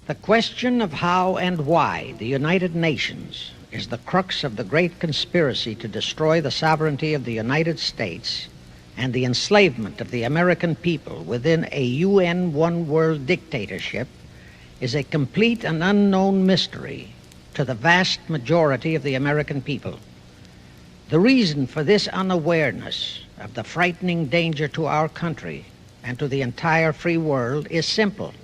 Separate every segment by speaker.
Speaker 1: The question of how and why the United Nations is the crux of the great conspiracy to destroy the sovereignty of the United States and the enslavement of the American people within a UN one-world dictatorship is a complete and unknown mystery to the vast majority of the American people. The reason for this unawareness of the frightening danger to our country and to the entire free world is simple.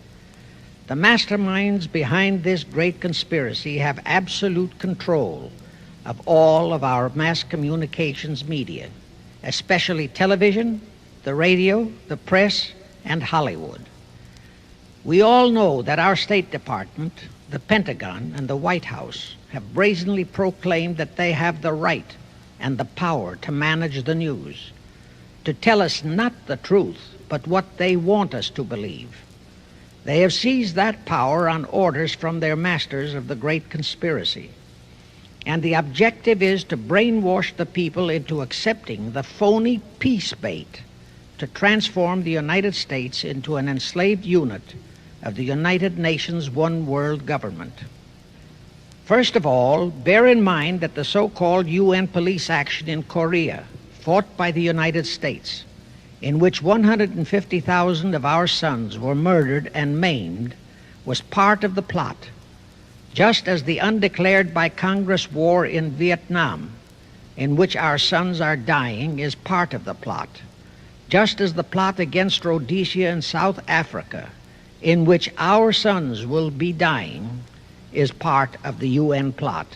Speaker 1: The masterminds behind this great conspiracy have absolute control of all of our mass communications media, especially television, the radio, the press, and Hollywood. We all know that our State Department, the Pentagon, and the White House have brazenly proclaimed that they have the right and the power to manage the news, to tell us not the truth, but what they want us to believe. They have seized that power on orders from their masters of the great conspiracy. And the objective is to brainwash the people into accepting the phony peace bait to transform the United States into an enslaved unit of the United Nations one world government. First of all, bear in mind that the so-called UN police action in Korea, fought by the United States, in which 150,000 of our sons were murdered and maimed, was part of the plot, just as the undeclared by Congress war in Vietnam, in which our sons are dying, is part of the plot, just as the plot against Rhodesia and South Africa, in which our sons will be dying, is part of the UN plot.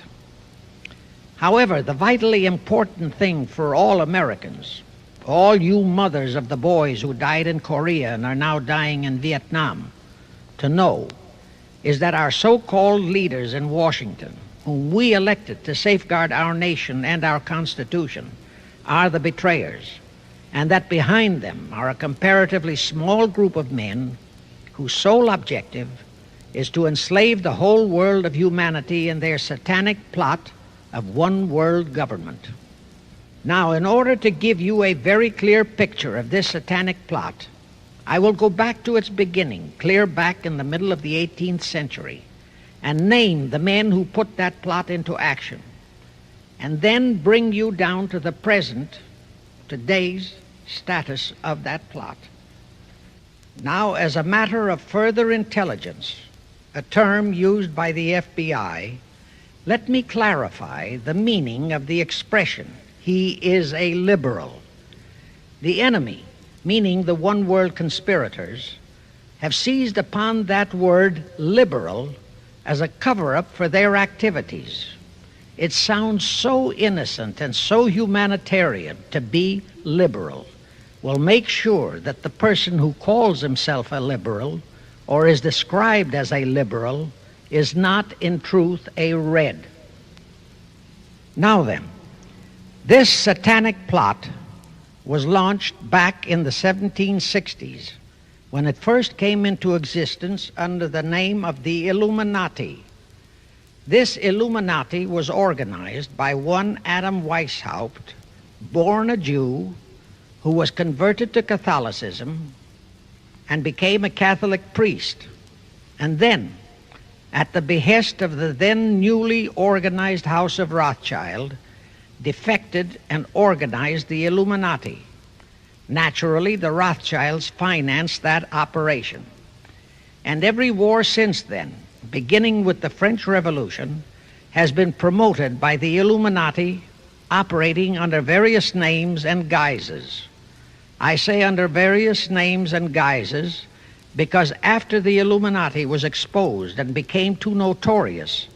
Speaker 1: However, the vitally important thing for all Americans, all you mothers of the boys who died in Korea and are now dying in Vietnam, to know is that our so-called leaders in Washington, whom we elected to safeguard our nation and our Constitution, are the betrayers, and that behind them are a comparatively small group of men whose sole objective is to enslave the whole world of humanity in their satanic plot of one world government. Now, in order to give you a very clear picture of this satanic plot, I will go back to its beginning, clear back in the middle of the 18th century, and name the men who put that plot into action, and then bring you down to the present, today's status of that plot. Now, as a matter of further intelligence, a term used by the FBI, let me clarify the meaning of the expression, "He is a liberal." The enemy, meaning the one world conspirators, have seized upon that word liberal as a cover-up for their activities. It sounds so innocent and so humanitarian to be liberal. We'll make sure that the person who calls himself a liberal or is described as a liberal is not in truth a red. Now then, this satanic plot was launched back in the 1760s when it first came into existence under the name of the Illuminati. This Illuminati was organized by one Adam Weishaupt, born a Jew, who was converted to Catholicism and became a Catholic priest, and then, at the behest of the then newly organized House of Rothschild, defected and organized the Illuminati. Naturally, the Rothschilds financed that operation. And every war since then, beginning with the French Revolution, has been promoted by the Illuminati, operating under various names and guises. I say under various names and guises because after the Illuminati was exposed and became too notorious,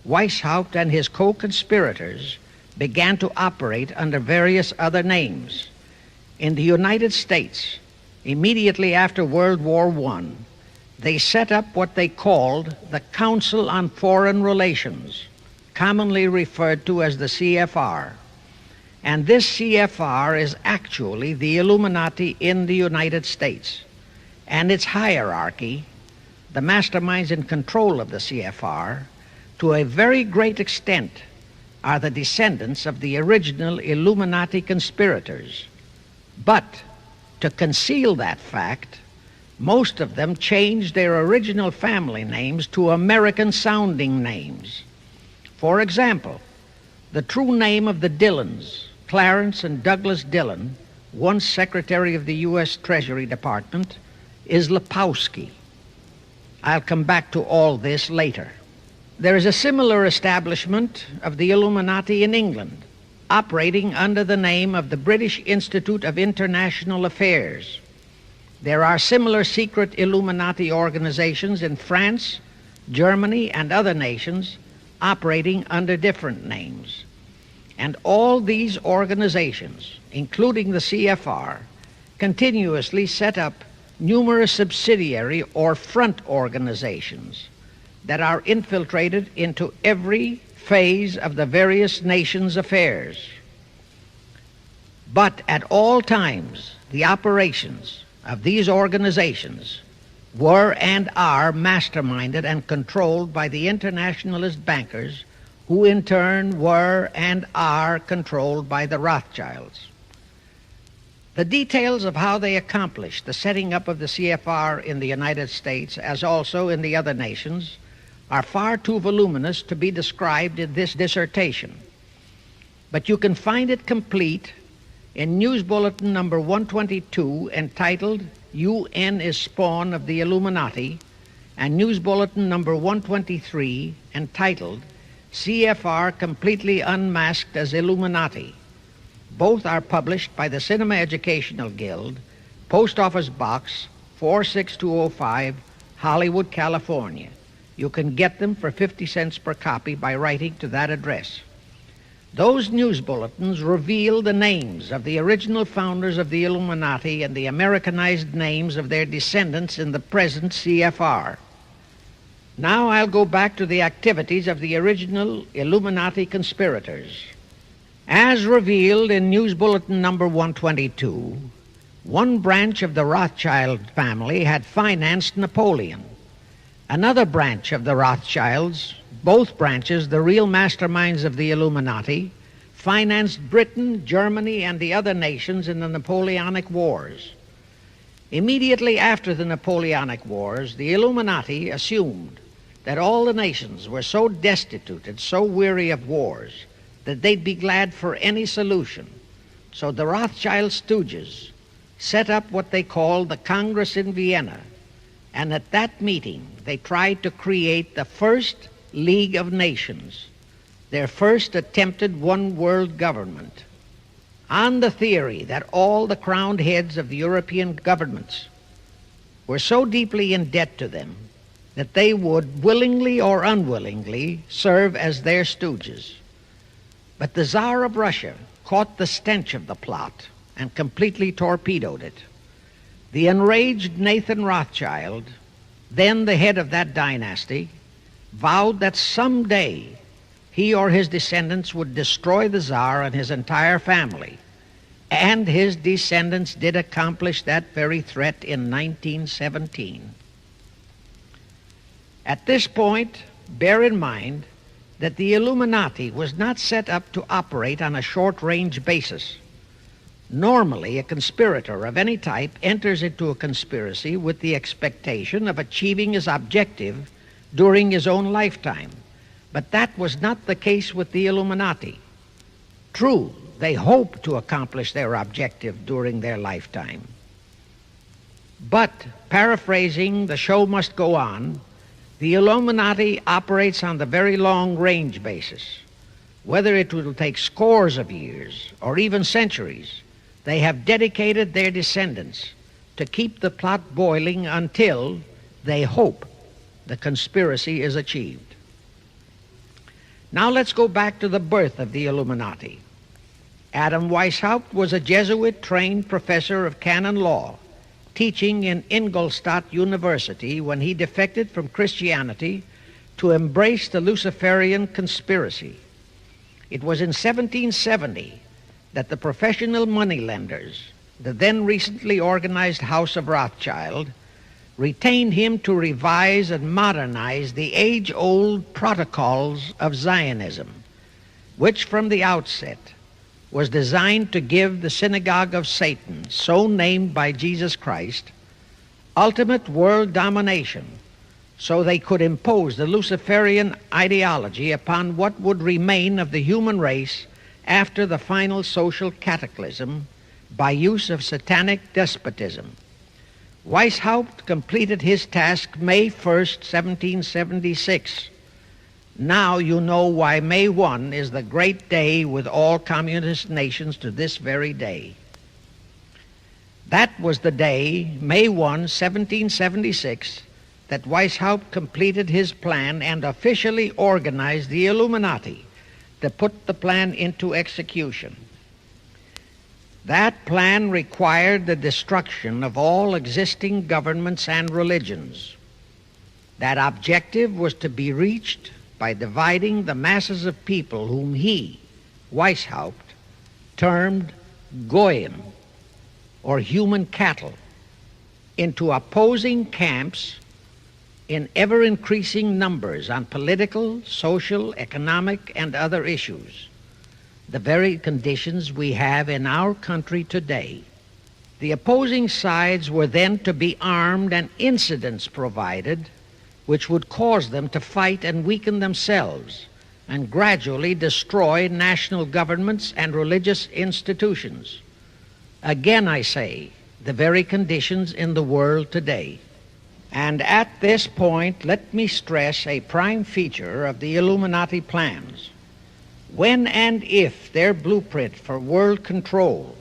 Speaker 1: Weishaupt and his co-conspirators began to operate under various other names. In the United States, immediately after World War I, they set up what they called the Council on Foreign Relations, commonly referred to as the CFR. And this CFR is actually the Illuminati in the United States. And its hierarchy, the masterminds in control of the CFR, to a very great extent are the descendants of the original Illuminati conspirators. But to conceal that fact, Most of them changed their original family names to American-sounding names. For example, the true name of the Dillons, Clarence and Douglas Dillon, once Secretary of the U.S. Treasury Department, is Lepowski. I'll come back to all this later. There is a similar establishment of the Illuminati in England, operating under the name of the British Institute of International Affairs. There are similar secret Illuminati organizations in France, Germany, and other nations operating under different names. And all these organizations, including the CFR, continuously set up numerous subsidiary or front organizations that are infiltrated into every phase of the various nations' affairs. But at all times, the operations of these organizations were and are masterminded and controlled by the internationalist bankers, who in turn were and are controlled by the Rothschilds. The details of how they accomplished the setting up of the CFR in the United States, as also in the other nations, are far too voluminous to be described in this dissertation. But you can find it complete in News Bulletin number 122, entitled UN is Spawn of the Illuminati, and News Bulletin number 123, entitled CFR Completely Unmasked as Illuminati. Both are published by the Cinema Educational Guild, Post Office Box 46205, Hollywood, California. You can get them for 50 cents per copy by writing to that address. Those news bulletins reveal the names of the original founders of the Illuminati and the Americanized names of their descendants in the present CFR. Now I'll go back to the activities of the original Illuminati conspirators. As revealed in News Bulletin number 122, one branch of the Rothschild family had financed Napoleon. Another branch of the Rothschilds, both branches the real masterminds of the Illuminati, financed Britain, Germany, and the other nations in the Napoleonic Wars. Immediately after the Napoleonic Wars, the Illuminati assumed that all the nations were so destitute and so weary of wars that they'd be glad for any solution. So the Rothschild stooges set up what they called the Congress in Vienna, and at that meeting they tried to create the first League of Nations, their first attempted one world government, on the theory that all the crowned heads of the European governments were so deeply in debt to them that they would willingly or unwillingly serve as their stooges. But the Tsar of Russia caught the stench of the plot and completely torpedoed it. The enraged Nathan Rothschild, then the head of that dynasty, vowed that someday he or his descendants would destroy the Tsar and his entire family. And his descendants did accomplish that very threat in 1917. At this point, bear in mind that the Illuminati was not set up to operate on a short-range basis. Normally, a conspirator of any type enters into a conspiracy with the expectation of achieving his objective during his own lifetime. But that was not the case with the Illuminati. True, they hoped to accomplish their objective during their lifetime. But, paraphrasing The Show Must Go On, the Illuminati operates on the very long-range basis. Whether it will take scores of years or even centuries, they have dedicated their descendants to keep the plot boiling until they hope the conspiracy is achieved. Now let's go back to the birth of the Illuminati. Adam Weishaupt was a Jesuit-trained professor of canon law, teaching in Ingolstadt University when he defected from Christianity to embrace the Luciferian conspiracy. It was in 1770 that the professional moneylenders, the then recently organized House of Rothschild, retained him to revise and modernize the age-old protocols of Zionism, which from the outset was designed to give the synagogue of Satan, so named by Jesus Christ, ultimate world domination, so they could impose the Luciferian ideology upon what would remain of the human race after the final social cataclysm by use of satanic despotism. Weishaupt completed his task May 1st, 1776. Now you know why May 1 is the great day with all communist nations to this very day. That was the day, May 1, 1776, that Weishaupt completed his plan and officially organized the Illuminati to put the plan into execution. That plan required the destruction of all existing governments and religions. That objective was to be reached by dividing the masses of people whom he, Weishaupt, termed Goyim, or human cattle, into opposing camps in ever-increasing numbers on political, social, economic, and other issues, the very conditions we have in our country today. The opposing sides were then to be armed and incidents provided which would cause them to fight and weaken themselves and gradually destroy national governments and religious institutions. Again, I say, the very conditions in the world today. And at this point, let me stress a prime feature of the Illuminati plans. When and if their blueprint for world control,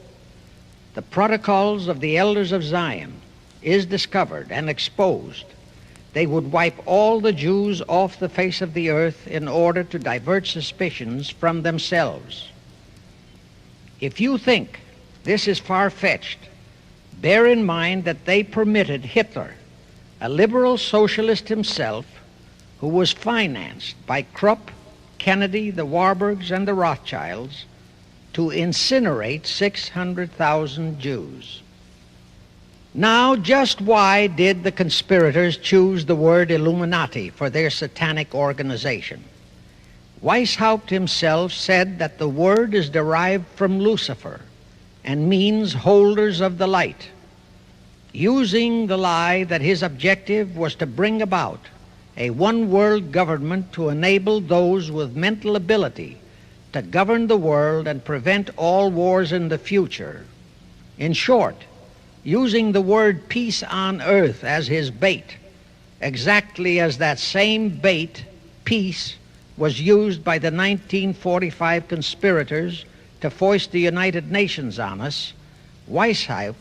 Speaker 1: the protocols of the elders of Zion, is discovered and exposed, they would wipe all the Jews off the face of the earth in order to divert suspicions from themselves. If you think this is far-fetched, bear in mind that they permitted Hitler, a liberal socialist himself, who was financed by Krupp, Kennedy, the Warburgs, and the Rothschilds, to incinerate 600,000 Jews. Now, just why did the conspirators choose the word Illuminati for their satanic organization? Weishaupt himself said that the word is derived from Lucifer and means holders of the light, using the lie that his objective was to bring about a one-world government to enable those with mental ability to govern the world and prevent all wars in the future. In short, using the word peace on earth as his bait, exactly as that same bait, peace, was used by the 1945 conspirators to foist the United Nations on us. Weishaupt,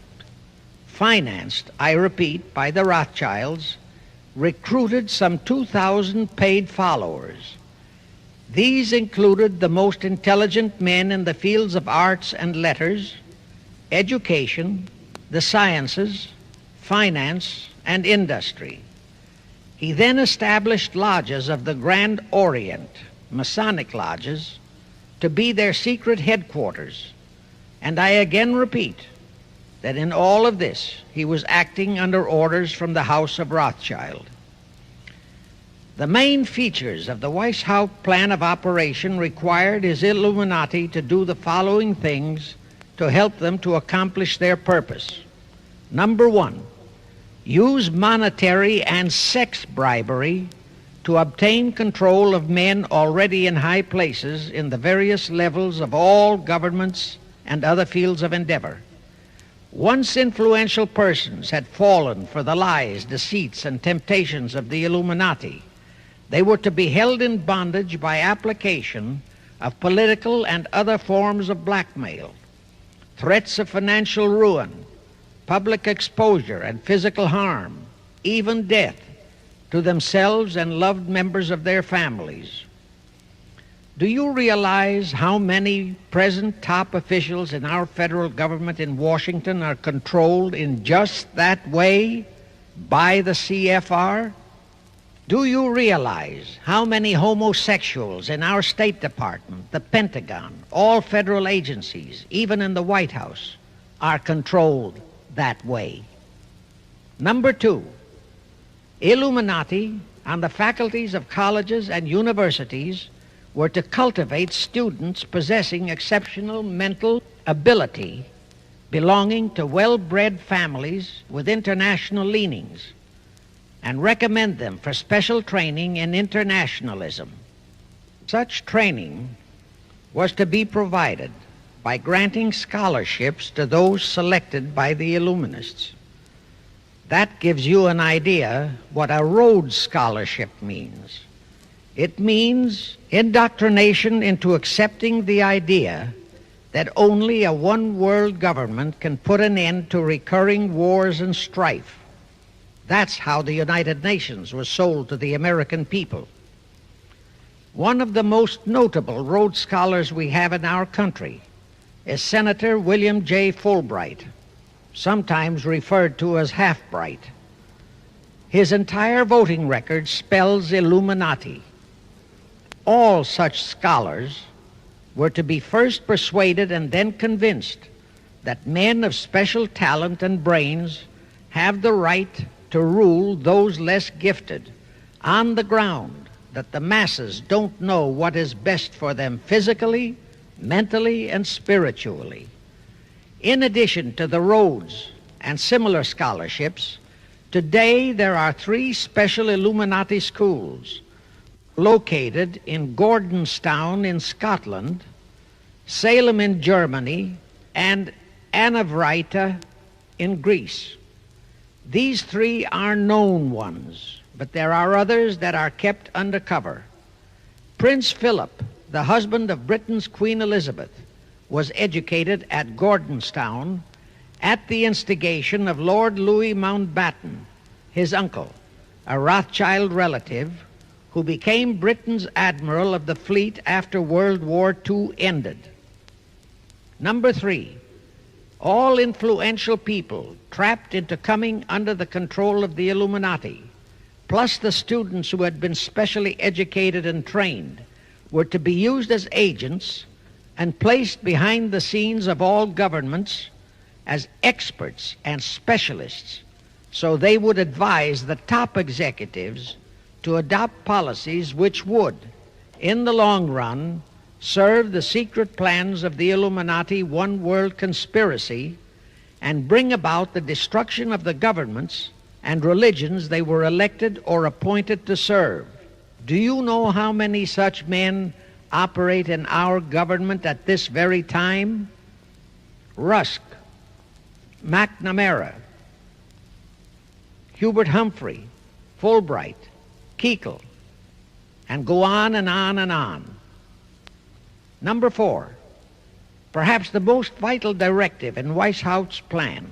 Speaker 1: financed, I repeat, by the Rothschilds, recruited some 2,000 paid followers. These included the most intelligent men in the fields of arts and letters, education, the sciences, finance, and industry. He then established lodges of the Grand Orient, Masonic lodges, to be their secret headquarters. And I again repeat that in all of this he was acting under orders from the House of Rothschild. The main features of the Weishaupt plan of operation required his Illuminati to do the following things to help them to accomplish their purpose. Number one, use monetary and sex bribery to obtain control of men already in high places in the various levels of all governments and other fields of endeavor. Once influential persons had fallen for the lies, deceits, and temptations of the Illuminati, they were to be held in bondage by application of political and other forms of blackmail, threats of financial ruin, public exposure and physical harm, even death, to themselves and loved members of their families. Do you realize how many present top officials in our federal government in Washington are controlled in just that way by the CFR? Do you realize how many homosexuals in our State Department, the Pentagon, all federal agencies, even in the White House, are controlled that way? Number two, Illuminati on the faculties of colleges and universities were to cultivate students possessing exceptional mental ability belonging to well-bred families with international leanings and recommend them for special training in internationalism. Such training was to be provided by granting scholarships to those selected by the Illuminists. That gives you an idea what a Rhodes Scholarship means. It means indoctrination into accepting the idea that only a one-world government can put an end to recurring wars and strife. That's how the United Nations was sold to the American people. One of the most notable Rhodes Scholars we have in our country is Senator William J. Fulbright, sometimes referred to as Half-Bright. His entire voting record spells Illuminati. All such scholars were to be first persuaded and then convinced that men of special talent and brains have the right to rule those less gifted on the ground that the masses don't know what is best for them physically, mentally, and spiritually. In addition to the Rhodes and similar scholarships, today there are 3 special Illuminati schools located in Gordonstown in Scotland, Salem in Germany, and Anavrita in Greece. These 3 are known ones, but there are others that are kept under cover. Prince Philip, the husband of Britain's Queen Elizabeth, was educated at Gordonstown at the instigation of Lord Louis Mountbatten, his uncle, a Rothschild relative, who became Britain's admiral of the fleet after World War II ended. Number 3, all influential people trapped into coming under the control of the Illuminati, plus the students who had been specially educated and trained, were to be used as agents and placed behind the scenes of all governments as experts and specialists, so they would advise the top executives to adopt policies which would, in the long run, serve the secret plans of the Illuminati one-world conspiracy and bring about the destruction of the governments and religions they were elected or appointed to serve. Do you know how many such men operate in our government at this very time? Rusk, McNamara, Hubert Humphrey, Fulbright, Kuchel, and go on and on and on. Number 4, perhaps the most vital directive in Weishaupt's plan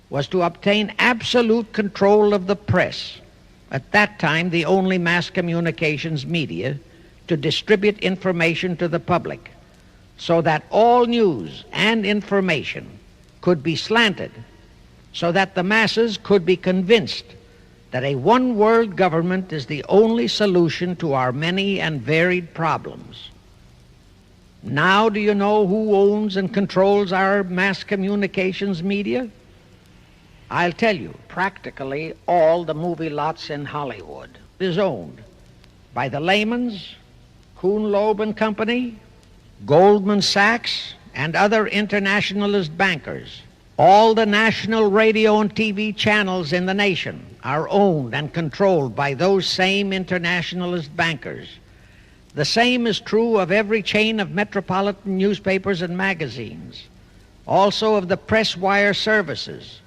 Speaker 1: was to obtain absolute control of the press, at that time the only mass communications media, to distribute information to the public, so that all news and information could be slanted, so that the masses could be convinced that a one-world government is the only solution to our many and varied problems. Now do you know who owns and controls our mass communications media? I'll tell you, practically all the movie lots in Hollywood is owned by the Lehmans, Kuhn Loeb and Company, Goldman Sachs, and other internationalist bankers. All the national radio and TV channels in the nation are owned and controlled by those same internationalist bankers. The same is true of every chain of metropolitan newspapers and magazines, also of the press wire services,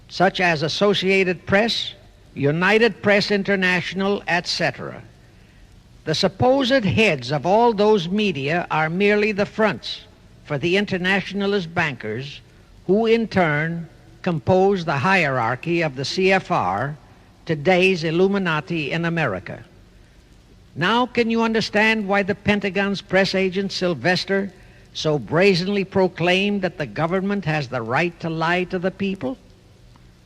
Speaker 1: such as Associated Press, United Press International, etc. The supposed heads of all those media are merely the fronts for the internationalist bankers, who in turn compose the hierarchy of the CFR, today's Illuminati in America. Now can you understand why the Pentagon's press agent Sylvester so brazenly proclaimed that the government has the right to lie to the people?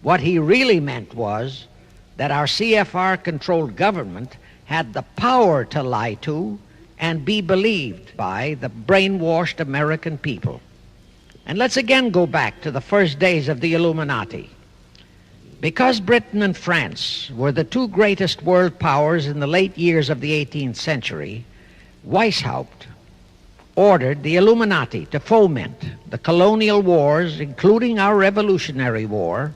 Speaker 1: What he really meant was that our CFR-controlled government had the power to lie to and be believed by the brainwashed American people. And let's again go back to the first days of the Illuminati. Because Britain and France were the 2 greatest world powers in the late years of the 18th century, Weishaupt ordered the Illuminati to foment the colonial wars, including our Revolutionary War,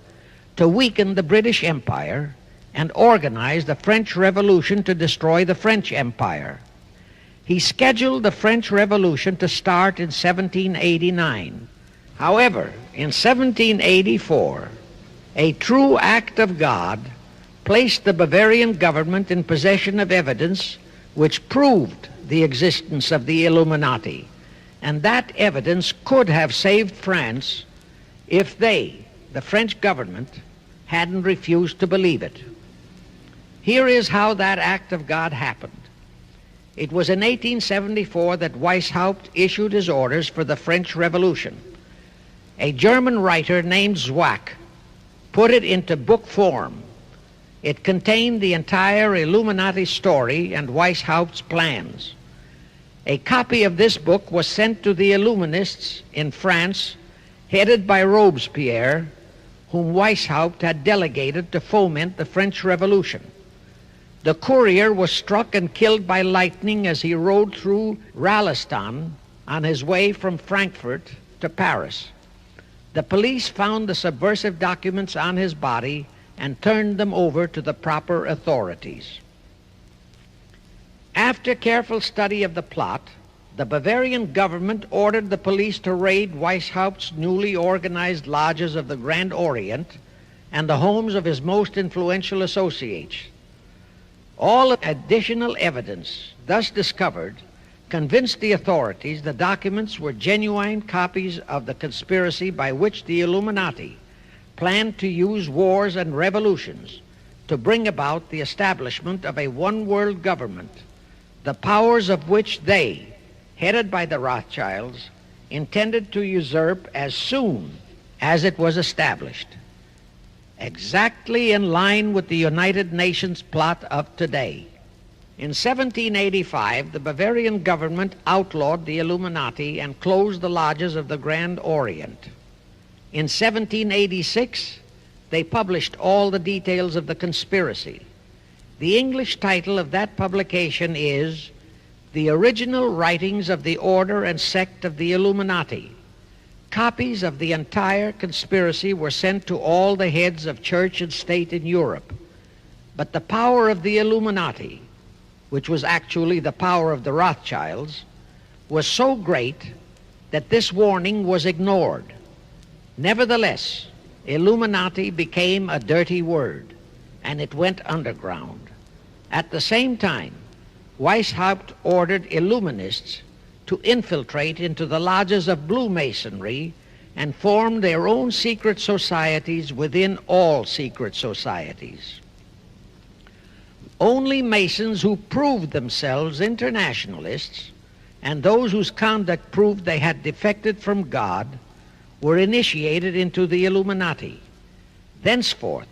Speaker 1: to weaken the British Empire and organize the French Revolution to destroy the French Empire. He scheduled the French Revolution to start in 1789. However, in 1784, a true act of God placed the Bavarian government in possession of evidence which proved the existence of the Illuminati, and that evidence could have saved France if they, the French government, hadn't refused to believe it. Here is how that act of God happened. It was in 1874 that Weishaupt issued his orders for the French Revolution. A German writer named Zwack put it into book form. It contained the entire Illuminati story and Weishaupt's plans. A copy of this book was sent to the Illuminists in France, headed by Robespierre, whom Weishaupt had delegated to foment the French Revolution. The courier was struck and killed by lightning as he rode through Ralston on his way from Frankfurt to Paris. The police found the subversive documents on his body and turned them over to the proper authorities. After careful study of the plot, the Bavarian government ordered the police to raid Weishaupt's newly organized lodges of the Grand Orient and the homes of his most influential associates. All additional evidence thus discovered convinced the authorities the documents were genuine copies of the conspiracy by which the Illuminati planned to use wars and revolutions to bring about the establishment of a one-world government, the powers of which they, headed by the Rothschilds, intended to usurp as soon as it was established, exactly in line with the United Nations plot of today. In 1785, the Bavarian government outlawed the Illuminati and closed the lodges of the Grand Orient. In 1786, they published all the details of the conspiracy. The English title of that publication is The Original Writings of the Order and Sect of the Illuminati. Copies of the entire conspiracy were sent to all the heads of church and state in Europe. But the power of the Illuminati, which was actually the power of the Rothschilds, was so great that this warning was ignored. Nevertheless, Illuminati became a dirty word, and it went underground. At the same time, Weishaupt ordered Illuminists to infiltrate into the lodges of Blue Masonry and form their own secret societies within all secret societies. Only Masons who proved themselves internationalists and those whose conduct proved they had defected from God were initiated into the Illuminati. Thenceforth,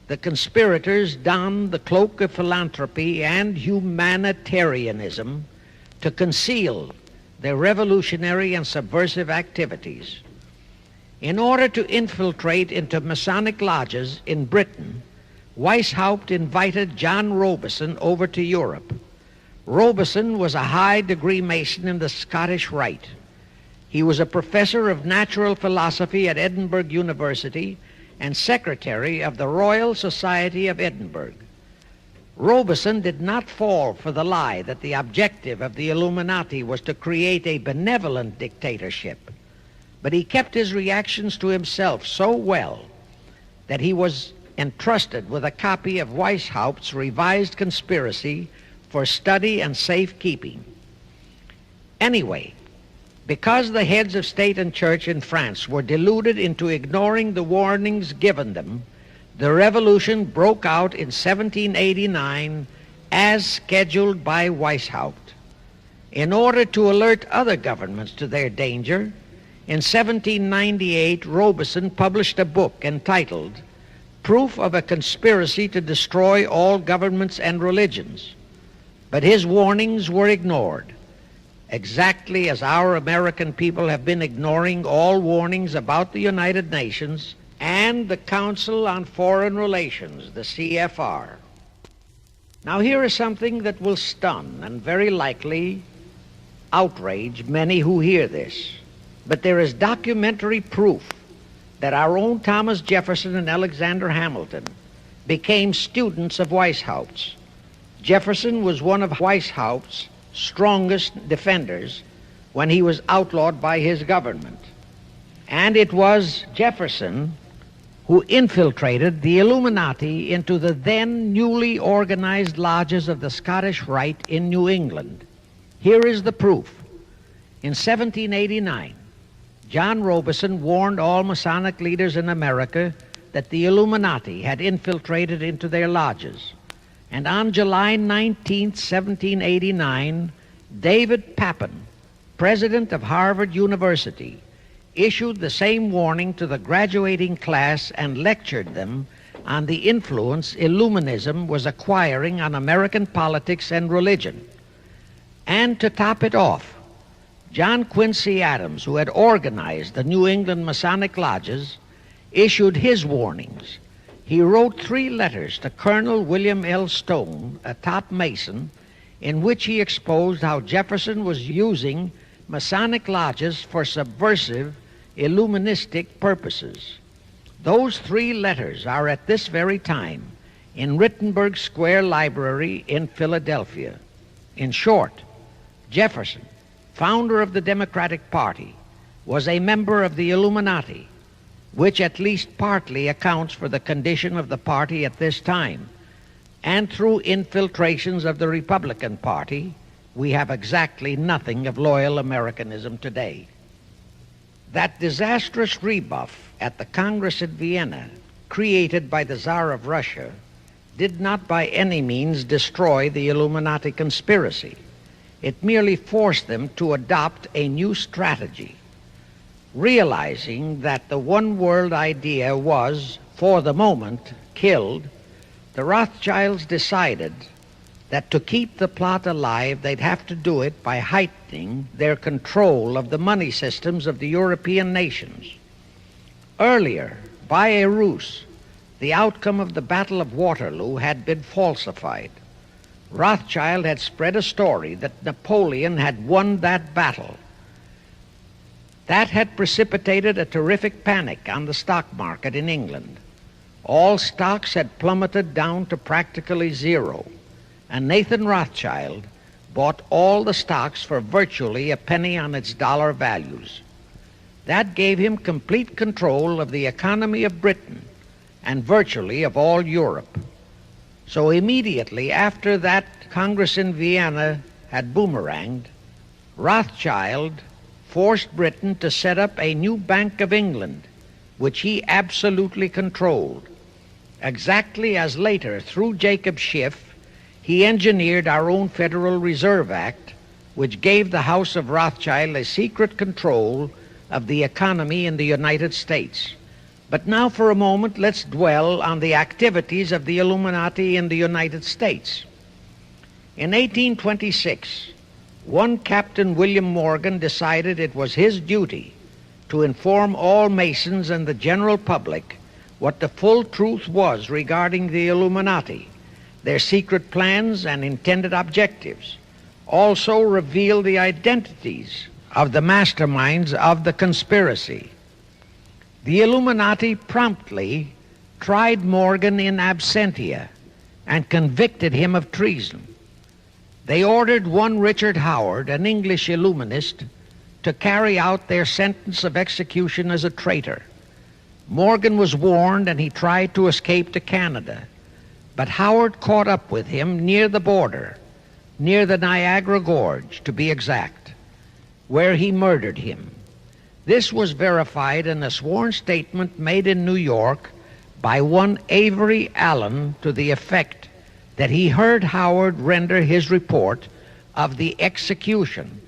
Speaker 1: the conspirators donned the cloak of philanthropy and humanitarianism to conceal their revolutionary and subversive activities. In order to infiltrate into Masonic lodges in Britain, Weishaupt invited John Robison over to Europe. Robison was a high-degree Mason in the Scottish Rite. He was a professor of natural philosophy at Edinburgh University and secretary of the Royal Society of Edinburgh. Robison did not fall for the lie that the objective of the Illuminati was to create a benevolent dictatorship, but he kept his reactions to himself so well that he was entrusted with a copy of Weishaupt's revised conspiracy for study and safekeeping. Anyway, because the heads of state and church in France were deluded into ignoring the warnings given them, the revolution broke out in 1789 as scheduled by Weishaupt. In order to alert other governments to their danger, in 1798 Robison published a book entitled Proof of a Conspiracy to Destroy All Governments and Religions. But his warnings were ignored, exactly as our American people have been ignoring all warnings about the United Nations and the Council on Foreign Relations, the CFR. Now here is something that will stun and very likely outrage many who hear this, but there is documentary proof that our own Thomas Jefferson and Alexander Hamilton became students of Weishaupt's. Jefferson was one of Weishaupt's strongest defenders when he was outlawed by his government. And it was Jefferson who infiltrated the Illuminati into the then newly organized lodges of the Scottish Rite in New England. Here is the proof. In 1789, John Robeson warned all Masonic leaders in America that the Illuminati had infiltrated into their lodges. And on July 19, 1789, David Papin, president of Harvard University, issued the same warning to the graduating class and lectured them on the influence Illuminism was acquiring on American politics and religion. And to top it off, John Quincy Adams, who had organized the New England Masonic lodges, issued his warnings. He wrote 3 letters to Colonel William L. Stone, a top Mason, in which he exposed how Jefferson was using Masonic lodges for subversive, Illuministic purposes. Those 3 letters are at this very time in Rittenberg Square Library in Philadelphia. In short, Jefferson, founder of the Democratic Party, was a member of the Illuminati, which at least partly accounts for the condition of the party at this time. And through infiltrations of the Republican Party, we have exactly nothing of loyal Americanism today. That disastrous rebuff at the Congress at Vienna, created by the Tsar of Russia, did not by any means destroy the Illuminati conspiracy. It merely forced them to adopt a new strategy. Realizing that the one world idea was, for the moment, killed, the Rothschilds decided that to keep the plot alive, they'd have to do it by heightening their control of the money systems of the European nations. Earlier, by a ruse, the outcome of the Battle of Waterloo had been falsified. Rothschild had spread a story that Napoleon had won that battle. That had precipitated a terrific panic on the stock market in England. All stocks had plummeted down to practically zero, and Nathan Rothschild bought all the stocks for virtually a penny on its dollar values. That gave him complete control of the economy of Britain and virtually of all Europe. So immediately after that Congress in Vienna had boomeranged, Rothschild forced Britain to set up a new Bank of England, which he absolutely controlled, exactly as later, through Jacob Schiff, he engineered our own Federal Reserve Act, which gave the House of Rothschild a secret control of the economy in the United States. But now for a moment, let's dwell on the activities of the Illuminati in the United States. In 1826, one Captain William Morgan decided it was his duty to inform all Masons and the general public what the full truth was regarding the Illuminati, their secret plans and intended objectives. Also reveal the identities of the masterminds of the conspiracy. The Illuminati promptly tried Morgan in absentia and convicted him of treason. They ordered one Richard Howard, an English Illuminist, to carry out their sentence of execution as a traitor. Morgan was warned and he tried to escape to Canada, but Howard caught up with him near the border, near the Niagara Gorge to be exact, where he murdered him. This was verified in a sworn statement made in New York by one Avery Allen to the effect that he heard Howard render his report of the execution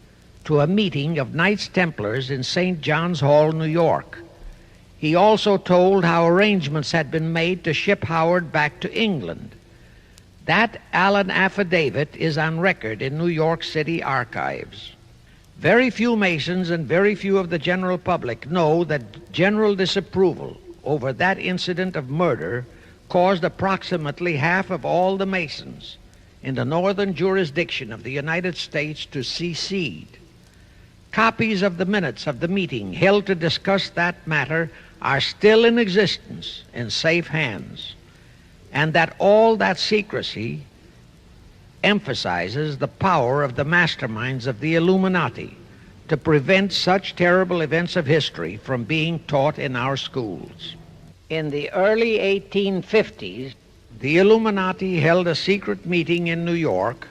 Speaker 1: to a meeting of Knights Templars in St. John's Hall, New York. He also told how arrangements had been made to ship Howard back to England. That Allen affidavit is on record in New York City archives. Very few Masons and very few of the general public know that general disapproval over that incident of murder caused approximately half of all the Masons in the northern jurisdiction of the United States to secede. Copies of the minutes of the meeting held to discuss that matter are still in existence in safe hands, and that all that secrecy emphasizes the power of the masterminds of the Illuminati to prevent such terrible events of history from being taught in our schools. In the early 1850s, the Illuminati held a secret meeting in New York,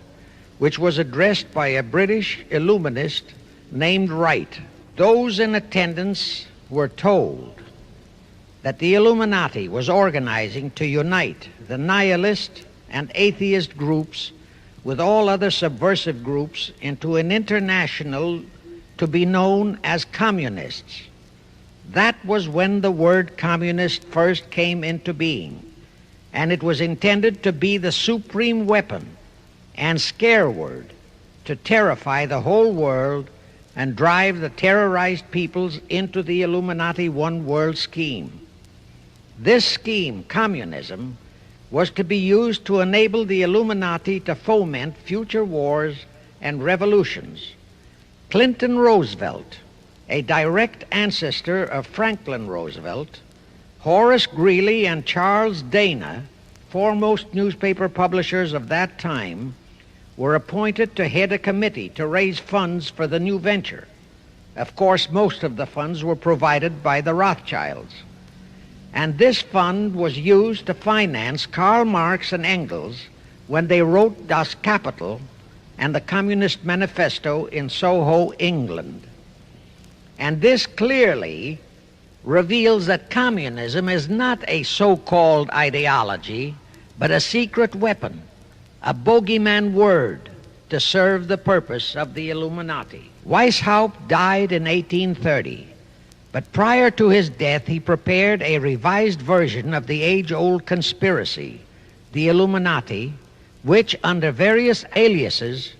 Speaker 1: which was addressed by a British Illuminist named Wright. Those in attendance were told that the Illuminati was organizing to unite the nihilist and atheist groups with all other subversive groups into an international to be known as communists. That was when the word communist first came into being, and it was intended to be the supreme weapon and scare word to terrify the whole world and drive the terrorized peoples into the Illuminati one world scheme. This scheme, communism, was to be used to enable the Illuminati to foment future wars and revolutions. Clinton Roosevelt, a direct ancestor of Franklin Roosevelt, Horace Greeley and Charles Dana, foremost newspaper publishers of that time, were appointed to head a committee to raise funds for the new venture. Of course, most of the funds were provided by the Rothschilds. And this fund was used to finance Karl Marx and Engels when they wrote Das Kapital and the Communist Manifesto in Soho, England. And this clearly reveals that communism is not a so-called ideology, but a secret weapon, a bogeyman word to serve the purpose of the Illuminati. Weishaupt died in 1830, but prior to his death he prepared a revised version of the age-old conspiracy, the Illuminati, which under various aliases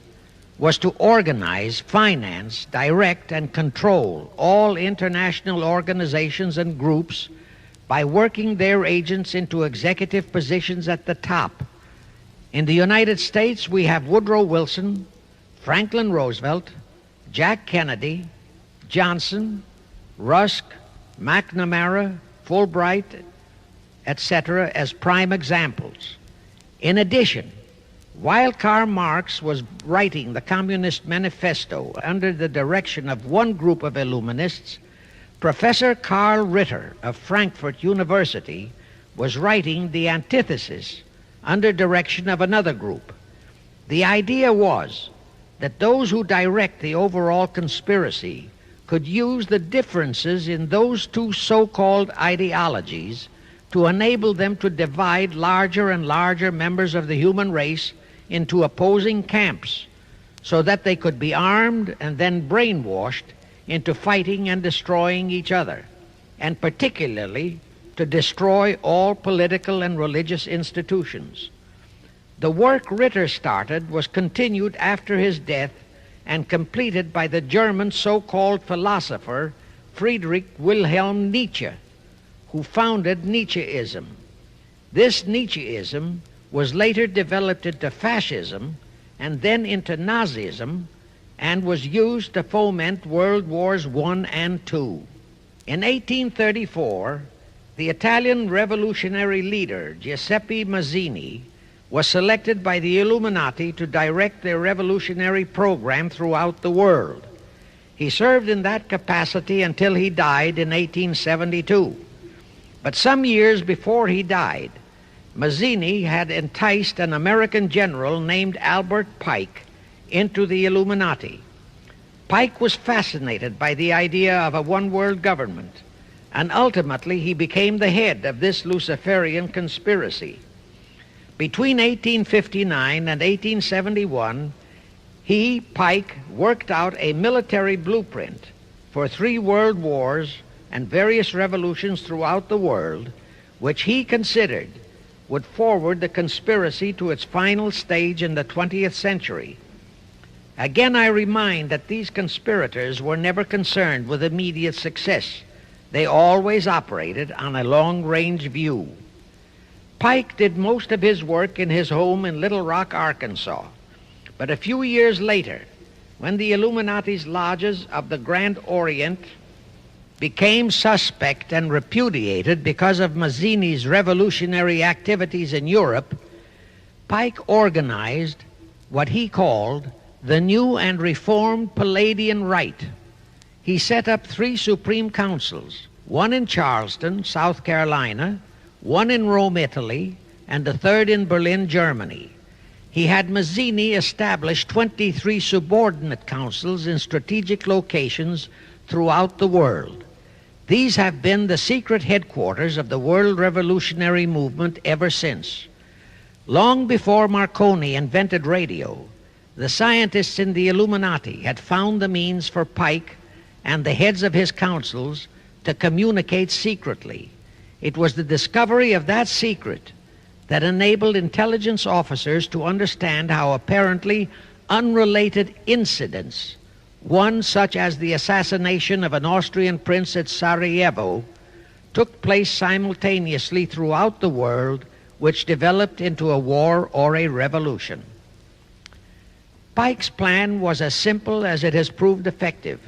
Speaker 1: was to organize, finance, direct, and control all international organizations and groups by working their agents into executive positions at the top. In the United States, we have Woodrow Wilson, Franklin Roosevelt, Jack Kennedy, Johnson, Rusk, McNamara, Fulbright, etc., as prime examples. In addition, while Karl Marx was writing the Communist Manifesto under the direction of one group of Illuminists, Professor Karl Ritter of Frankfurt University was writing the antithesis under direction of another group. The idea was that those who direct the overall conspiracy could use the differences in those two so-called ideologies to enable them to divide larger and larger members of the human race into opposing camps so that they could be armed and then brainwashed into fighting and destroying each other, and particularly to destroy all political and religious institutions. The work Ritter started was continued after his death and completed by the German so-called philosopher Friedrich Wilhelm Nietzsche, who founded Nietzscheism. This Nietzscheism was later developed into fascism and then into Nazism and was used to foment World Wars I and II. In 1834, the Italian revolutionary leader Giuseppe Mazzini was selected by the Illuminati to direct their revolutionary program throughout the world. He served in that capacity until he died in 1872. But some years before he died, Mazzini had enticed an American general named Albert Pike into the Illuminati. Pike was fascinated by the idea of a one-world government, and ultimately he became the head of this Luciferian conspiracy. Between 1859 and 1871, he, Pike, worked out a military blueprint for 3 world wars and various revolutions throughout the world, which he considered would forward the conspiracy to its final stage in the 20th century. Again, I remind that these conspirators were never concerned with immediate success. They always operated on a long-range view. Pike did most of his work in his home in Little Rock, Arkansas. But a few years later, when the Illuminati's lodges of the Grand Orient became suspect and repudiated because of Mazzini's revolutionary activities in Europe, Pike organized what he called the New and Reformed Palladian Rite. He set up 3 supreme councils, one in Charleston, South Carolina, one in Rome, Italy, and the third in Berlin, Germany. He had Mazzini establish 23 subordinate councils in strategic locations throughout the world. These have been the secret headquarters of the world revolutionary movement ever since. Long before Marconi invented radio, the scientists in the Illuminati had found the means for Pike and the heads of his councils to communicate secretly. It was the discovery of that secret that enabled intelligence officers to understand how apparently unrelated incidents, one such as the assassination of an Austrian prince at Sarajevo, took place simultaneously throughout the world, which developed into a war or a revolution. Pike's plan was as simple as it has proved effective.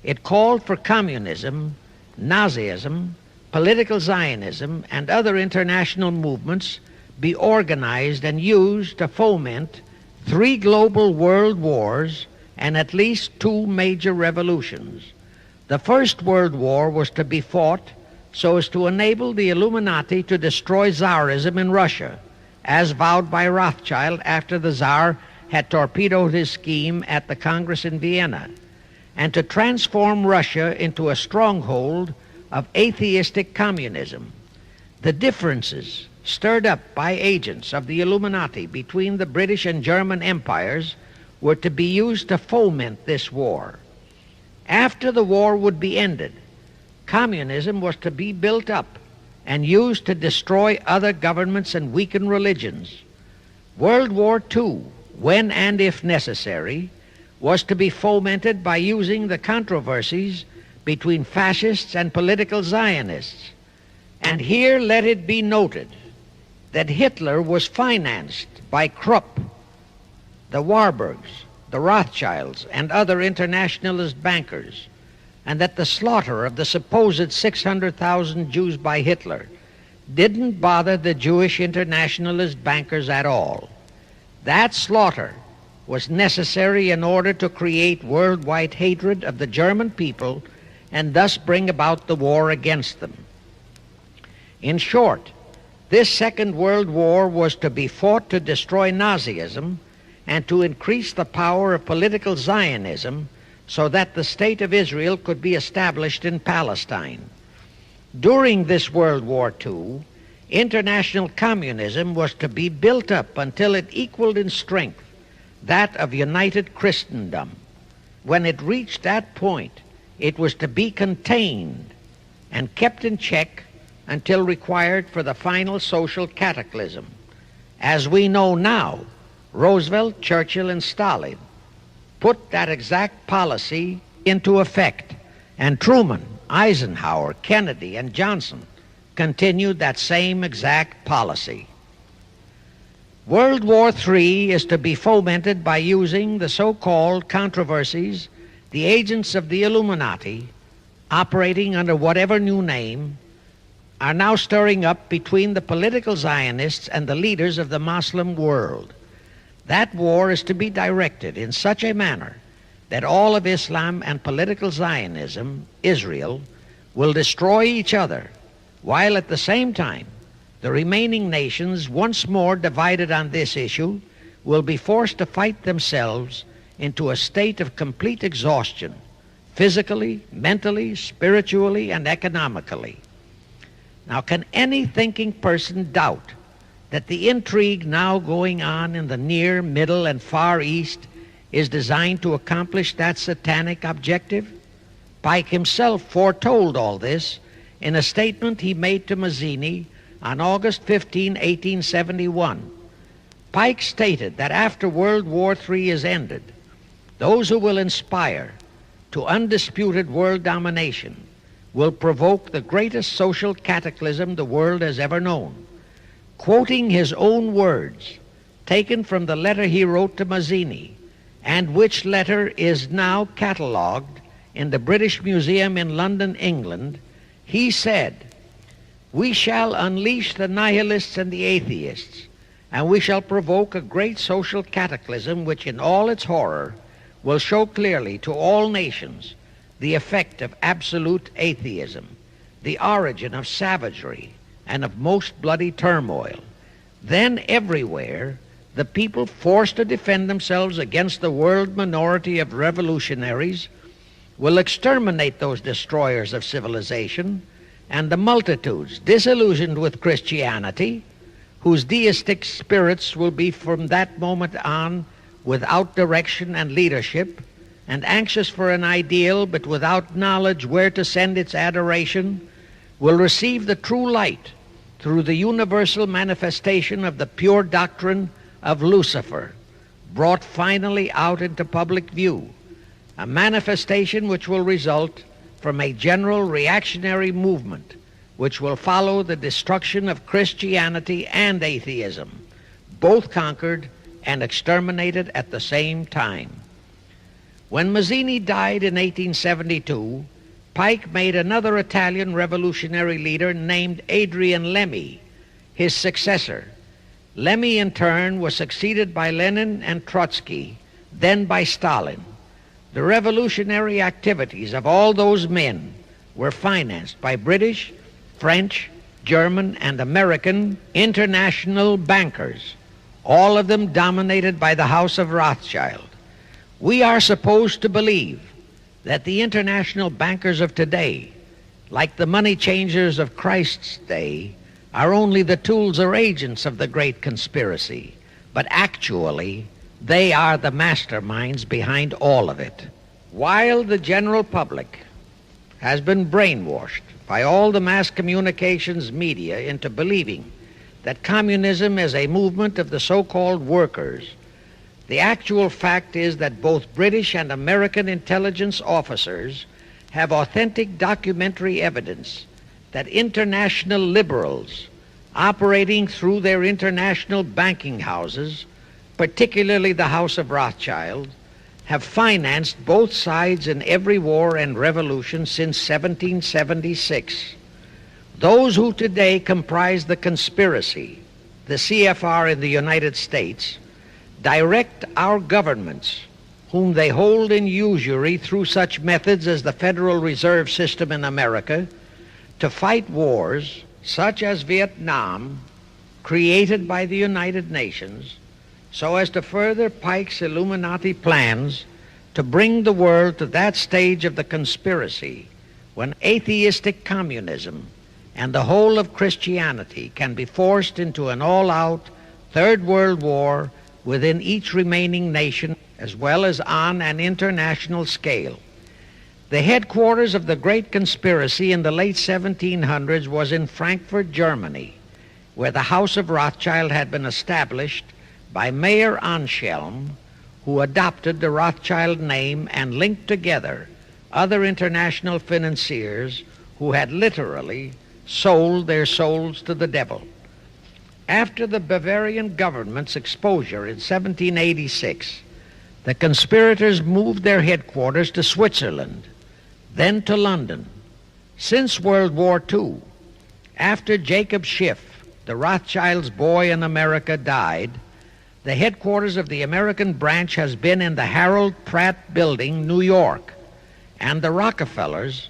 Speaker 1: It called for communism, Nazism, political Zionism, and other international movements be organized and used to foment 3 global world wars and at least 2 major revolutions. The First World War was to be fought so as to enable the Illuminati to destroy Tsarism in Russia, as vowed by Rothschild after the Tsar had torpedoed his scheme at the Congress in Vienna, and to transform Russia into a stronghold of atheistic communism. The differences stirred up by agents of the Illuminati between the British and German empires were to be used to foment this war. After the war would be ended, communism was to be built up and used to destroy other governments and weaken religions. World War II, when and if necessary, was to be fomented by using the controversies between fascists and political Zionists. And here let it be noted that Hitler was financed by Krupp, the Warburgs, the Rothschilds, and other internationalist bankers, and that the slaughter of the supposed 600,000 Jews by Hitler didn't bother the Jewish internationalist bankers at all. That slaughter was necessary in order to create worldwide hatred of the German people and thus bring about the war against them. In short, this Second World War was to be fought to destroy Nazism and to increase the power of political Zionism so that the State of Israel could be established in Palestine. During this World War II, international communism was to be built up until it equaled in strength that of united Christendom. When it reached that point, it was to be contained and kept in check until required for the final social cataclysm. As we know now, Roosevelt, Churchill, and Stalin put that exact policy into effect, and Truman, Eisenhower, Kennedy, and Johnson continued that same exact policy. World War III is to be fomented by using the so-called controversies the agents of the Illuminati, operating under whatever new name, are now stirring up between the political Zionists and the leaders of the Muslim world. That war is to be directed in such a manner that all of Islam and political Zionism, Israel, will destroy each other, while at the same time the remaining nations, once more divided on this issue, will be forced to fight themselves into a state of complete exhaustion, physically, mentally, spiritually, and economically. Now, can any thinking person doubt that the intrigue now going on in the Near, Middle, and Far East is designed to accomplish that satanic objective? Pike himself foretold all this in a statement he made to Mazzini on August 15, 1871. Pike stated that after World War III is ended, those who will inspire to undisputed world domination will provoke the greatest social cataclysm the world has ever known. Quoting his own words, taken from the letter he wrote to Mazzini, and which letter is now catalogued in the British Museum in London, England, he said, "We shall unleash the nihilists and the atheists, and we shall provoke a great social cataclysm which in all its horror will show clearly to all nations the effect of absolute atheism, the origin of savagery and of most bloody turmoil. Then everywhere the people, forced to defend themselves against the world minority of revolutionaries, will exterminate those destroyers of civilization, and the multitudes disillusioned with Christianity, whose deistic spirits will be from that moment on without direction and leadership, and anxious for an ideal but without knowledge where to send its adoration, will receive the true light through the universal manifestation of the pure doctrine of Lucifer, brought finally out into public view, a manifestation which will result from a general reactionary movement which will follow the destruction of Christianity and atheism, both conquered and exterminated at the same time." When Mazzini died in 1872, Pike made another Italian revolutionary leader named Adrian Lemmy his successor. Lemmy, in turn, was succeeded by Lenin and Trotsky, then by Stalin. The revolutionary activities of all those men were financed by British, French, German, and American international bankers, all of them dominated by the House of Rothschild. We are supposed to believe that the international bankers of today, like the money changers of Christ's day, are only the tools or agents of the great conspiracy, but actually they are the masterminds behind all of it. While the general public has been brainwashed by all the mass communications media into believing that communism is a movement of the so-called workers, the actual fact is that both British and American intelligence officers have authentic documentary evidence that international liberals operating through their international banking houses, particularly the House of Rothschild, have financed both sides in every war and revolution since 1776. Those who today comprise the conspiracy, the CFR in the United States, direct our governments, whom they hold in usury through such methods as the Federal Reserve System in America, to fight wars such as Vietnam, created by the United Nations, so as to further Pike's Illuminati plans to bring the world to that stage of the conspiracy when atheistic communism and the whole of Christianity can be forced into an all-out Third World War within each remaining nation, as well as on an international scale. The headquarters of the great conspiracy in the late 1700s was in Frankfurt, Germany, where the House of Rothschild had been established by Mayer Anschelm, who adopted the Rothschild name and linked together other international financiers who had literally sold their souls to the devil. After the Bavarian government's exposure in 1786, the conspirators moved their headquarters to Switzerland, then to London. Since World War II, after Jacob Schiff, the Rothschilds' boy in America, died, the headquarters of the American branch has been in the Harold Pratt Building, New York, and the Rockefellers,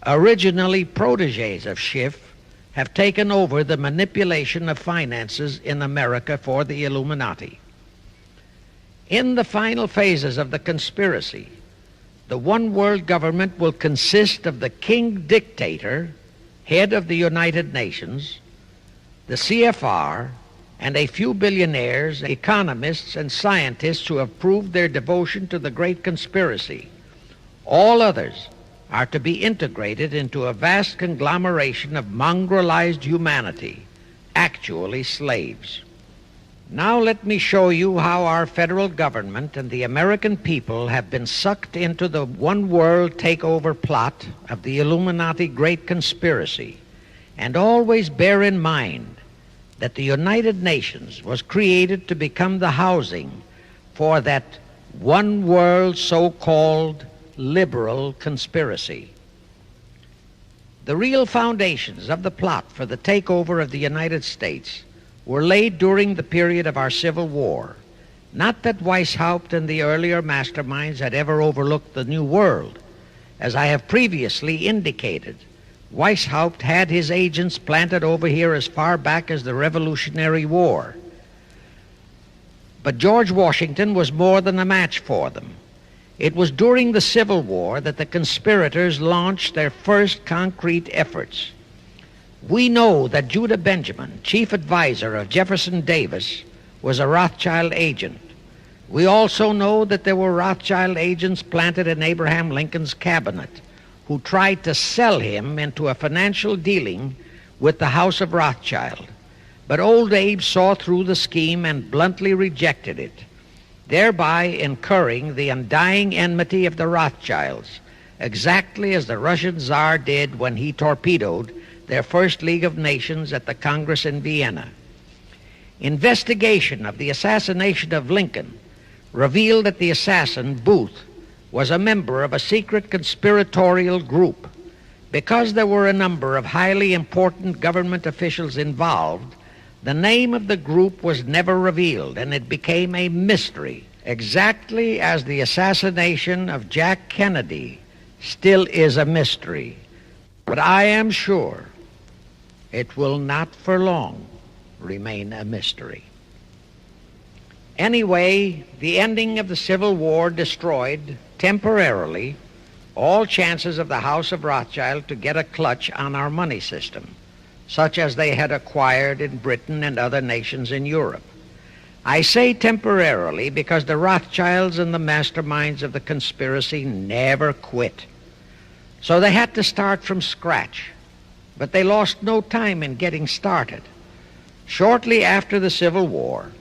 Speaker 1: originally protégés of Schiff, have taken over the manipulation of finances in America for the Illuminati. In the final phases of the conspiracy, the one world government will consist of the king dictator, head of the United Nations, the CFR, and a few billionaires, economists, and scientists who have proved their devotion to the great conspiracy. All others are to be integrated into a vast conglomeration of mongrelized humanity, actually slaves. Now let me show you how our federal government and the American people have been sucked into the one world takeover plot of the Illuminati great conspiracy. And always bear in mind that the United Nations was created to become the housing for that one world so-called liberal conspiracy. The real foundations of the plot for the takeover of the United States were laid during the period of our Civil War. Not that Weishaupt and the earlier masterminds had ever overlooked the New World. As I have previously indicated, Weishaupt had his agents planted over here as far back as the Revolutionary War. But George Washington was more than a match for them. It was during the Civil War that the conspirators launched their first concrete efforts. We know that Judah Benjamin, chief advisor of Jefferson Davis, was a Rothschild agent. We also know that there were Rothschild agents planted in Abraham Lincoln's cabinet who tried to sell him into a financial dealing with the House of Rothschild. But old Abe saw through the scheme and bluntly rejected it, thereby incurring the undying enmity of the Rothschilds, exactly as the Russian Tsar did when he torpedoed their first League of Nations at the Congress in Vienna. Investigation of the assassination of Lincoln revealed that the assassin, Booth, was a member of a secret conspiratorial group. Because there were a number of highly important government officials involved, the name of the group was never revealed, and it became a mystery, exactly as the assassination of Jack Kennedy still is a mystery. But I am sure it will not for long remain a mystery. Anyway, the ending of the Civil War destroyed, temporarily, all chances of the House of Rothschild to get a clutch on our money system, such as they had acquired in Britain and other nations in Europe. I say temporarily because the Rothschilds and the masterminds of the conspiracy never quit. So they had to start from scratch, but they lost no time in getting started. Shortly after the Civil War,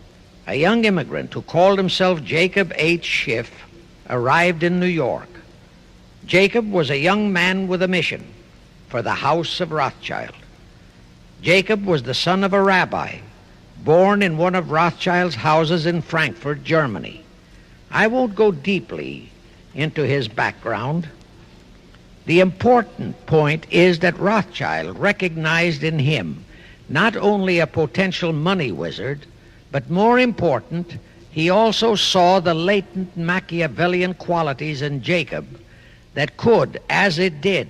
Speaker 1: a young immigrant who called himself Jacob H. Schiff arrived in New York. Jacob was a young man with a mission for the House of Rothschild. Jacob was the son of a rabbi, born in one of Rothschild's houses in Frankfurt, Germany. I won't go deeply into his background. The important point is that Rothschild recognized in him not only a potential money wizard, but more important, he also saw the latent Machiavellian qualities in Jacob that could, as it did,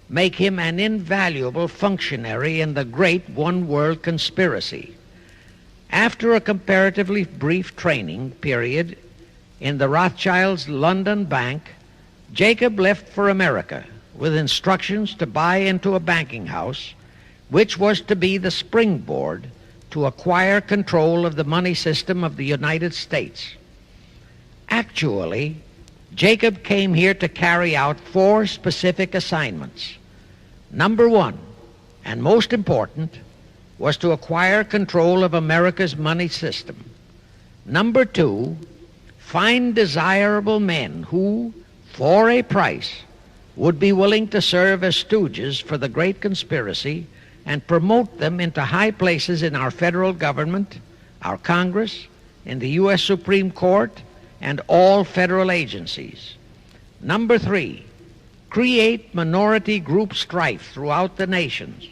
Speaker 1: make him an invaluable functionary in the great one-world conspiracy. After a comparatively brief training period in the Rothschilds' London bank, Jacob left for America with instructions to buy into a banking house, which was to be the springboard to acquire control of the money system of the United States. Actually, Jacob came here to carry out 4 specific assignments. Number 1, and most important, was to acquire control of America's money system. Number 2, find desirable men who, for a price, would be willing to serve as stooges for the great conspiracy and promote them into high places in our federal government, our Congress, in the U.S. Supreme Court, and all federal agencies. Number 3, create minority group strife throughout the nations,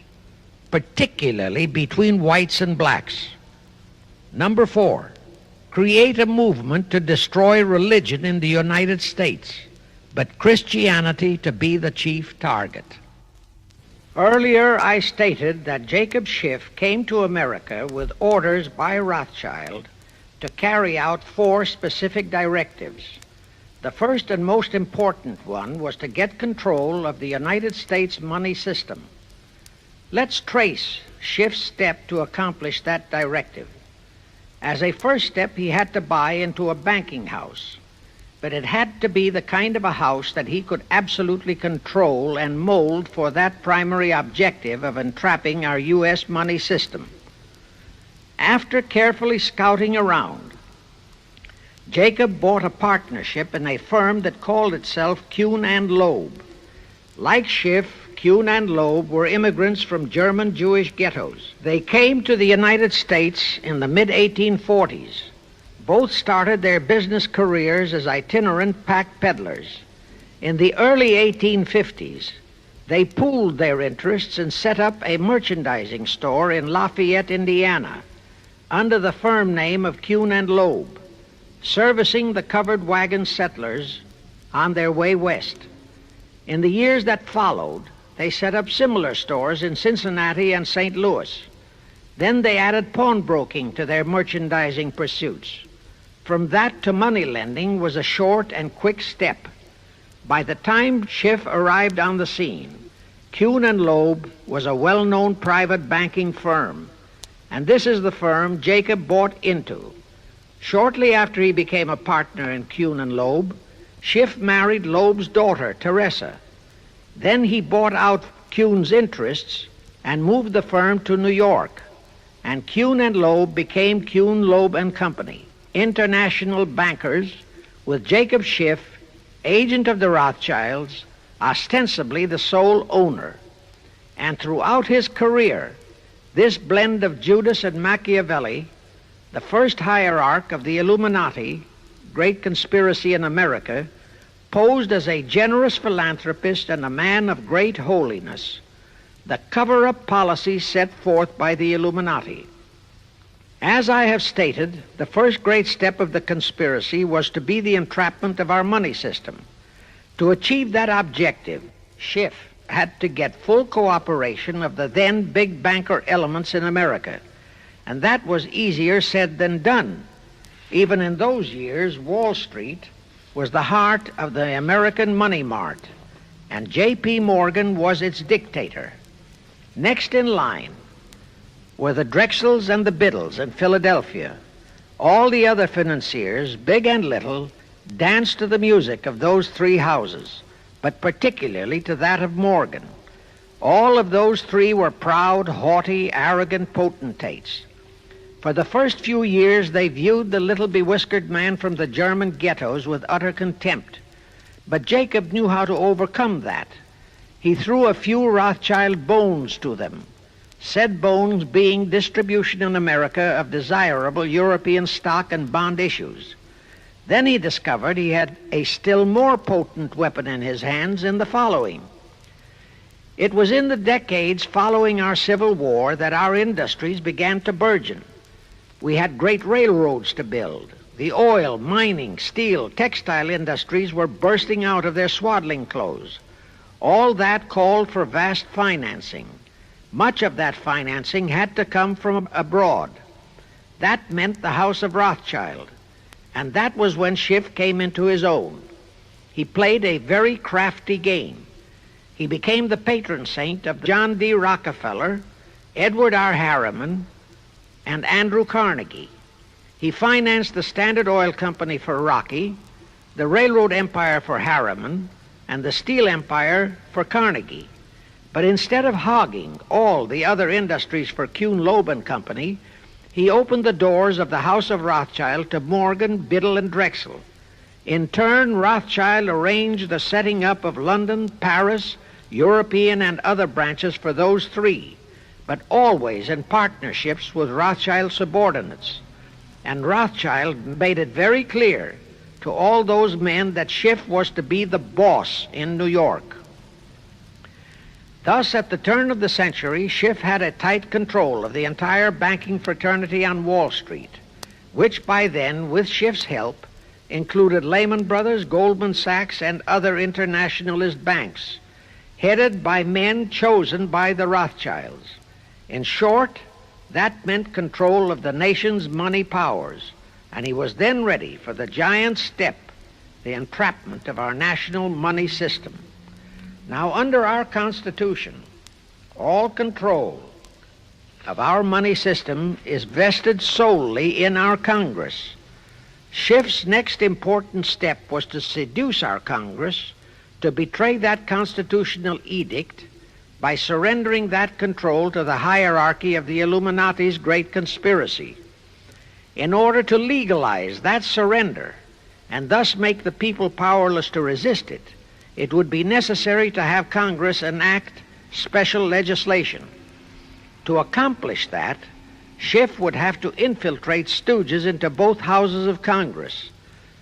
Speaker 1: particularly between whites and blacks. Number 4, create a movement to destroy religion in the United States, but Christianity to be the chief target. Earlier, I stated that Jacob Schiff came to America with orders by Rothschild to carry out 4 specific directives. The first and most important one was to get control of the United States money system. Let's trace Schiff's step to accomplish that directive. As a first step, he had to buy into a banking house, but it had to be the kind of a house that he could absolutely control and mold for that primary objective of entrapping our U.S. money system. After carefully scouting around, Jacob bought a partnership in a firm that called itself Kuhn and Loeb. Like Schiff, Kuhn and Loeb were immigrants from German Jewish ghettos. They came to the United States in the mid-1840s. Both started their business careers as itinerant pack peddlers. In the early 1850s, they pooled their interests and set up a merchandising store in Lafayette, Indiana, under the firm name of Kuhn and Loeb, servicing the covered wagon settlers on their way west. In the years that followed, they set up similar stores in Cincinnati and St. Louis. Then they added pawnbroking to their merchandising pursuits. From that to money lending was a short and quick step. By the time Schiff arrived on the scene, Kuhn and Loeb was a well-known private banking firm, and this is the firm Jacob bought into. Shortly after he became a partner in Kuhn and Loeb, Schiff married Loeb's daughter, Teresa. Then he bought out Kuhn's interests and moved the firm to New York, and Kuhn and Loeb became Kuhn, Loeb and Company, international bankers, with Jacob Schiff, agent of the Rothschilds, ostensibly the sole owner. And throughout his career, this blend of Judas and Machiavelli, the first hierarch of the Illuminati, great conspiracy in America, posed as a generous philanthropist and a man of great holiness, the cover-up policy set forth by the Illuminati. As I have stated, the first great step of the conspiracy was to be the entrapment of our money system. To achieve that objective, Schiff had to get full cooperation of the then big banker elements in America, and that was easier said than done. Even in those years, Wall Street was the heart of the American money mart, and J.P. Morgan was its dictator. Next in line were the Drexels and the Biddles in Philadelphia. All the other financiers, big and little, danced to the music of those three houses, but particularly to that of Morgan. All of those three were proud, haughty, arrogant potentates. For the first few years, they viewed the little bewhiskered man from the German ghettos with utter contempt. But Jacob knew how to overcome that. He threw a few Rothschild bones to them, said bones being distribution in America of desirable European stock and bond issues. Then he discovered he had a still more potent weapon in his hands in the following. It was in the decades following our Civil War that our industries began to burgeon. We had great railroads to build. The oil, mining, steel, textile industries were bursting out of their swaddling clothes. All that called for vast financing. Much of that financing had to come from abroad. That meant the House of Rothschild, and that was when Schiff came into his own. He played a very crafty game. He became the patron saint of John D. Rockefeller, Edward R. Harriman, and Andrew Carnegie. He financed the Standard Oil Company for Rocky, the railroad empire for Harriman, and the steel empire for Carnegie. But instead of hogging all the other industries for Kuhn, Loeb and Company, he opened the doors of the House of Rothschild to Morgan, Biddle, and Drexel. In turn, Rothschild arranged the setting up of London, Paris, European, and other branches for those three, but always in partnerships with Rothschild subordinates. And Rothschild made it very clear to all those men that Schiff was to be the boss in New York. Thus, at the turn of the century, Schiff had a tight control of the entire banking fraternity on Wall Street, which by then, with Schiff's help, included Lehman Brothers, Goldman Sachs, and other internationalist banks, headed by men chosen by the Rothschilds. In short, that meant control of the nation's money powers, and he was then ready for the giant step, the entrapment of our national money system. Now, under our Constitution, all control of our money system is vested solely in our Congress. Schiff's next important step was to seduce our Congress to betray that constitutional edict by surrendering that control to the hierarchy of the Illuminati's great conspiracy. In order to legalize that surrender and thus make the people powerless to resist it, it would be necessary to have Congress enact special legislation. To accomplish that, Schiff would have to infiltrate stooges into both houses of Congress,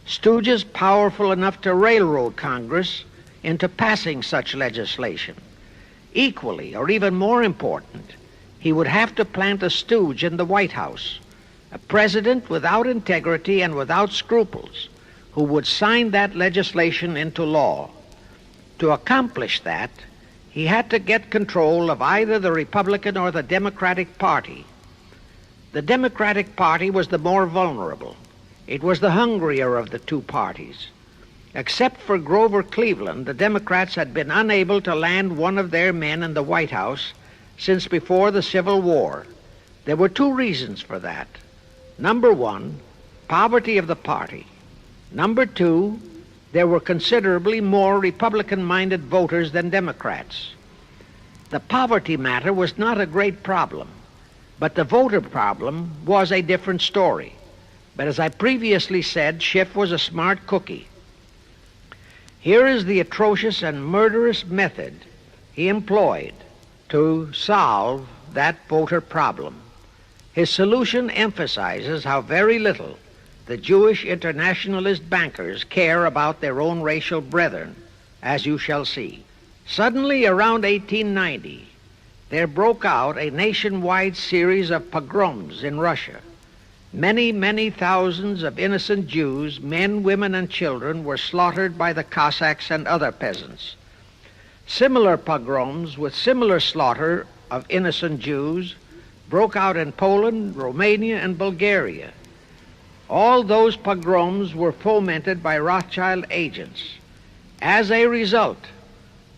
Speaker 1: stooges powerful enough to railroad Congress into passing such legislation. Equally, or even more important, he would have to plant a stooge in the White House, a president without integrity and without scruples, who would sign that legislation into law. To accomplish that, he had to get control of either the Republican or the Democratic Party. The Democratic Party was the more vulnerable. It was the hungrier of the two parties. Except for Grover Cleveland, the Democrats had been unable to land one of their men in the White House since before the Civil War. There were two reasons for that. Number one, poverty of the party. Number two, there were considerably more Republican-minded voters than Democrats. The poverty matter was not a great problem, but the voter problem was a different story. But as I previously said, Schiff was a smart cookie. Here is the atrocious and murderous method he employed to solve that voter problem. His solution emphasizes how very little the Jewish internationalist bankers care about their own racial brethren, as you shall see. Suddenly, around 1890, there broke out a nationwide series of pogroms in Russia. Many, many thousands of innocent Jews, men, women, and children, were slaughtered by the Cossacks and other peasants. Similar pogroms with similar slaughter of innocent Jews broke out in Poland, Romania, and Bulgaria. All those pogroms were fomented by Rothschild agents. As a result,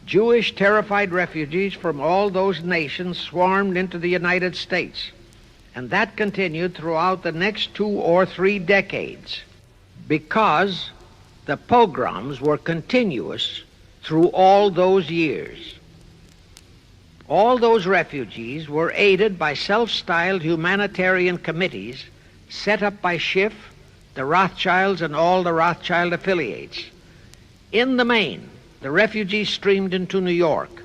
Speaker 1: Jewish terrified refugees from all those nations swarmed into the United States, and that continued throughout the next 2 or 3 decades because the pogroms were continuous through all those years. All those refugees were aided by self-styled humanitarian committees set up by Schiff, the Rothschilds, and all the Rothschild affiliates. In the main, the refugees streamed into New York,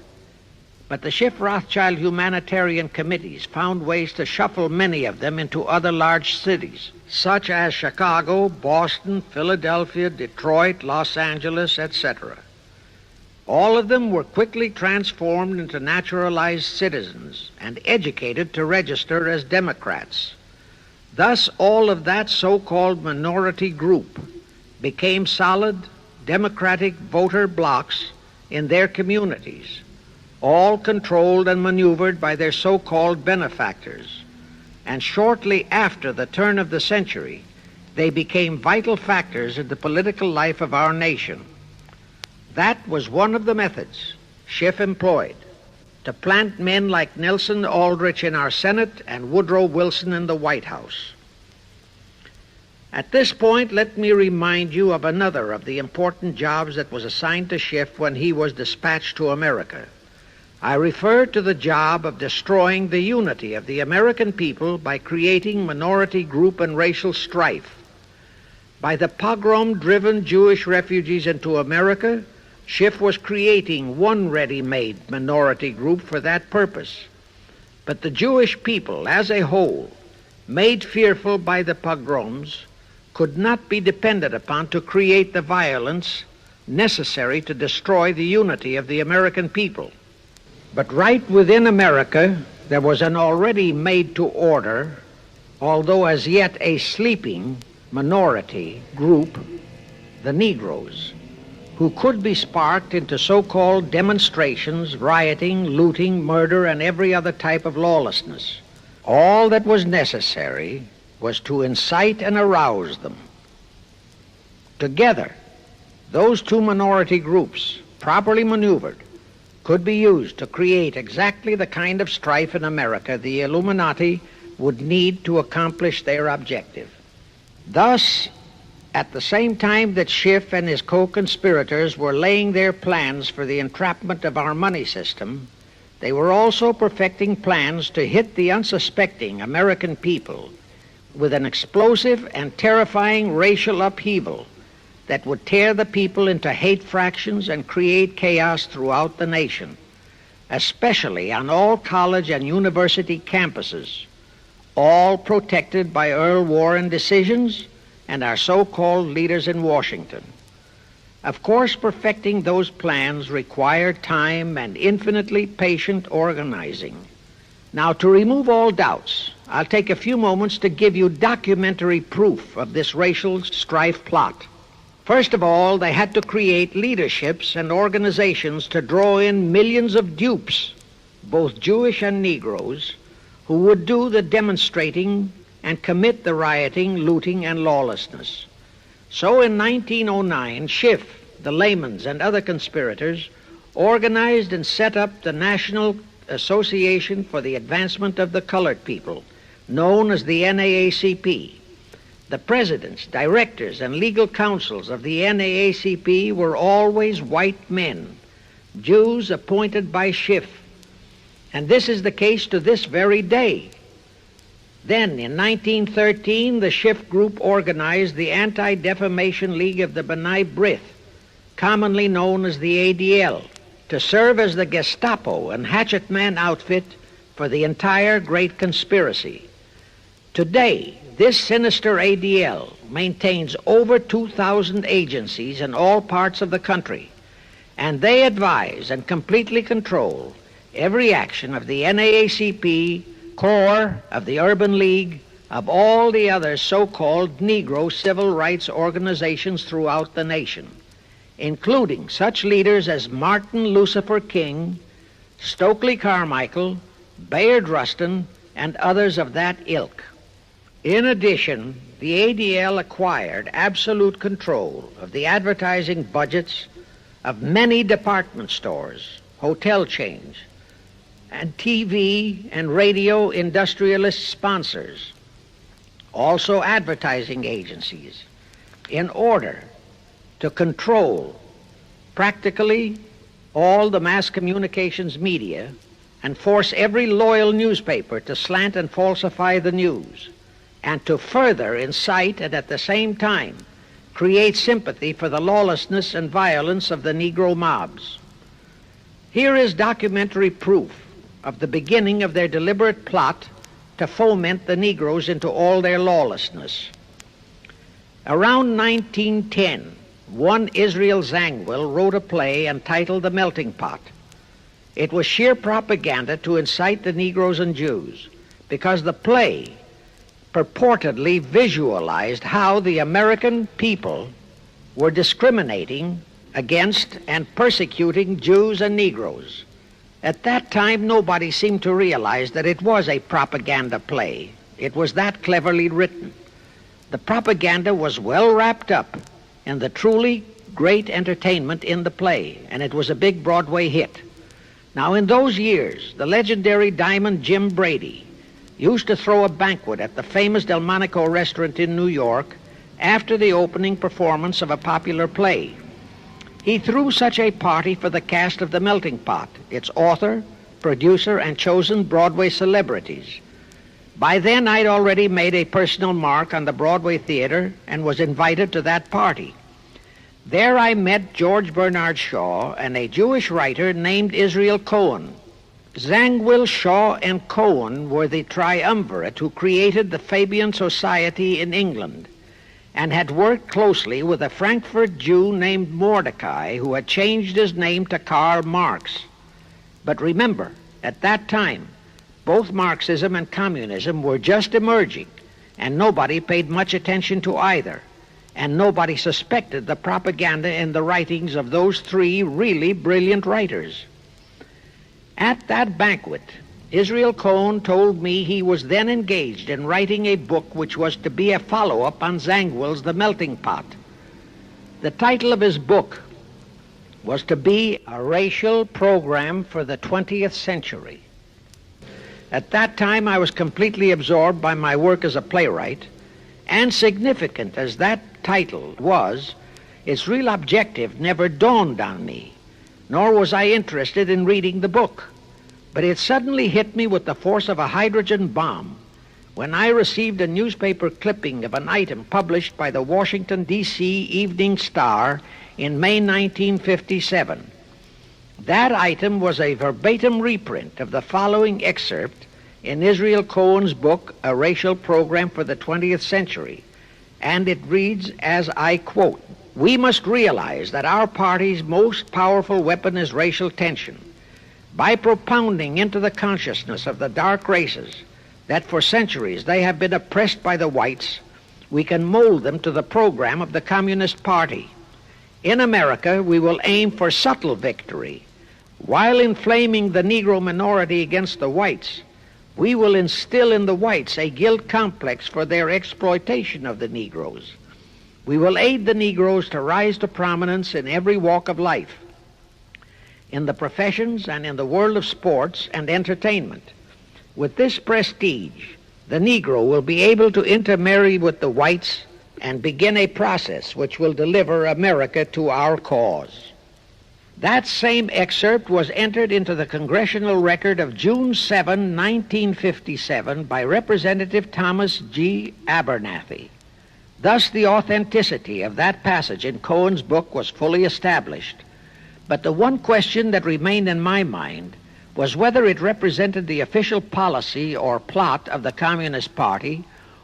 Speaker 1: but the Schiff-Rothschild humanitarian committees found ways to shuffle many of them into other large cities, such as Chicago, Boston, Philadelphia, Detroit, Los Angeles, etc. All of them were quickly transformed into naturalized citizens and educated to register as Democrats. Thus, all of that so-called minority group became solid Democratic voter blocs in their communities, all controlled and maneuvered by their so-called benefactors. And shortly after the turn of the century, they became vital factors in the political life of our nation. That was one of the methods Schiff employed to plant men like Nelson Aldrich in our Senate and Woodrow Wilson in the White House. At this point, let me remind you of another of the important jobs that was assigned to Schiff when he was dispatched to America. I refer to the job of destroying the unity of the American people by creating minority group and racial strife. By the pogrom-driven Jewish refugees into America, Schiff was creating one ready-made minority group for that purpose. But the Jewish people as a whole, made fearful by the pogroms, could not be depended upon to create the violence necessary to destroy the unity of the American people. But right within America, there was an already made-to-order, although as yet a sleeping minority group, the Negroes, who could be sparked into so-called demonstrations, rioting, looting, murder, and every other type of lawlessness. All that was necessary was to incite and arouse them. Together, those two minority groups, properly maneuvered, could be used to create exactly the kind of strife in America the Illuminati would need to accomplish their objective. Thus, at the same time that Schiff and his co-conspirators were laying their plans for the entrapment of our money system, they were also perfecting plans to hit the unsuspecting American people with an explosive and terrifying racial upheaval that would tear the people into hate fractions and create chaos throughout the nation, especially on all college and university campuses. all protected by Earl Warren decisions and our so-called leaders in Washington. Of course, perfecting those plans required time and infinitely patient organizing. Now, to remove all doubts, I'll take a few moments to give you documentary proof of this racial strife plot. First of all, they had to create leaderships and organizations to draw in millions of dupes, both Jewish and Negroes, who would do the demonstrating and commit the rioting, looting, and lawlessness. So in 1909, Schiff, the Laymans, and other conspirators organized and set up the National Association for the Advancement of the Colored People, known as the NAACP. The presidents, directors, and legal counsels of the NAACP were always white men, Jews appointed by Schiff. And this is the case to this very day. Then, in 1913, the Schiff Group organized the Anti-Defamation League of the B'nai B'rith, commonly known as the ADL, to serve as the Gestapo and hatchet man outfit for the entire great conspiracy. Today, this sinister ADL maintains over 2,000 agencies in all parts of the country, and they advise and completely control every action of the NAACP, core of the Urban League, of all the other so-called Negro civil rights organizations throughout the nation, including such leaders as Martin Lucifer King, Stokely Carmichael, Bayard Rustin, and others of that ilk. In addition, the ADL acquired absolute control of the advertising budgets of many department stores, hotel chains, and TV and radio industrialist sponsors, also advertising agencies, in order to control practically all the mass communications media and force every loyal newspaper to slant and falsify the news, and to further incite and at the same time create sympathy for the lawlessness and violence of the Negro mobs. Here is documentary proof of the beginning of their deliberate plot to foment the Negroes into all their lawlessness. Around 1910, one Israel Zangwill wrote a play entitled The Melting Pot. It was sheer propaganda to incite the Negroes and Jews, because the play purportedly visualized how the American people were discriminating against and persecuting Jews and Negroes. At that time, nobody seemed to realize that it was a propaganda play. It was that cleverly written. The propaganda was well wrapped up in the truly great entertainment in the play, and it was a big Broadway hit. Now, in those years, the legendary Diamond Jim Brady used to throw a banquet at the famous Delmonico restaurant in New York after the opening performance of a popular play. He threw such a party for the cast of The Melting Pot, its author, producer, and chosen Broadway celebrities. By then, I'd already made a personal mark on the Broadway theater and was invited to that party. There I met George Bernard Shaw and a Jewish writer named Israel Cohen. Zangwill, Shaw, and Cohen were the triumvirate who created the Fabian Society in England and had worked closely with a Frankfurt Jew named Mordecai, who had changed his name to Karl Marx. But remember, at that time, both Marxism and communism were just emerging, and nobody paid much attention to either, and nobody suspected the propaganda in the writings of those three really brilliant writers. At that banquet, Israel Cohen told me he was then engaged in writing a book which was to be a follow-up on Zangwill's The Melting Pot. The title of his book was to be A Racial Program for the 20th Century. At that time, I was completely absorbed by my work as a playwright, and significant as that title was, its real objective never dawned on me, nor was I interested in reading the book. But it suddenly hit me with the force of a hydrogen bomb when I received a newspaper clipping of an item published by the Washington, D.C. Evening Star in May 1957. That item was a verbatim reprint of the following excerpt in Israel Cohen's book, A Racial Program for the 20th Century, and it reads, as I quote, "We must realize that our party's most powerful weapon is racial tension. By propounding into the consciousness of the dark races that for centuries they have been oppressed by the whites, we can mold them to the program of the Communist Party. In America, we will aim for subtle victory. While inflaming the Negro minority against the whites, we will instill in the whites a guilt complex for their exploitation of the Negroes. We will aid the Negroes to rise to prominence in every walk of life, in the professions and in the world of sports and entertainment. With this prestige, the Negro will be able to intermarry with the whites and begin a process which will deliver America to our cause." That same excerpt was entered into the Congressional Record of June 7, 1957 by Representative Thomas G. Abernathy. Thus the authenticity of that passage in Cohen's book was fully established. But the one question that remained in my mind was whether it represented the official policy or plot of the Communist Party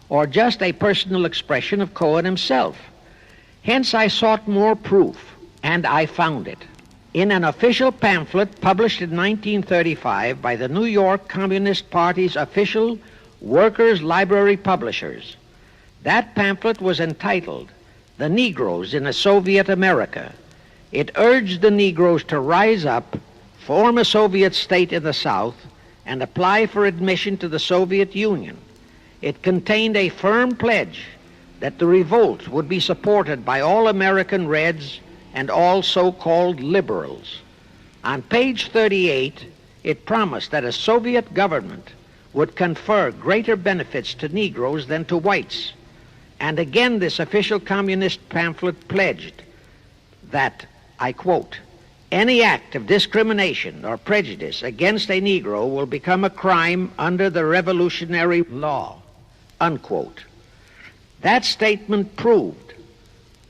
Speaker 1: or just a personal expression of Cohen himself. Hence I sought more proof, and I found it. In an official pamphlet published in 1935 by the New York Communist Party's official Workers' Library Publishers. That pamphlet was entitled, "The Negroes in a Soviet America." It urged the Negroes to rise up, form a Soviet state in the South, and apply for admission to the Soviet Union. It contained a firm pledge that the revolt would be supported by all American Reds and all so-called liberals. On page 38, it promised that a Soviet government would confer greater benefits to Negroes than to whites. And again, this official communist pamphlet pledged that, I quote, "Any act of discrimination or prejudice against a Negro will become a crime under the revolutionary law," unquote. That statement proved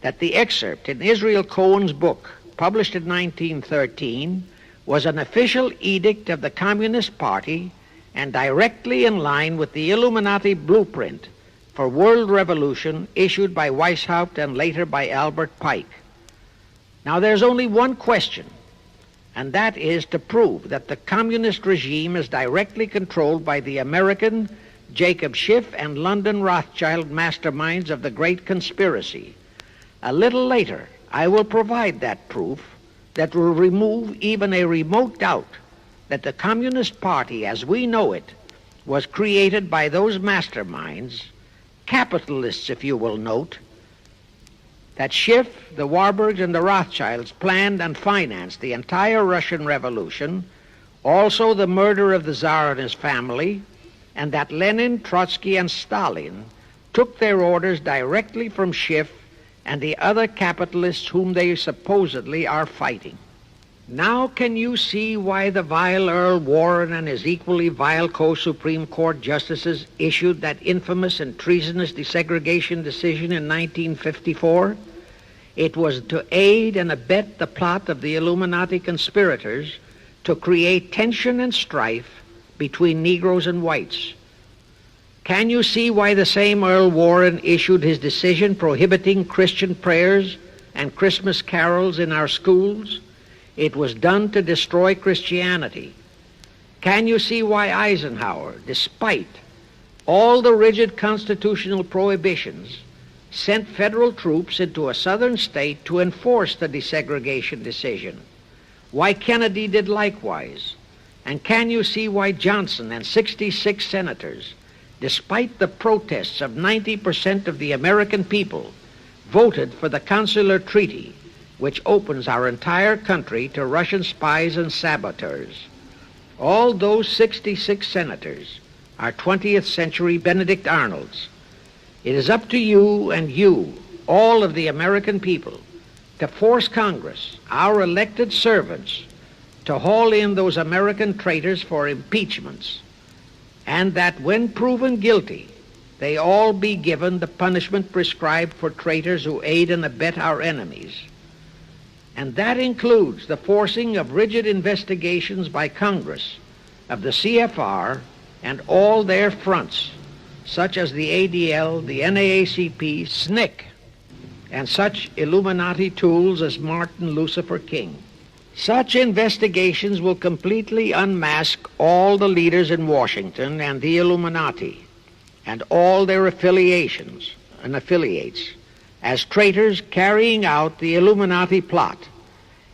Speaker 1: that the excerpt in Israel Cohen's book, published in 1913, was an official edict of the Communist Party and directly in line with the Illuminati blueprint for world revolution issued by Weishaupt and later by Albert Pike. Now there's only one question, and that is to prove that the communist regime is directly controlled by the American Jacob Schiff and London Rothschild masterminds of the Great Conspiracy. A little later, I will provide that proof that will remove even a remote doubt that the Communist Party as we know it was created by those masterminds, capitalists if you will note, that Schiff, the Warburgs, and the Rothschilds planned and financed the entire Russian Revolution, also the murder of the Tsar and his family, and that Lenin, Trotsky, and Stalin took their orders directly from Schiff and the other capitalists whom they supposedly are fighting. Now can you see why the vile Earl Warren and his equally vile co-Supreme Court justices issued that infamous and treasonous desegregation decision in 1954? It was to aid and abet the plot of the Illuminati conspirators to create tension and strife between Negroes and whites. Can you see why the same Earl Warren issued his decision prohibiting Christian prayers and Christmas carols in our schools? It was done to destroy Christianity. Can you see why Eisenhower, despite all the rigid constitutional prohibitions, sent federal troops into a southern state to enforce the desegregation decision? Why Kennedy did likewise? And can you see why Johnson and 66 senators, despite the protests of 90% of the American people, voted for the Consular Treaty, which opens our entire country to Russian spies and saboteurs? All those 66 senators are 20th century Benedict Arnolds. It is up to you and you, all of the American people, to force Congress, our elected servants, to haul in those American traitors for impeachments, and that when proven guilty, they all be given the punishment prescribed for traitors who aid and abet our enemies. And that includes the forcing of rigid investigations by Congress of the CFR and all their fronts, such as the ADL, the NAACP, SNCC, and such Illuminati tools as Martin Lucifer King. Such investigations will completely unmask all the leaders in Washington and the Illuminati and all their affiliations and affiliates as traitors carrying out the Illuminati plot.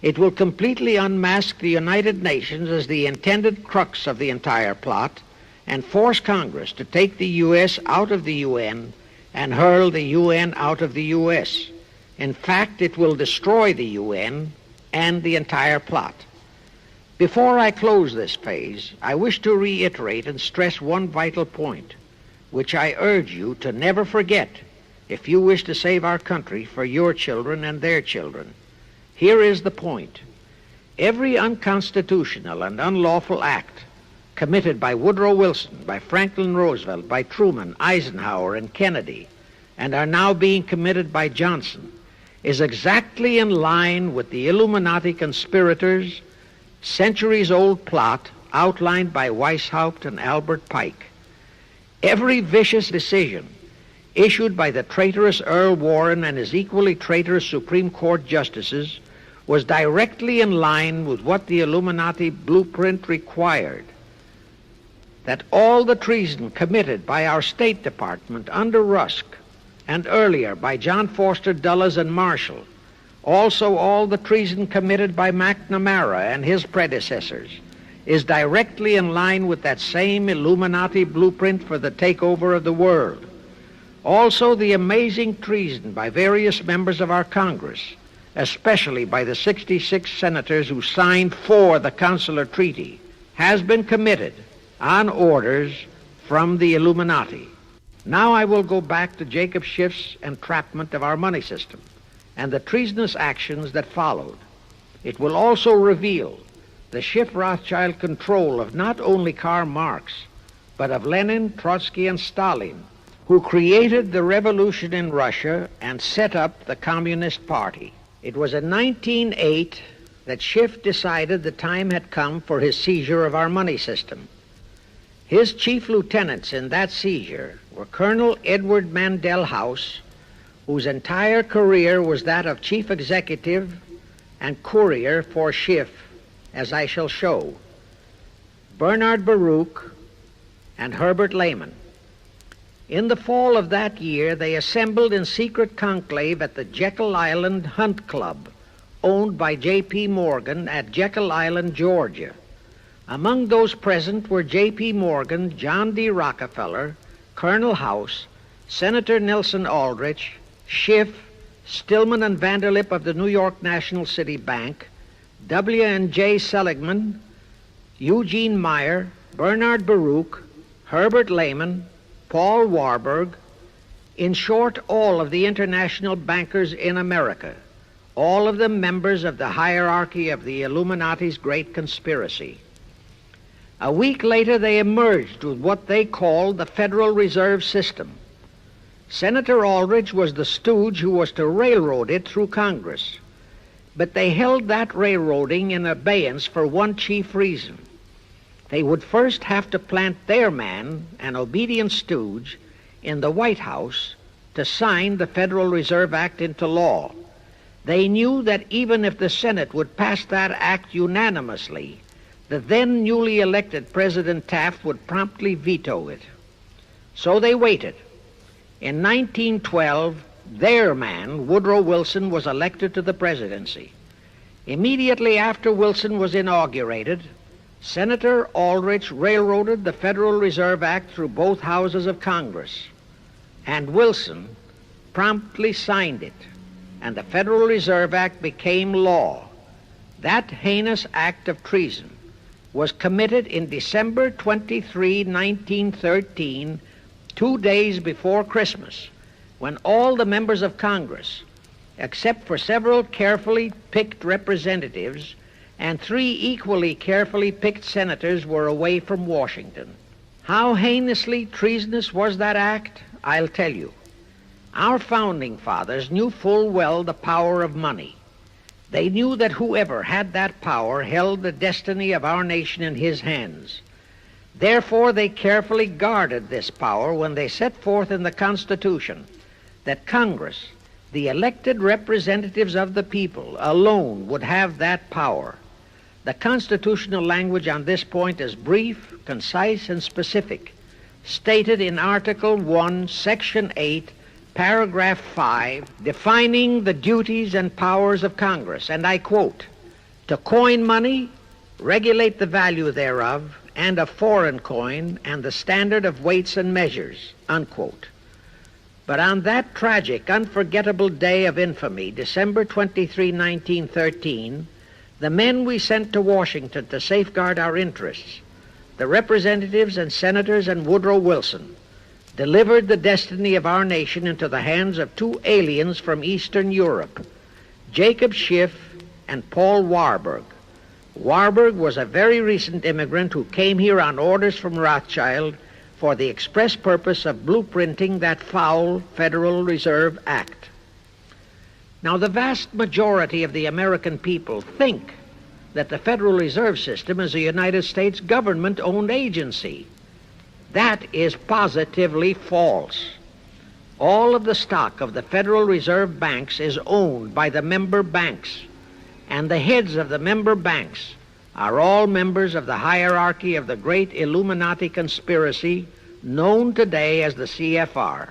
Speaker 1: It will completely unmask the United Nations as the intended crux of the entire plot and force Congress to take the U.S. out of the UN and hurl the UN out of the U.S. In fact, it will destroy the UN and the entire plot. Before I close this phase, I wish to reiterate and stress one vital point, which I urge you to never forget if you wish to save our country for your children and their children. Here is the point. Every unconstitutional and unlawful act committed by Woodrow Wilson, by Franklin Roosevelt, by Truman, Eisenhower, and Kennedy, and are now being committed by Johnson, is exactly in line with the Illuminati conspirators' centuries-old plot outlined by Weishaupt and Albert Pike. Every vicious decision issued by the traitorous Earl Warren and his equally traitorous Supreme Court justices was directly in line with what the Illuminati blueprint required. That all the treason committed by our State Department under Rusk and earlier by John Foster Dulles and Marshall, also all the treason committed by McNamara and his predecessors, is directly in line with that same Illuminati blueprint for the takeover of the world. Also the amazing treason by various members of our Congress, especially by the 66 senators who signed for the Consular Treaty, has been committed on orders from the Illuminati. Now I will go back to Jacob Schiff's entrapment of our money system and the treasonous actions that followed. It will also reveal the Schiff-Rothschild control of not only Karl Marx, but of Lenin, Trotsky, and Stalin, who created the revolution in Russia and set up the Communist Party. It was in 1908 that Schiff decided the time had come for his seizure of our money system. His chief lieutenants in that seizure were Colonel Edward Mandel House, whose entire career was that of chief executive and courier for Schiff, as I shall show, Bernard Baruch, and Herbert Lehman. In the fall of that year, they assembled in secret conclave at the Jekyll Island Hunt Club, owned by J.P. Morgan at Jekyll Island, Georgia. Among those present were J.P. Morgan, John D. Rockefeller, Colonel House, Senator Nelson Aldrich, Schiff, Stillman and Vanderlip of the New York National City Bank, W.N.J. Seligman, Eugene Meyer, Bernard Baruch, Herbert Lehman, Paul Warburg, in short, all of the international bankers in America, all of them members of the hierarchy of the Illuminati's great conspiracy. A week later, they emerged with what they called the Federal Reserve System. Senator Aldrich was the stooge who was to railroad it through Congress. But they held that railroading in abeyance for one chief reason. They would first have to plant their man, an obedient stooge, in the White House to sign the Federal Reserve Act into law. They knew that even if the Senate would pass that act unanimously, the then newly elected President Taft would promptly veto it. So they waited. In 1912, their man, Woodrow Wilson, was elected to the presidency. Immediately after Wilson was inaugurated, Senator Aldrich railroaded the Federal Reserve Act through both houses of Congress, and Wilson promptly signed it, and the Federal Reserve Act became law. That heinous act of treason was committed in December 23, 1913, 2 days before Christmas, when all the members of Congress, except for several carefully picked representatives and 3 equally carefully picked senators, were away from Washington. How heinously treasonous was that act? I'll tell you. Our founding fathers knew full well the power of money. They knew that whoever had that power held the destiny of our nation in his hands. Therefore, they carefully guarded this power when they set forth in the Constitution that Congress, the elected representatives of the people, alone would have that power. The constitutional language on this point is brief, concise, and specific, stated in Article 1, Section 8, Paragraph 5, defining the duties and powers of Congress, and I quote, "To coin money, regulate the value thereof, and of foreign coin, and the standard of weights and measures," unquote. But on that tragic, unforgettable day of infamy, December 23, 1913, the men we sent to Washington to safeguard our interests, the representatives and senators and Woodrow Wilson, delivered the destiny of our nation into the hands of two aliens from Eastern Europe, Jacob Schiff and Paul Warburg. Warburg was a very recent immigrant who came here on orders from Rothschild for the express purpose of blueprinting that foul Federal Reserve Act. Now, the vast majority of the American people think that the Federal Reserve System is a United States government-owned agency. That is positively false. All of the stock of the Federal Reserve banks is owned by the member banks, and the heads of the member banks are all members of the hierarchy of the great Illuminati conspiracy known today as the CFR.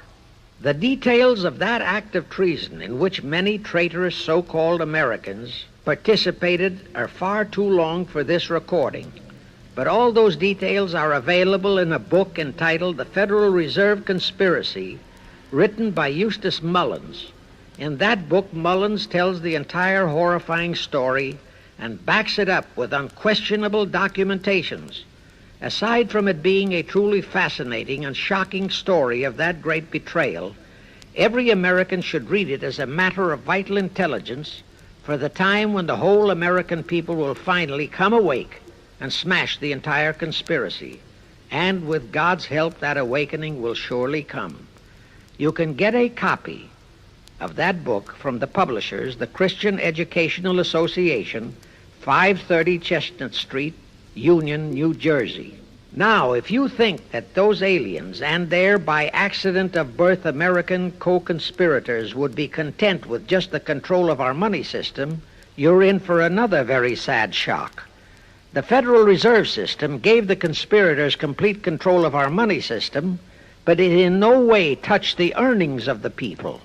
Speaker 1: The details of that act of treason in which many traitorous so-called Americans participated are far too long for this recording, but all those details are available in a book entitled The Federal Reserve Conspiracy, written by Eustace Mullins. In that book, Mullins tells the entire horrifying story and backs it up with unquestionable documentations. Aside from it being a truly fascinating and shocking story of that great betrayal, every American should read it as a matter of vital intelligence for the time when the whole American people will finally come awake and smash the entire conspiracy. And with God's help, that awakening will surely come. You can get a copy of that book from the publishers, the Christian Educational Association, 530 Chestnut Street, Union, New Jersey. Now, if you think that those aliens and their by accident of birth American co-conspirators would be content with just the control of our money system, you're in for another very sad shock. The Federal Reserve System gave the conspirators complete control of our money system, but it in no way touched the earnings of the people,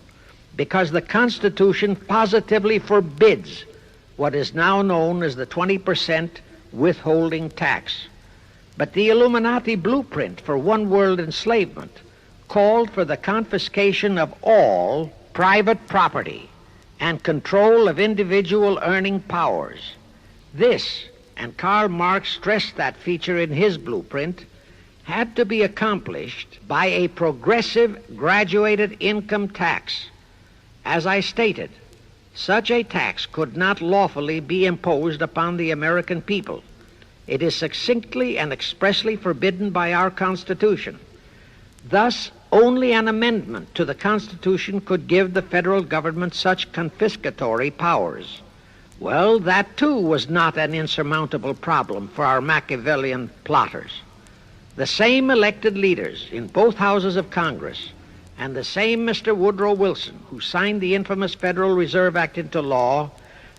Speaker 1: because the Constitution positively forbids what is now known as the 20% withholding tax. But the Illuminati blueprint for one-world enslavement called for the confiscation of all private property and control of individual earning powers. This, and Karl Marx stressed that feature in his blueprint, had to be accomplished by a progressive graduated income tax. As I stated, such a tax could not lawfully be imposed upon the American people. It is succinctly and expressly forbidden by our Constitution. Thus, only an amendment to the Constitution could give the federal government such confiscatory powers. Well, that too was not an insurmountable problem for our Machiavellian plotters. The same elected leaders in both houses of Congress and the same Mr. Woodrow Wilson, who signed the infamous Federal Reserve Act into law,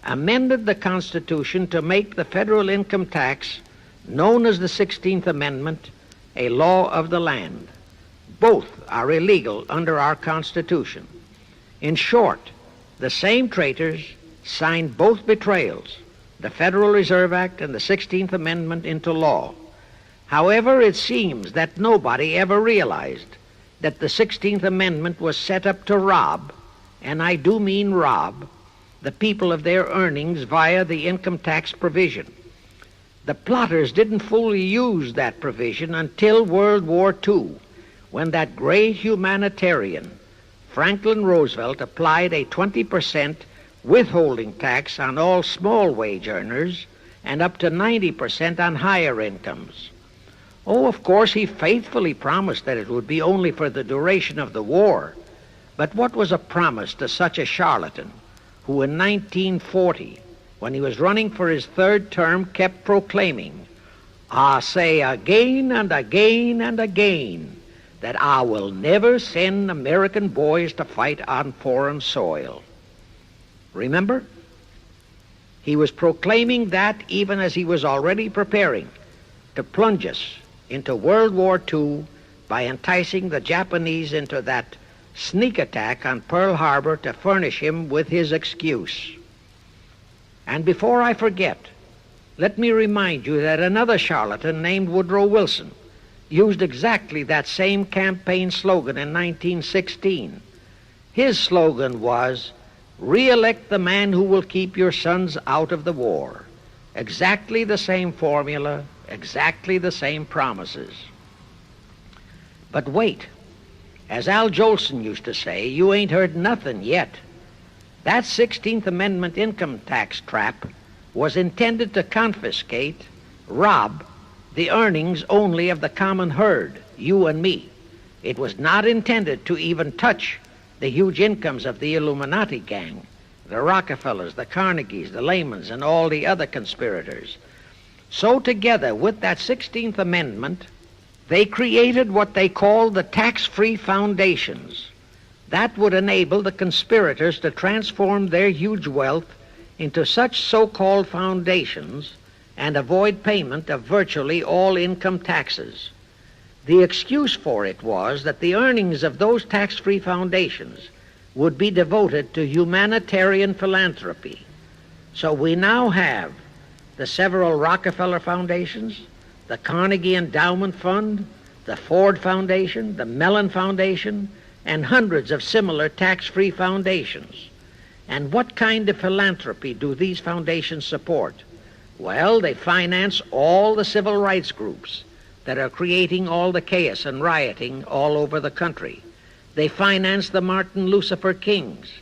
Speaker 1: amended the Constitution to make the federal income tax, known as the 16th Amendment, a law of the land. Both are illegal under our Constitution. In short, the same traitors signed both betrayals, the Federal Reserve Act and the 16th Amendment, into law. However, it seems that nobody ever realized that the 16th Amendment was set up to rob, and I do mean rob, the people of their earnings via the income tax provision. The plotters didn't fully use that provision until World War II, when that great humanitarian, Franklin Roosevelt, applied a 20% withholding tax on all small wage earners and up to 90% on higher incomes. Oh, of course, he faithfully promised that it would be only for the duration of the war. But what was a promise to such a charlatan who in 1940, when he was running for his third term, kept proclaiming, I say again and again and again that I will never send American boys to fight on foreign soil. Remember? He was proclaiming that even as he was already preparing to plunge us into World War II by enticing the Japanese into that sneak attack on Pearl Harbor to furnish him with his excuse. And before I forget, let me remind you that another charlatan named Woodrow Wilson used exactly that same campaign slogan in 1916. His slogan was, "Re-elect the man who will keep your sons out of the war." Exactly the same formula, exactly the same promises. But wait, as Al Jolson used to say, you ain't heard nothing yet. That 16th Amendment income tax trap was intended to confiscate, rob, the earnings only of the common herd, you and me. It was not intended to even touch the huge incomes of the Illuminati gang, the Rockefellers, the Carnegies, the Lehmans, and all the other conspirators. So together with that 16th Amendment, they created what they called the tax-free foundations. That would enable the conspirators to transform their huge wealth into such so-called foundations and avoid payment of virtually all income taxes. The excuse for it was that the earnings of those tax-free foundations would be devoted to humanitarian philanthropy. So we now have the several Rockefeller foundations, the Carnegie Endowment Fund, the Ford Foundation, the Mellon Foundation, and hundreds of similar tax-free foundations. And what kind of philanthropy do these foundations support? Well, they finance all the civil rights groups that are creating all the chaos and rioting all over the country. They finance the Martin Lucifer Kings.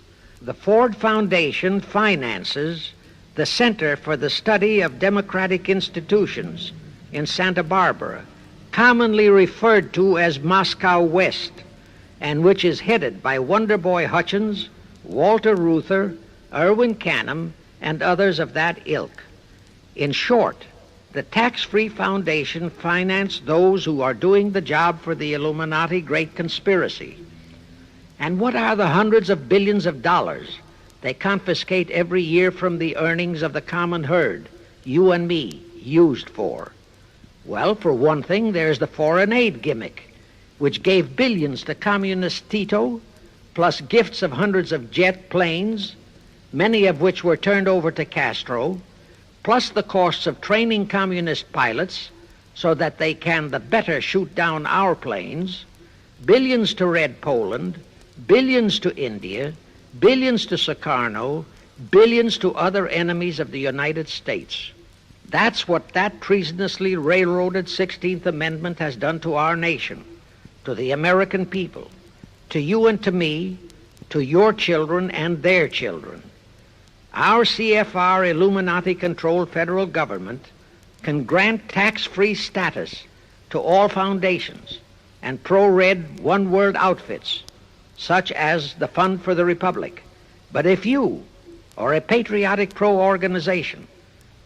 Speaker 1: The Ford Foundation finances the Center for the Study of Democratic Institutions in Santa Barbara, commonly referred to as Moscow West, and which is headed by Wonderboy Hutchins, Walter Reuther, Irwin Canham, and others of that ilk. In short, the tax-free foundation financed those who are doing the job for the Illuminati great conspiracy. And what are the hundreds of billions of dollars they confiscate every year from the earnings of the common herd, you and me, used for? Well, for one thing, there's the foreign aid gimmick, which gave billions to communist Tito, plus gifts of hundreds of jet planes, many of which were turned over to Castro, plus the costs of training communist pilots so that they can the better shoot down our planes, billions to Red Poland, billions to India, billions to Sukarno, billions to other enemies of the United States. That's what that treasonously railroaded 16th Amendment has done to our nation, to the American people, to you and to me, to your children and their children. Our CFR Illuminati-controlled federal government can grant tax-free status to all foundations and pro-red one-world outfits, such as the Fund for the Republic. But if you, or a patriotic pro-organization,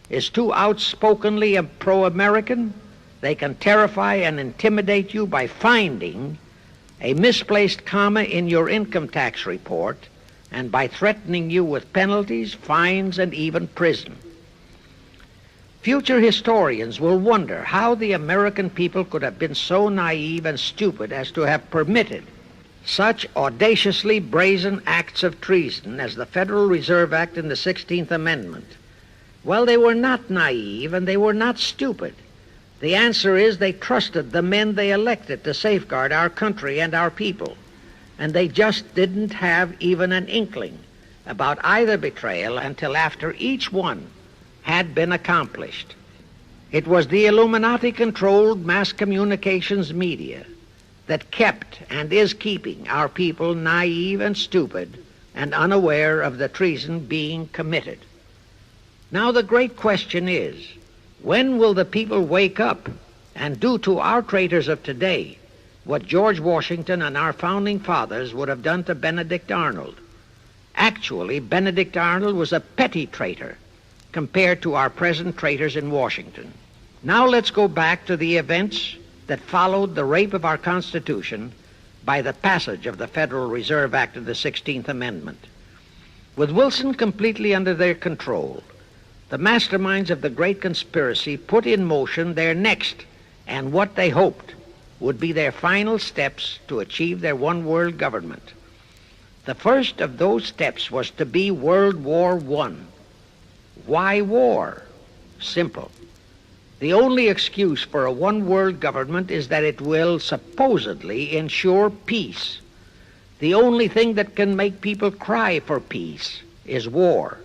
Speaker 1: is too outspokenly pro-American, they can terrify and intimidate you by finding a misplaced comma in your income tax report and by threatening you with penalties, fines, and even prison. Future historians will wonder how the American people could have been so naive and stupid as to have permitted such audaciously brazen acts of treason as the Federal Reserve Act and the 16th Amendment. Well, they were not naive and they were not stupid. The answer is they trusted the men they elected to safeguard our country and our people, and they just didn't have even an inkling about either betrayal until after each one had been accomplished. It was the Illuminati-controlled mass communications media that kept and is keeping our people naive and stupid and unaware of the treason being committed. Now the great question is, when will the people wake up and do to our traitors of today what George Washington and our founding fathers would have done to Benedict Arnold? Actually, Benedict Arnold was a petty traitor compared to our present traitors in Washington. Now let's go back to the events that followed the rape of our Constitution by the passage of the Federal Reserve Act of the 16th Amendment. With Wilson completely under their control, the masterminds of the great conspiracy put in motion their next and what they hoped would be their final steps to achieve their one-world government. The first of those steps was to be World War I. Why war? Simple. The only excuse for a one-world government is that it will supposedly ensure peace. The only thing that can make people cry for peace is war.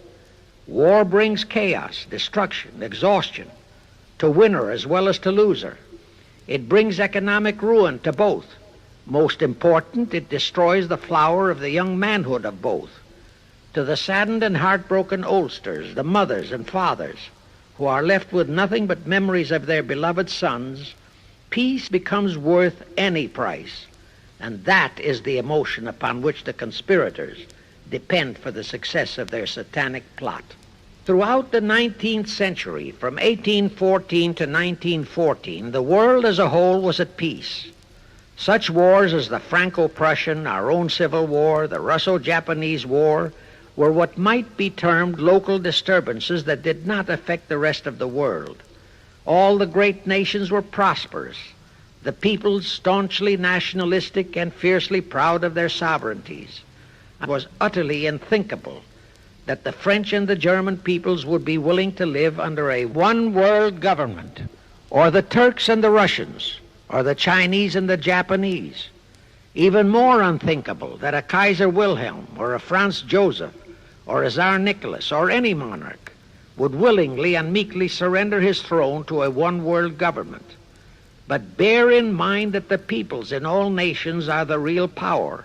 Speaker 1: War brings chaos, destruction, exhaustion, to winner as well as to loser. It brings economic ruin to both. Most important, it destroys the flower of the young manhood of both. To the saddened and heartbroken oldsters, the mothers and fathers, who are left with nothing but memories of their beloved sons, peace becomes worth any price. And that is the emotion upon which the conspirators depend for the success of their satanic plot. Throughout the 19th century, from 1814 to 1914, the world as a whole was at peace. Such wars as the Franco-Prussian, our own Civil War, the Russo-Japanese War, were what might be termed local disturbances that did not affect the rest of the world. All the great nations were prosperous, the peoples staunchly nationalistic and fiercely proud of their sovereignties. It was utterly unthinkable that the French and the German peoples would be willing to live under a one-world government, or the Turks and the Russians, or the Chinese and the Japanese. Even more unthinkable that a Kaiser Wilhelm or a Franz Joseph or a Tsar Nicholas or any monarch would willingly and meekly surrender his throne to a one-world government. But bear in mind that the peoples in all nations are the real power,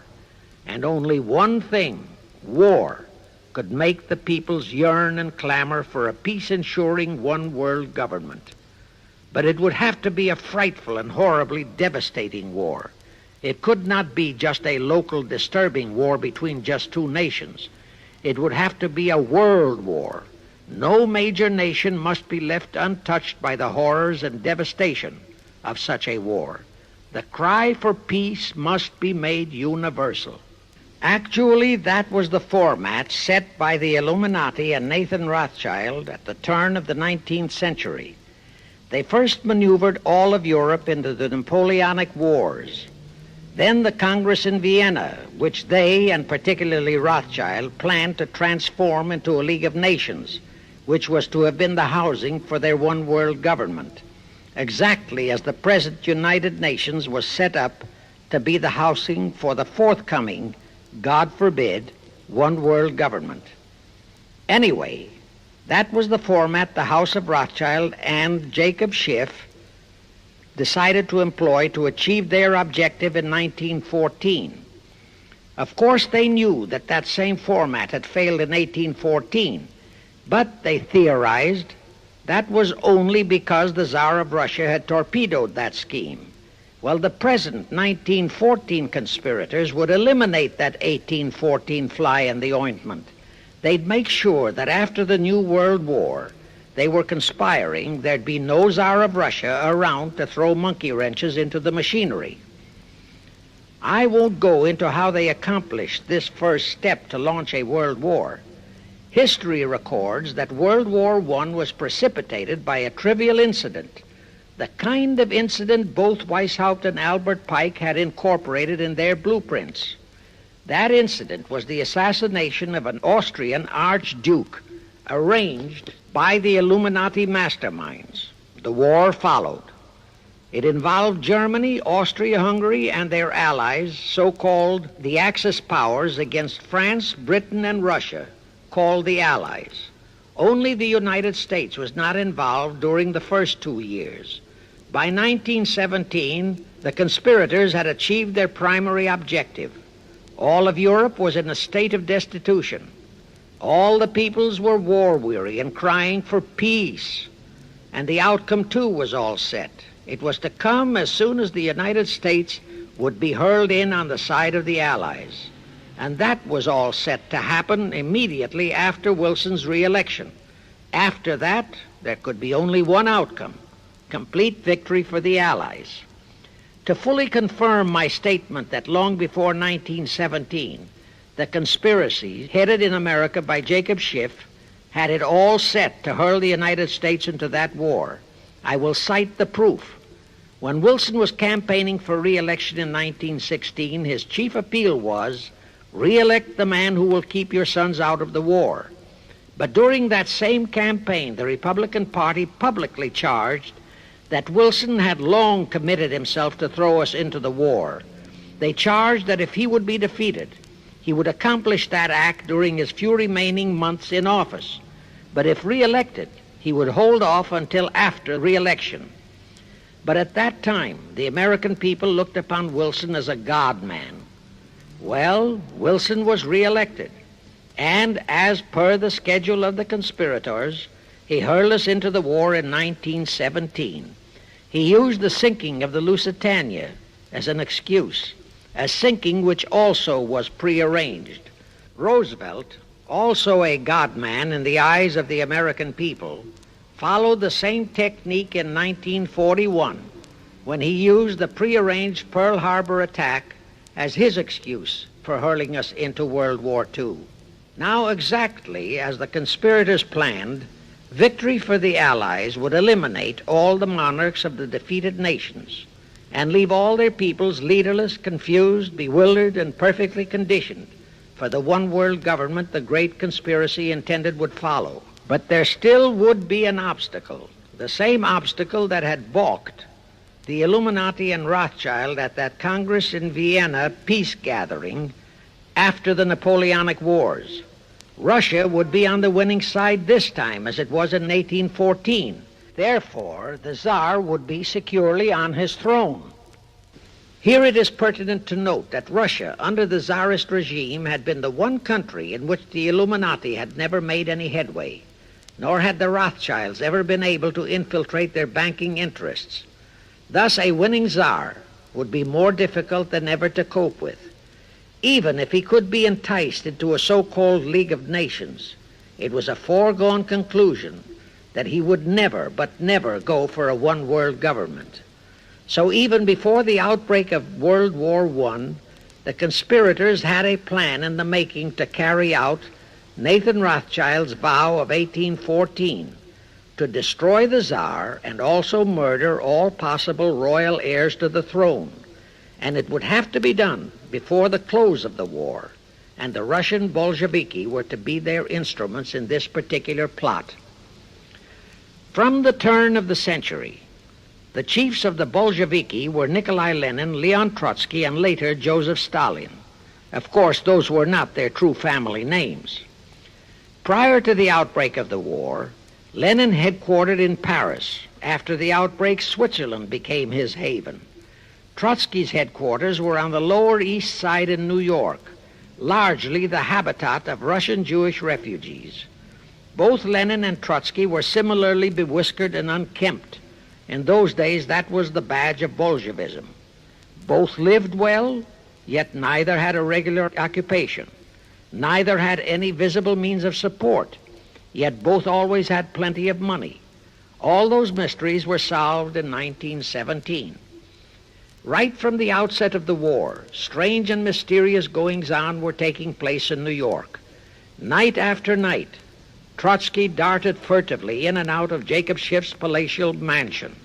Speaker 1: and only one thing, war, could make the peoples yearn and clamor for a peace-ensuring one-world government. But it would have to be a frightful and horribly devastating war. It could not be just a local disturbing war between just two nations. It would have to be a world war. No major nation must be left untouched by the horrors and devastation of such a war. The cry for peace must be made universal. Actually, that was the format set by the Illuminati and Nathan Rothschild at the turn of the 19th century. They first maneuvered all of Europe into the Napoleonic Wars. Then the Congress in Vienna, which they, and particularly Rothschild, planned to transform into a League of Nations, which was to have been the housing for their one-world government, exactly as the present United Nations was set up to be the housing for the forthcoming, God forbid, one-world government. Anyway, that was the format the House of Rothschild and Jacob Schiff decided to employ to achieve their objective in 1914. Of course, they knew that that same format had failed in 1814, but they theorized that was only because the Tsar of Russia had torpedoed that scheme. Well, the present 1914 conspirators would eliminate that 1814 fly in the ointment. They'd make sure that after the New World War, they were conspiring, there'd be no Tsar of Russia around to throw monkey wrenches into the machinery. I won't go into how they accomplished this first step to launch a world war. History records that World War I was precipitated by a trivial incident, the kind of incident both Weishaupt and Albert Pike had incorporated in their blueprints. That incident was the assassination of an Austrian archduke, arranged by the Illuminati masterminds. The war followed. It involved Germany, Austria-Hungary, and their allies, so-called the Axis powers, against France, Britain, and Russia, called the Allies. Only the United States was not involved during the first 2 years. By 1917, the conspirators had achieved their primary objective. All of Europe was in a state of destitution. All the peoples were war-weary and crying for peace. And the outcome, too, was all set. It was to come as soon as the United States would be hurled in on the side of the Allies. And that was all set to happen immediately after Wilson's re-election. After that, there could be only one outcome: complete victory for the Allies. To fully confirm my statement that long before 1917, the conspiracy headed in America by Jacob Schiff had it all set to hurl the United States into that war, I will cite the proof. When Wilson was campaigning for re-election in 1916, his chief appeal was, "Re-elect the man who will keep your sons out of the war." But during that same campaign, the Republican Party publicly charged that Wilson had long committed himself to throw us into the war. They charged that if he would be defeated, he would accomplish that act during his few remaining months in office. But if re-elected, he would hold off until after re-election. But at that time, the American people looked upon Wilson as a God-man. Well, Wilson was re-elected, and as per the schedule of the conspirators, he hurled us into the war in 1917. He used the sinking of the Lusitania as an excuse, a sinking which also was prearranged. Roosevelt, also a God-man in the eyes of the American people, followed the same technique in 1941 when he used the prearranged Pearl Harbor attack as his excuse for hurling us into World War II. Now, exactly as the conspirators planned, victory for the Allies would eliminate all the monarchs of the defeated nations and leave all their peoples leaderless, confused, bewildered, and perfectly conditioned for the one world government the great conspiracy intended would follow. But there still would be an obstacle, the same obstacle that had balked the Illuminati and Rothschild at that Congress in Vienna peace gathering after the Napoleonic Wars. Russia would be on the winning side this time, as it was in 1814. Therefore, the Tsar would be securely on his throne. Here it is pertinent to note that Russia, under the Tsarist regime, had been the one country in which the Illuminati had never made any headway, nor had the Rothschilds ever been able to infiltrate their banking interests. Thus, a winning Tsar would be more difficult than ever to cope with. Even if he could be enticed into a so-called League of Nations, it was a foregone conclusion that he would never, but never go for a one-world government. So even before the outbreak of World War I, the conspirators had a plan in the making to carry out Nathan Rothschild's vow of 1814 to destroy the Tsar and also murder all possible royal heirs to the throne. And it would have to be done before the close of the war, and the Russian Bolsheviki were to be their instruments in this particular plot. From the turn of the century, the chiefs of the Bolsheviki were Nikolai Lenin, Leon Trotsky, and later Joseph Stalin. Of course, those were not their true family names. Prior to the outbreak of the war, Lenin headquartered in Paris. After the outbreak, Switzerland became his haven. Trotsky's headquarters were on the Lower East Side in New York, largely the habitat of Russian Jewish refugees. Both Lenin and Trotsky were similarly bewhiskered and unkempt. In those days, that was the badge of Bolshevism. Both lived well, yet neither had a regular occupation. Neither had any visible means of support, yet both always had plenty of money. All those mysteries were solved in 1917. Right from the outset of the war, strange and mysterious goings-on were taking place in New York. Night after night, Trotsky darted furtively in and out of Jacob Schiff's palatial mansion.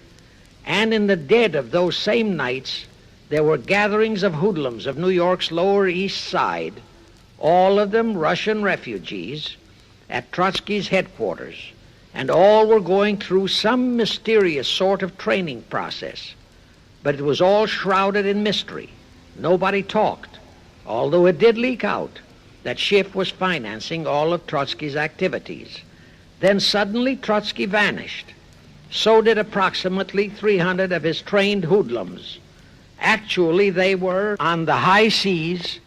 Speaker 1: And in the dead of those same nights, there were gatherings of hoodlums of New York's Lower East Side, all of them Russian refugees, at Trotsky's headquarters, and all were going through some mysterious sort of training process. But it was all shrouded in mystery. Nobody talked, although it did leak out that Schiff was financing all of Trotsky's activities. Then suddenly Trotsky vanished. So did approximately 300 of his trained hoodlums. Actually, they were on the high seas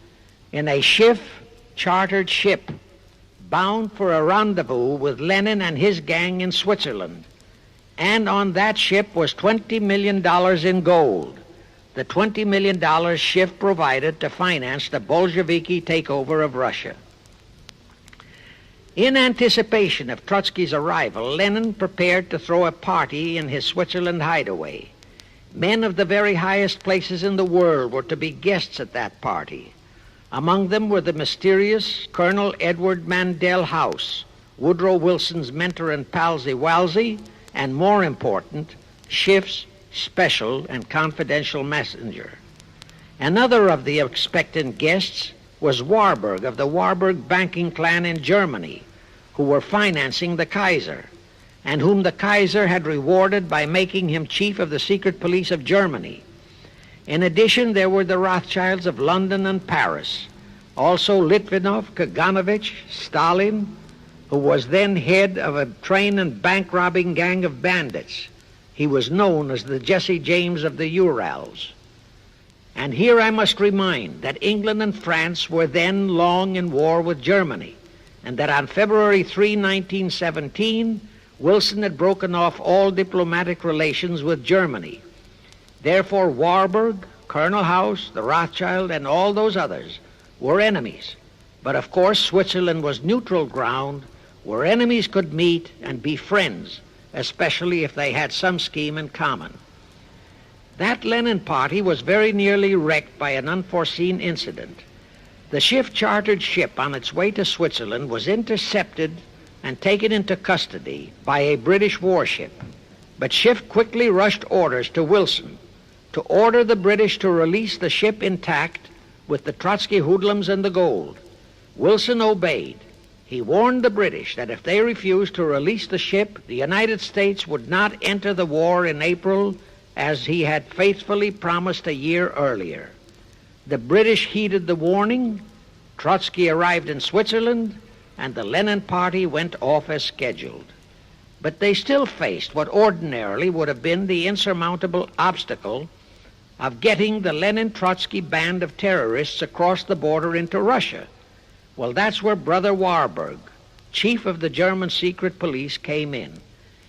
Speaker 1: in a Schiff-chartered ship bound for a rendezvous with Lenin and his gang in Switzerland. And on that ship was $20 million in gold, the $20 million Schiff provided to finance the Bolsheviki takeover of Russia. In anticipation of Trotsky's arrival, Lenin prepared to throw a party in his Switzerland hideaway. Men of the very highest places in the world were to be guests at that party. Among them were the mysterious Colonel Edward Mandell House, Woodrow Wilson's mentor and palsy-walsy, and more important, Schiff's special and confidential messenger. Another of the expectant guests was Warburg of the Warburg banking clan in Germany, who were financing the Kaiser, and whom the Kaiser had rewarded by making him chief of the secret police of Germany. In addition, there were the Rothschilds of London and Paris, also Litvinov, Kaganovich, Stalin, who was then head of a train and bank-robbing gang of bandits. He was known as the Jesse James of the Urals. And here I must remind that England and France were then long in war with Germany, and that on February 3, 1917, Wilson had broken off all diplomatic relations with Germany. Therefore, Warburg, Colonel House, the Rothschild, and all those others were enemies. But of course, Switzerland was neutral ground where enemies could meet and be friends, especially if they had some scheme in common. That Lenin party was very nearly wrecked by an unforeseen incident. The Schiff-chartered ship on its way to Switzerland was intercepted and taken into custody by a British warship. But Schiff quickly rushed orders to Wilson to order the British to release the ship intact with the Trotsky hoodlums and the gold. Wilson obeyed. He warned the British that if they refused to release the ship, the United States would not enter the war in April as he had faithfully promised a year earlier. The British heeded the warning. Trotsky arrived in Switzerland, and the Lenin party went off as scheduled. But they still faced what ordinarily would have been the insurmountable obstacle of getting the Lenin-Trotsky band of terrorists across the border into Russia. Well, that's where Brother Warburg, chief of the German secret police, came in.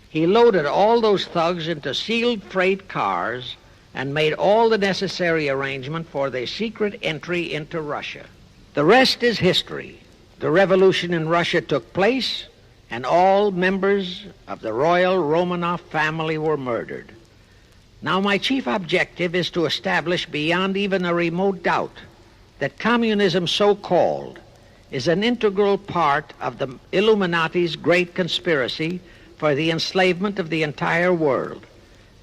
Speaker 1: He loaded all those thugs into sealed freight cars and made all the necessary arrangement for their secret entry into Russia. The rest is history. The revolution in Russia took place, and all members of the royal Romanov family were murdered. Now, my chief objective is to establish beyond even a remote doubt that communism, so-called, is an integral part of the Illuminati's great conspiracy for the enslavement of the entire world,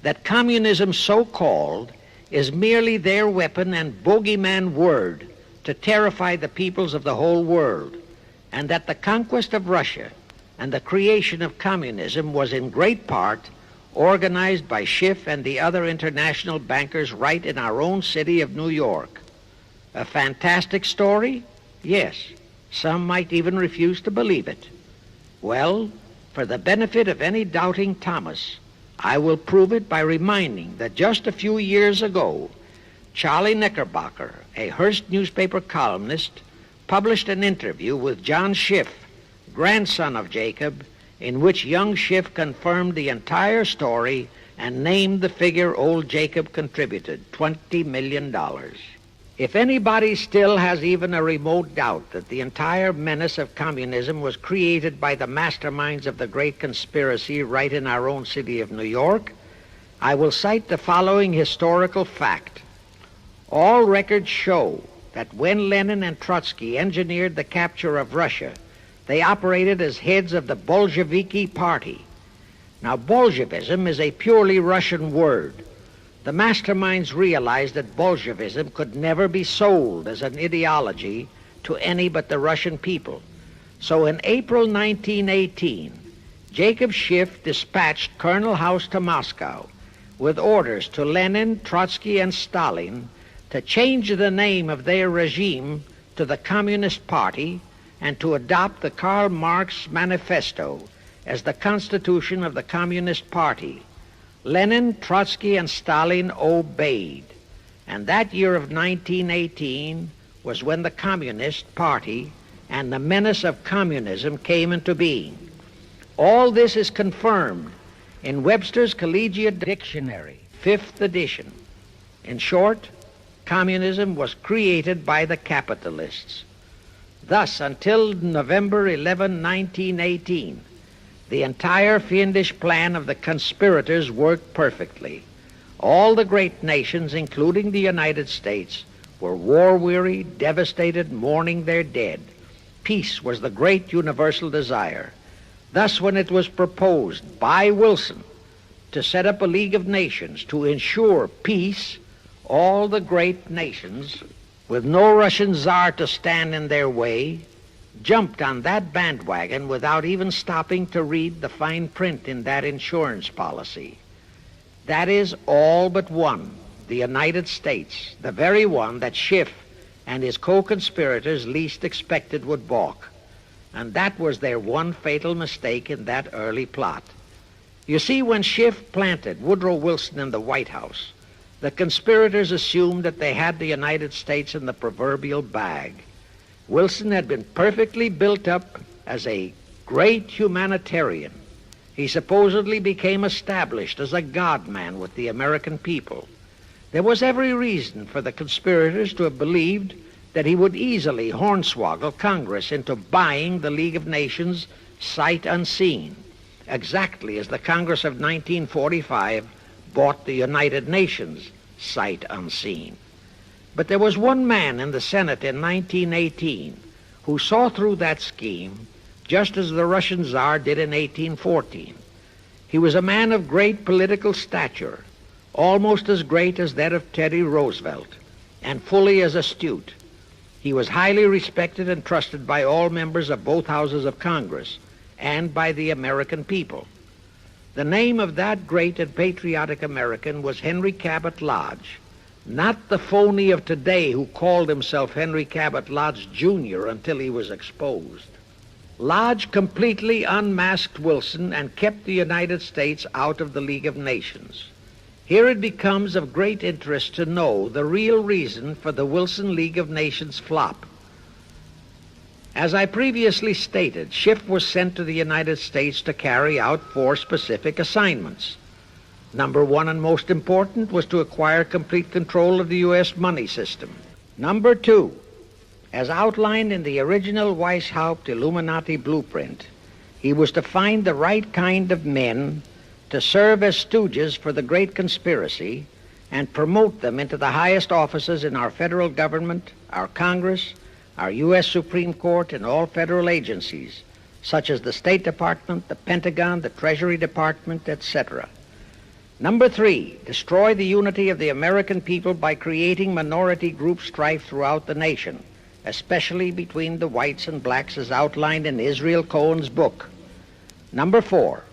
Speaker 1: that communism, so-called, is merely their weapon and bogeyman word to terrify the peoples of the whole world, and that the conquest of Russia and the creation of communism was in great part organized by Schiff and the other international bankers right in our own city of New York. A fantastic story? Yes. Some might even refuse to believe it. Well, for the benefit of any doubting Thomas, I will prove it by reminding that just a few years ago, Charlie Knickerbocker, a Hearst newspaper columnist, published an interview with John Schiff, grandson of Jacob, in which young Schiff confirmed the entire story and named the figure old Jacob contributed, $20 million. If anybody still has even a remote doubt that the entire menace of communism was created by the masterminds of the great conspiracy right in our own city of New York, I will cite the following historical fact. All records show that when Lenin and Trotsky engineered the capture of Russia, they operated as heads of the Bolsheviki party. Now, Bolshevism is a purely Russian word. The masterminds realized that Bolshevism could never be sold as an ideology to any but the Russian people. So in April 1918, Jacob Schiff dispatched Colonel House to Moscow with orders to Lenin, Trotsky, and Stalin to change the name of their regime to the Communist Party and to adopt the Karl Marx Manifesto as the constitution of the Communist Party. Lenin, Trotsky, and Stalin obeyed. And that year of 1918 was when the Communist Party and the menace of communism came into being. All this is confirmed in Webster's Collegiate Dictionary, 5th edition. In short, communism was created by the capitalists. Thus, until November 11, 1918, the entire fiendish plan of the conspirators worked perfectly. All the great nations, including the United States, were war-weary, devastated, mourning their dead. Peace was the great universal desire. Thus, when it was proposed by Wilson to set up a League of Nations to ensure peace, all the great nations, with no Russian Tsar to stand in their way, jumped on that bandwagon without even stopping to read the fine print in that insurance policy. That is, all but one, the United States, the very one that Schiff and his co-conspirators least expected would balk. And that was their one fatal mistake in that early plot. You see, when Schiff planted Woodrow Wilson in the White House, the conspirators assumed that they had the United States in the proverbial bag. Wilson had been perfectly built up as a great humanitarian. He supposedly became established as a God-man with the American people. There was every reason for the conspirators to have believed that he would easily hornswoggle Congress into buying the League of Nations sight unseen, exactly as the Congress of 1945 bought the United Nations sight unseen. But there was one man in the Senate in 1918 who saw through that scheme just as the Russian Tsar did in 1814. He was a man of great political stature, almost as great as that of Teddy Roosevelt, and fully as astute. He was highly respected and trusted by all members of both houses of Congress and by the American people. The name of that great and patriotic American was Henry Cabot Lodge, not the phony of today who called himself Henry Cabot Lodge Jr. until he was exposed. Lodge completely unmasked Wilson and kept the United States out of the League of Nations. Here it becomes of great interest to know the real reason for the Wilson League of Nations flop. As I previously stated, Schiff was sent to the United States to carry out 4 specific assignments. Number 1 and most important was to acquire complete control of the U.S. money system. Number 2, as outlined in the original Weishaupt Illuminati blueprint, he was to find the right kind of men to serve as stooges for the great conspiracy and promote them into the highest offices in our federal government, our Congress, our U.S. Supreme Court, and all federal agencies, such as the State Department, the Pentagon, the Treasury Department, etc. Number 3, destroy the unity of the American people by creating minority group strife throughout the nation, especially between the whites and blacks as outlined in Israel Cohen's book. Number 4,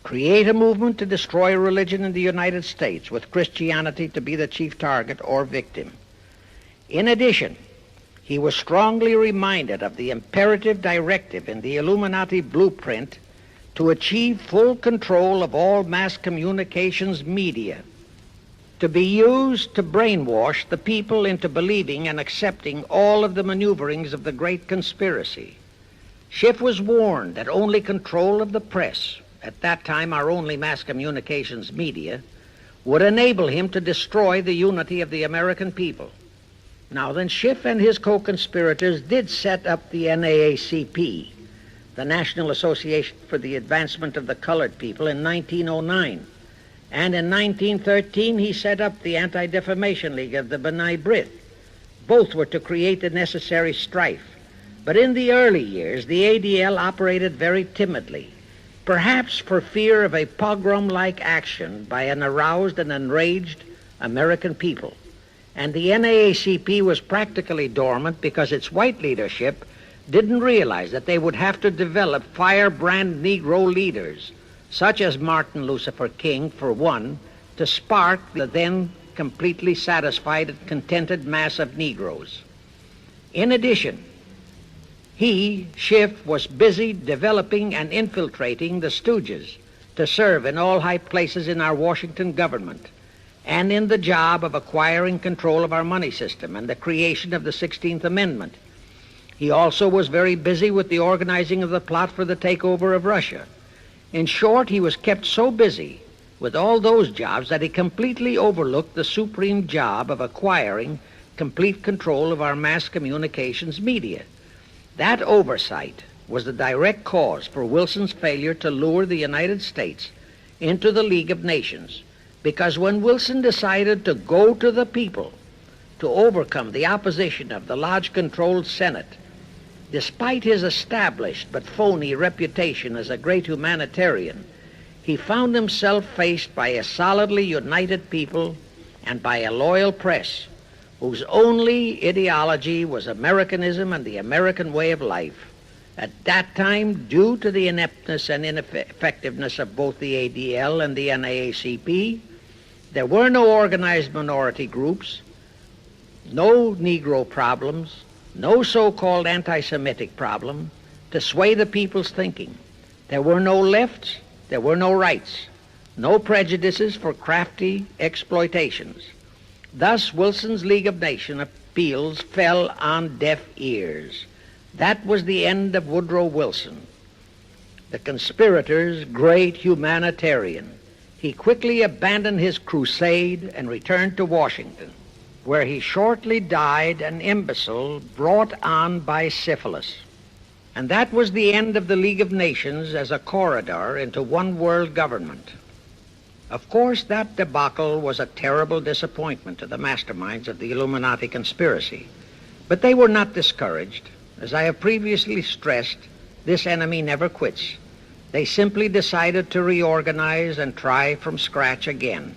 Speaker 1: create a movement to destroy religion in the United States, with Christianity to be the chief target or victim. In addition, he was strongly reminded of the imperative directive in the Illuminati blueprint to achieve full control of all mass communications media, to be used to brainwash the people into believing and accepting all of the maneuverings of the great conspiracy. Schiff was warned that only control of the press, at that time our only mass communications media, would enable him to destroy the unity of the American people. Now then, Schiff and his co-conspirators did set up the NAACP, the National Association for the Advancement of the Colored People, in 1909. And in 1913, he set up the Anti-Defamation League of the B'nai B'rith. Both were to create the necessary strife. But in the early years, the ADL operated very timidly, perhaps for fear of a pogrom-like action by an aroused and enraged American people. And the NAACP was practically dormant because its white leadership didn't realize that they would have to develop firebrand Negro leaders, such as Martin Lucifer King, for one, to spark the then completely satisfied and contented mass of Negroes. In addition, he, Schiff, was busy developing and infiltrating the stooges to serve in all high places in our Washington government and in the job of acquiring control of our money system and the creation of the 16th Amendment. He also was very busy with the organizing of the plot for the takeover of Russia. In short, he was kept so busy with all those jobs that he completely overlooked the supreme job of acquiring complete control of our mass communications media, That oversight was the direct cause for Wilson's failure to lure the United States into the League of Nations, because when Wilson decided to go to the people to overcome the opposition of the Lodge-controlled Senate, despite his established but phony reputation as a great humanitarian, he found himself faced by a solidly united people and by a loyal press whose only ideology was Americanism and the American way of life. At that time, due to the ineptness and ineffectiveness of both the ADL and the NAACP, there were no organized minority groups, no Negro problems, no so-called anti-Semitic problem to sway the people's thinking. There were no lefts, there were no rights, no prejudices for crafty exploitations. Thus, Wilson's League of Nations appeals fell on deaf ears. That was the end of Woodrow Wilson, the conspirator's great humanitarian. He quickly abandoned his crusade and returned to Washington, where he shortly died an imbecile brought on by syphilis. And that was the end of the League of Nations as a corridor into one world government. Of course, that debacle was a terrible disappointment to the masterminds of the Illuminati conspiracy. But they were not discouraged. As I have previously stressed, this enemy never quits. They simply decided to reorganize and try from scratch again.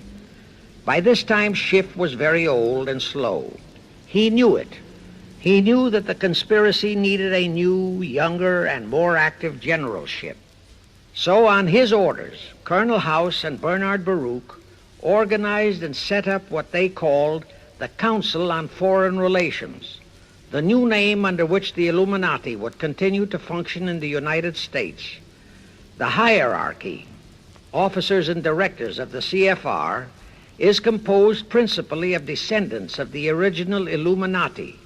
Speaker 1: By this time, Schiff was very old and slow. He knew it. He knew that the conspiracy needed a new, younger, and more active generalship. So, on his orders, Colonel House and Bernard Baruch organized and set up what they called the Council on Foreign Relations, the new name under which the Illuminati would continue to function in the United States. The hierarchy, officers and directors of the CFR, is composed principally of descendants of the original Illuminati,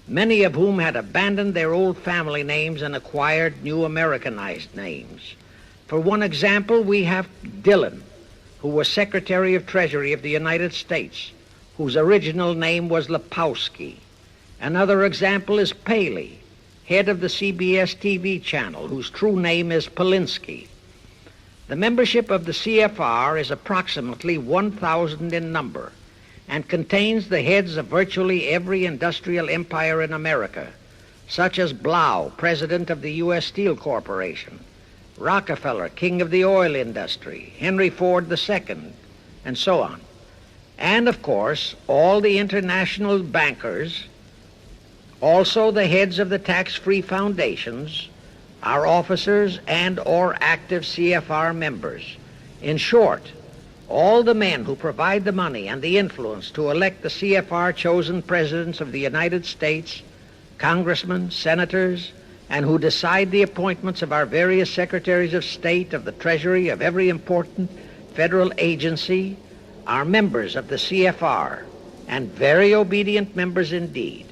Speaker 1: many of whom had abandoned their old family names and acquired new Americanized names. For one example, we have Dillon, who was Secretary of Treasury of the United States, whose original name was Lepowski. Another example is Paley, head of the CBS TV channel, whose true name is Polinsky. The membership of the CFR is approximately 1,000 in number and contains the heads of virtually every industrial empire in America, such as Blau, president of the U.S. Steel Corporation, Rockefeller, king of the oil industry, Henry Ford II, and so on. And, of course, all the international bankers, also the heads of the tax-free foundations, are officers and or active CFR members. In short, all the men who provide the money and the influence to elect the CFR chosen presidents of the United States, congressmen, senators, and who decide the appointments of our various secretaries of state, of the Treasury, of every important federal agency, are members of the CFR, and very obedient members indeed.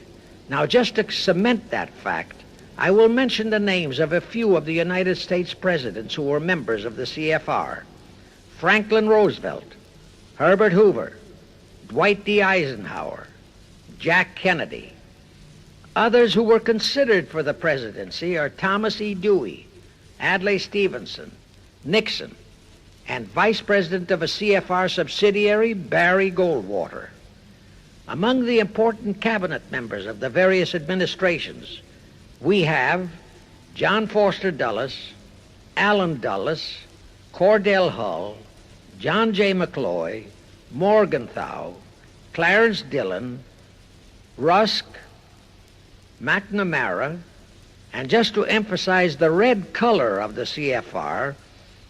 Speaker 1: Now, just to cement that fact, I will mention the names of a few of the United States presidents who were members of the CFR. Franklin Roosevelt, Herbert Hoover, Dwight D. Eisenhower, Jack Kennedy. Others who were considered for the presidency are Thomas E. Dewey, Adlai Stevenson, Nixon, and Vice President of a CFR subsidiary, Barry Goldwater. Among the important cabinet members of the various administrations, we have John Foster Dulles, Allen Dulles, Cordell Hull, John J. McCloy, Morgenthau, Clarence Dillon, Rusk, McNamara, and just to emphasize the red color of the CFR,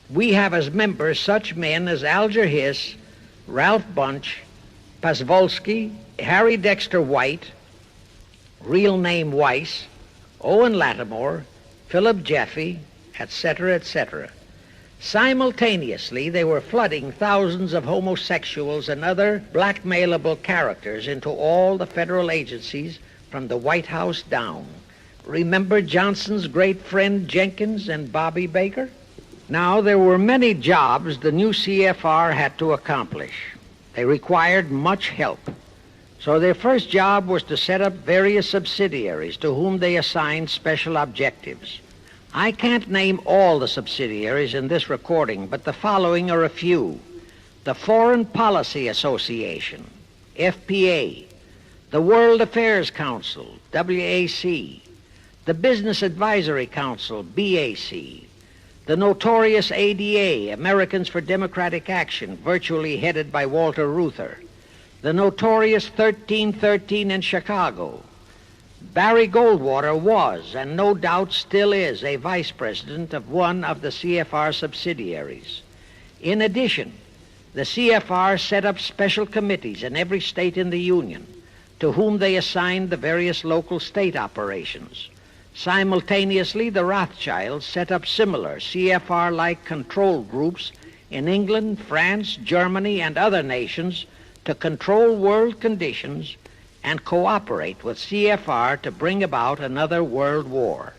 Speaker 1: we have as members such men as Alger Hess, Ralph Bunch, Pasvolsky, Harry Dexter White, real name Weiss, Owen Lattimore, Philip Jeffy, etc., etc. Simultaneously, they were flooding thousands of homosexuals and other blackmailable characters into all the federal agencies from the White House down. Remember Johnson's great friend Jenkins and Bobby Baker? Now, there were many jobs the new CFR had to accomplish. They required much help. So their first job was to set up various subsidiaries to whom they assigned special objectives. I can't name all the subsidiaries in this recording, but the following are a few. The Foreign Policy Association, FPA, the World Affairs Council, WAC, the Business Advisory Council, BAC, the notorious ADA, Americans for Democratic Action, virtually headed by Walter Reuther, the notorious 1313 in Chicago. Barry Goldwater was, and no doubt still is, a vice president of one of the CFR subsidiaries. In addition, the CFR set up special committees in every state in the Union, to whom they assigned the various local state operations. Simultaneously, the Rothschilds set up similar CFR-like control groups in England, France, Germany, and other nations to control world conditions and cooperate with CFR to bring about another world war.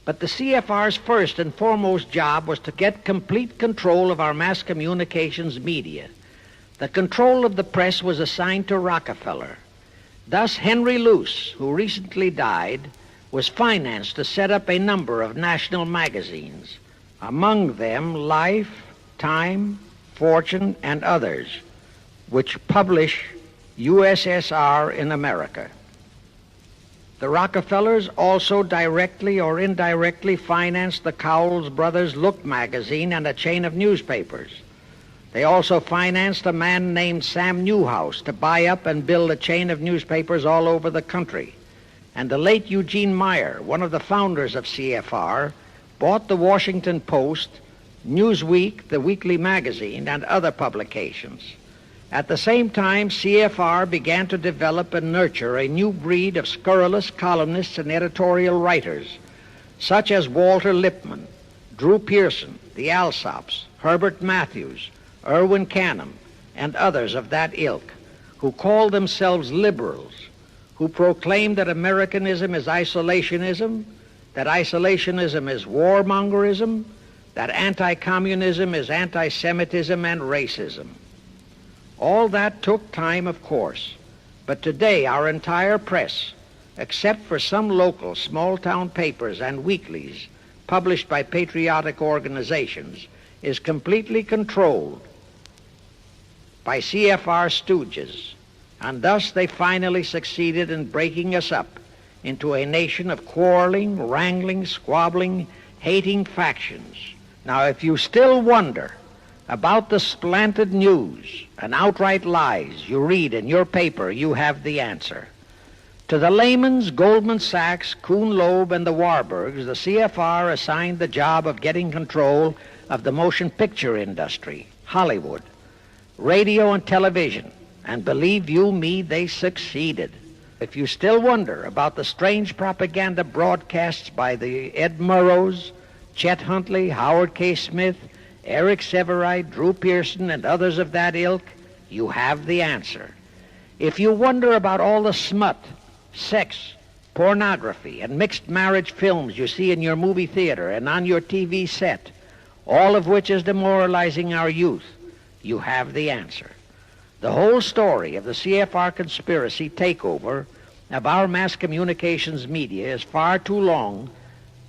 Speaker 1: But the CFR's first and foremost job was to get complete control of our mass communications media. The control of the press was assigned to Rockefeller. Thus, Henry Luce, who recently died, was financed to set up a number of national magazines, among them Life, Time, Fortune, and others, which publish USSR in America. The Rockefellers also directly or indirectly financed the Cowles Brothers Look magazine and a chain of newspapers. They also financed a man named Sam Newhouse to buy up and build a chain of newspapers all over the country. And the late Eugene Meyer, one of the founders of CFR, bought the Washington Post, Newsweek, the weekly magazine, and other publications. At the same time, CFR began to develop and nurture a new breed of scurrilous columnists and editorial writers, such as Walter Lippmann, Drew Pearson, the Alsops, Herbert Matthews, Irwin Canham, and others of that ilk, who called themselves liberals, who proclaimed that Americanism is isolationism, that isolationism is warmongerism, that anti-communism is anti-Semitism and racism. All that took time, of course, but today our entire press, except for some local small-town papers and weeklies published by patriotic organizations, is completely controlled by CFR stooges, and thus they finally succeeded in breaking us up into a nation of quarreling, wrangling, squabbling, hating factions. Now, if you still wonder about the slanted news and outright lies you read in your paper, you have the answer. To the Lehmans, Goldman Sachs, Kuhn Loeb, and the Warburgs, the CFR assigned the job of getting control of the motion picture industry, Hollywood, radio and television, and believe you me, they succeeded. If you still wonder about the strange propaganda broadcasts by the Ed Murrows, Chet Huntley, Howard K. Smith, Eric Severide, Drew Pearson, and others of that ilk, you have the answer. If you wonder about all the smut, sex, pornography, and mixed marriage films you see in your movie theater and on your TV set, all of which is demoralizing our youth, you have the answer. The whole story of the CFR conspiracy takeover of our mass communications media is far too long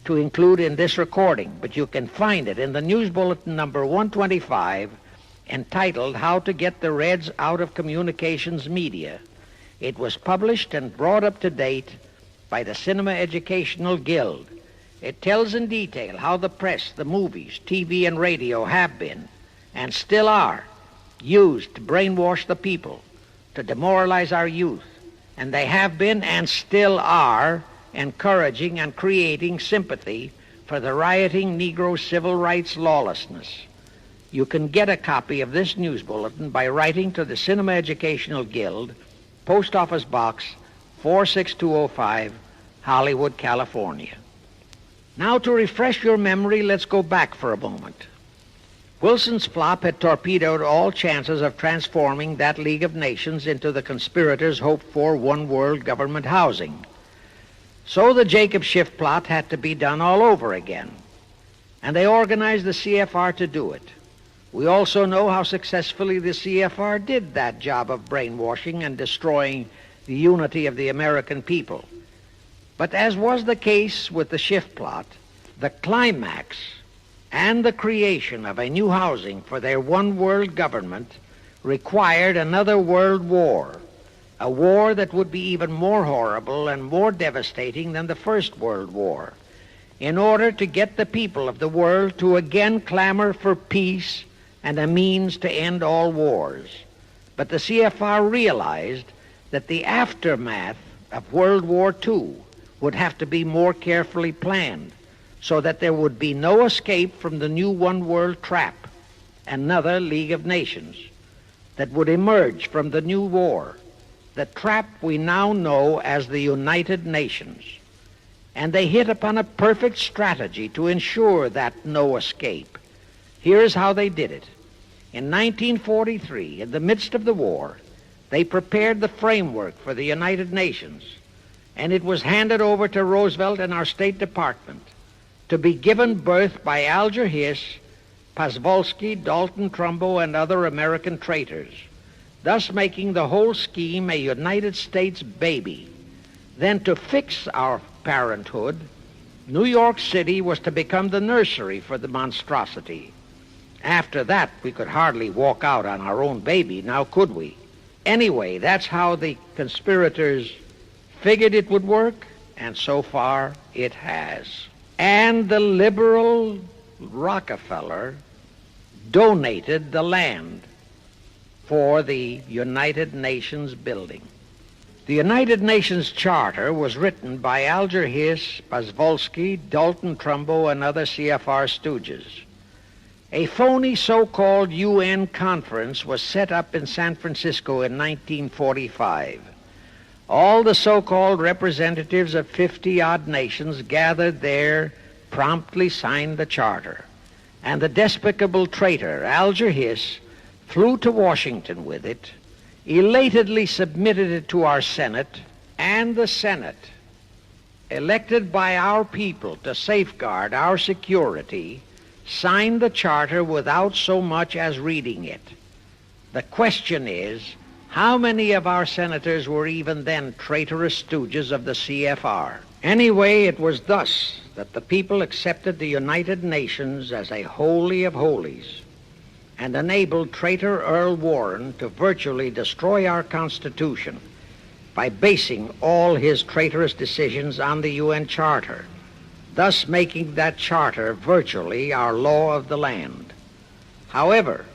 Speaker 1: to include in this recording, but you can find it in the News Bulletin number 125, entitled How to Get the Reds Out of Communications Media. It was published and brought up to date by the Cinema Educational Guild. It tells in detail how the press, the movies, TV, and radio have been, and still are, used to brainwash the people, to demoralize our youth, and they have been and still are encouraging and creating sympathy for the rioting Negro civil rights lawlessness. You can get a copy of this news bulletin by writing to the Cinema Educational Guild, Post Office Box 46205, Hollywood, California. Now, to refresh your memory, let's go back for a moment. Wilson's flop had torpedoed all chances of transforming that League of Nations into the conspirators' hoped-for one-world government housing. So the Jacob Schiff plot had to be done all over again, and they organized the CFR to do it. We also know how successfully the CFR did that job of brainwashing and destroying the unity of the American people. But as was the case with the Schiff plot, the climax and the creation of a new housing for their one-world government required another world war, a war that would be even more horrible and more devastating than the First World War, in order to get the people of the world to again clamor for peace and a means to end all wars. But the CFR realized that the aftermath of World War II would have to be more carefully planned so that there would be no escape from the new one-world trap, another League of Nations, that would emerge from the new war, the trap we now know as the United Nations. And they hit upon a perfect strategy to ensure that no escape. Here's how they did it. In 1943, in the midst of the war, they prepared the framework for the United Nations, and it was handed over to Roosevelt and our State Department to be given birth by Alger Hess, Pasvolsky, Dalton Trumbo, and other American traitors, thus making the whole scheme a United States baby. Then to fix our parenthood, New York City was to become the nursery for the monstrosity. After that, we could hardly walk out on our own baby, now could we? Anyway, that's how the conspirators figured it would work, and so far it has. And the liberal Rockefeller donated the land for the United Nations building. The United Nations Charter was written by Alger Hess, Pasvolsky, Dalton Trumbo, and other CFR stooges. A phony so-called UN conference was set up in San Francisco in 1945. All the so-called representatives of 50-odd nations gathered there, promptly signed the charter, and the despicable traitor Alger Hess flew to Washington with it, elatedly submitted it to our Senate, and the Senate, elected by our people to safeguard our security, signed the charter without so much as reading it. The question is, how many of our senators were even then traitorous stooges of the CFR? Anyway, it was thus that the people accepted the United Nations as a holy of holies and enabled traitor Earl Warren to virtually destroy our Constitution by basing all his traitorous decisions on the UN Charter, thus making that charter virtually our law of the land. However,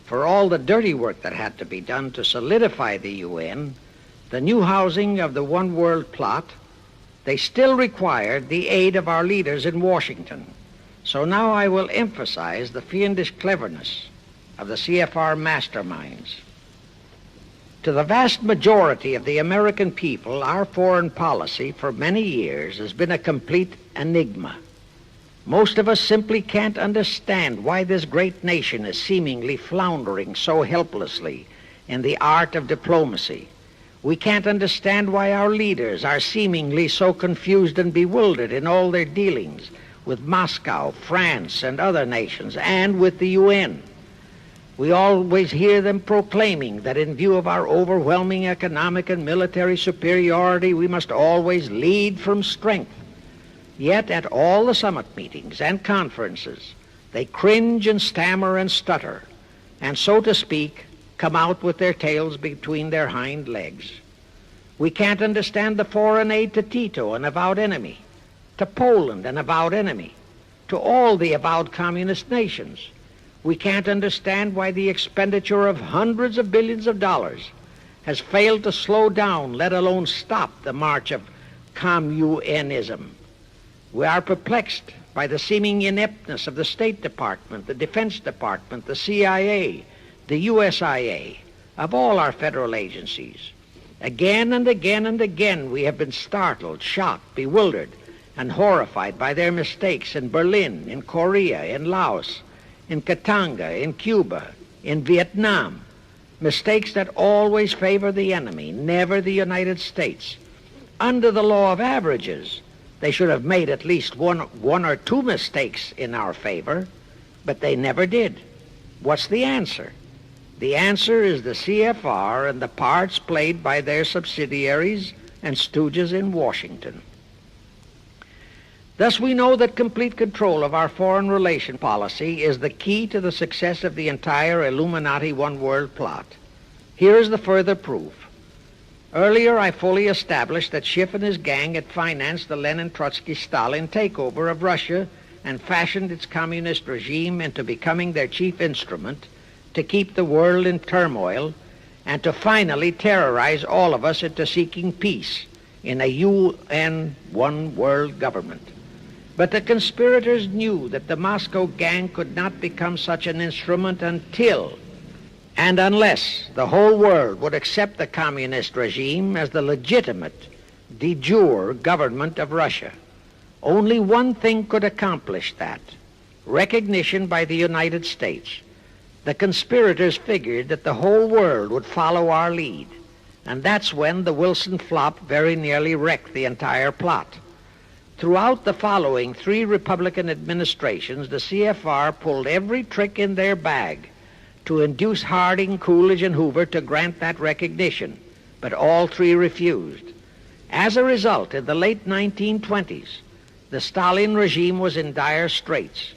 Speaker 1: for all the dirty work that had to be done to solidify the UN, the new housing of the One World plot, they still required the aid of our leaders in Washington. So now I will emphasize the fiendish cleverness of the CFR masterminds. To the vast majority of the American people, our foreign policy for many years has been a complete enigma. Most of us simply can't understand why this great nation is seemingly floundering so helplessly in the art of diplomacy. We can't understand why our leaders are seemingly so confused and bewildered in all their dealings with Moscow, France, and other nations, and with the UN. We always hear them proclaiming that in view of our overwhelming economic and military superiority, we must always lead from strength. Yet at all the summit meetings and conferences, they cringe and stammer and stutter, and so to speak, come out with their tails between their hind legs. We can't understand the foreign aid to Tito, an avowed enemy, to Poland, an avowed enemy, to all the avowed communist nations. We can't understand why the expenditure of hundreds of billions of dollars has failed to slow down, let alone stop, the march of communism. We are perplexed by the seeming ineptness of the State Department, the Defense Department, the CIA, the USIA, of all our federal agencies. Again and again and again we have been startled, shocked, bewildered, and horrified by their mistakes in Berlin, in Korea, in Laos, in Katanga, in Cuba, in Vietnam. Mistakes that always favor the enemy, never the United States. Under the law of averages, they should have made at least one or two mistakes in our favor, but they never did. What's the answer? The answer is the CFR and the parts played by their subsidiaries and stooges in Washington. Thus we know that complete control of our foreign relation policy is the key to the success of the entire Illuminati one-world plot. Here is the further proof. Earlier, I fully established that Schiff and his gang had financed the Lenin-Trotsky-Stalin takeover of Russia and fashioned its communist regime into becoming their chief instrument to keep the world in turmoil and to finally terrorize all of us into seeking peace in a UN one-world government. But the conspirators knew that the Moscow gang could not become such an instrument until and unless the whole world would accept the communist regime as the legitimate, de jure government of Russia. Only one thing could accomplish that: recognition by the United States. The conspirators figured that the whole world would follow our lead, and that's when the Wilson flop very nearly wrecked the entire plot. Throughout the following 3 Republican administrations, the CFR pulled every trick in their bag to induce Harding, Coolidge, and Hoover to grant that recognition, but all 3 refused. As a result, in the late 1920s, the Stalin regime was in dire straits.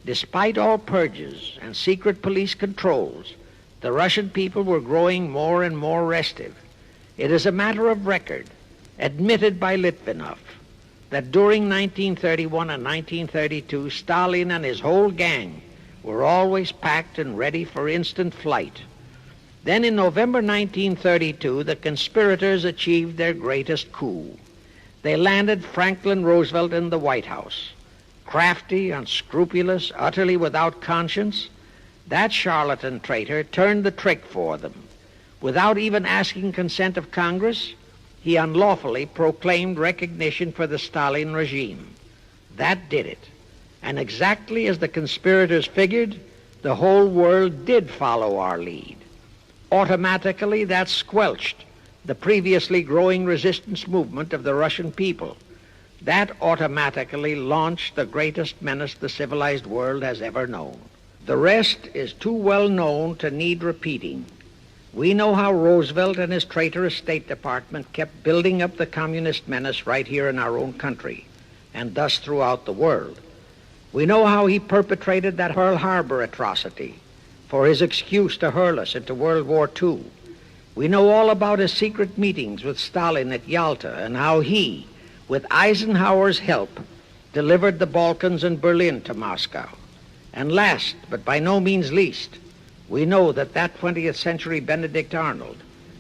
Speaker 1: Despite all purges and secret police controls, the Russian people were growing more and more restive. It is a matter of record, admitted by Litvinov, that during 1931 and 1932, Stalin and his whole gang were always packed and ready for instant flight. Then in November 1932, the conspirators achieved their greatest coup. They landed Franklin Roosevelt in the White House. Crafty, unscrupulous, utterly without conscience, that charlatan traitor turned the trick for them. Without even asking consent of Congress, he unlawfully proclaimed recognition for the Stalin regime. That did it. And exactly as the conspirators figured, the whole world did follow our lead. Automatically, that squelched the previously growing resistance movement of the Russian people. That automatically launched the greatest menace the civilized world has ever known. The rest is too well known to need repeating. We know how Roosevelt and his traitorous State Department kept building up the communist menace right here in our own country, and thus throughout the world. We know how he perpetrated that Pearl Harbor atrocity for his excuse to hurl us into World War II. We know all about his secret meetings with Stalin at Yalta and how he, with Eisenhower's help, delivered the Balkans and Berlin to Moscow. And last, but by no means least, we know that 20th century Benedict Arnold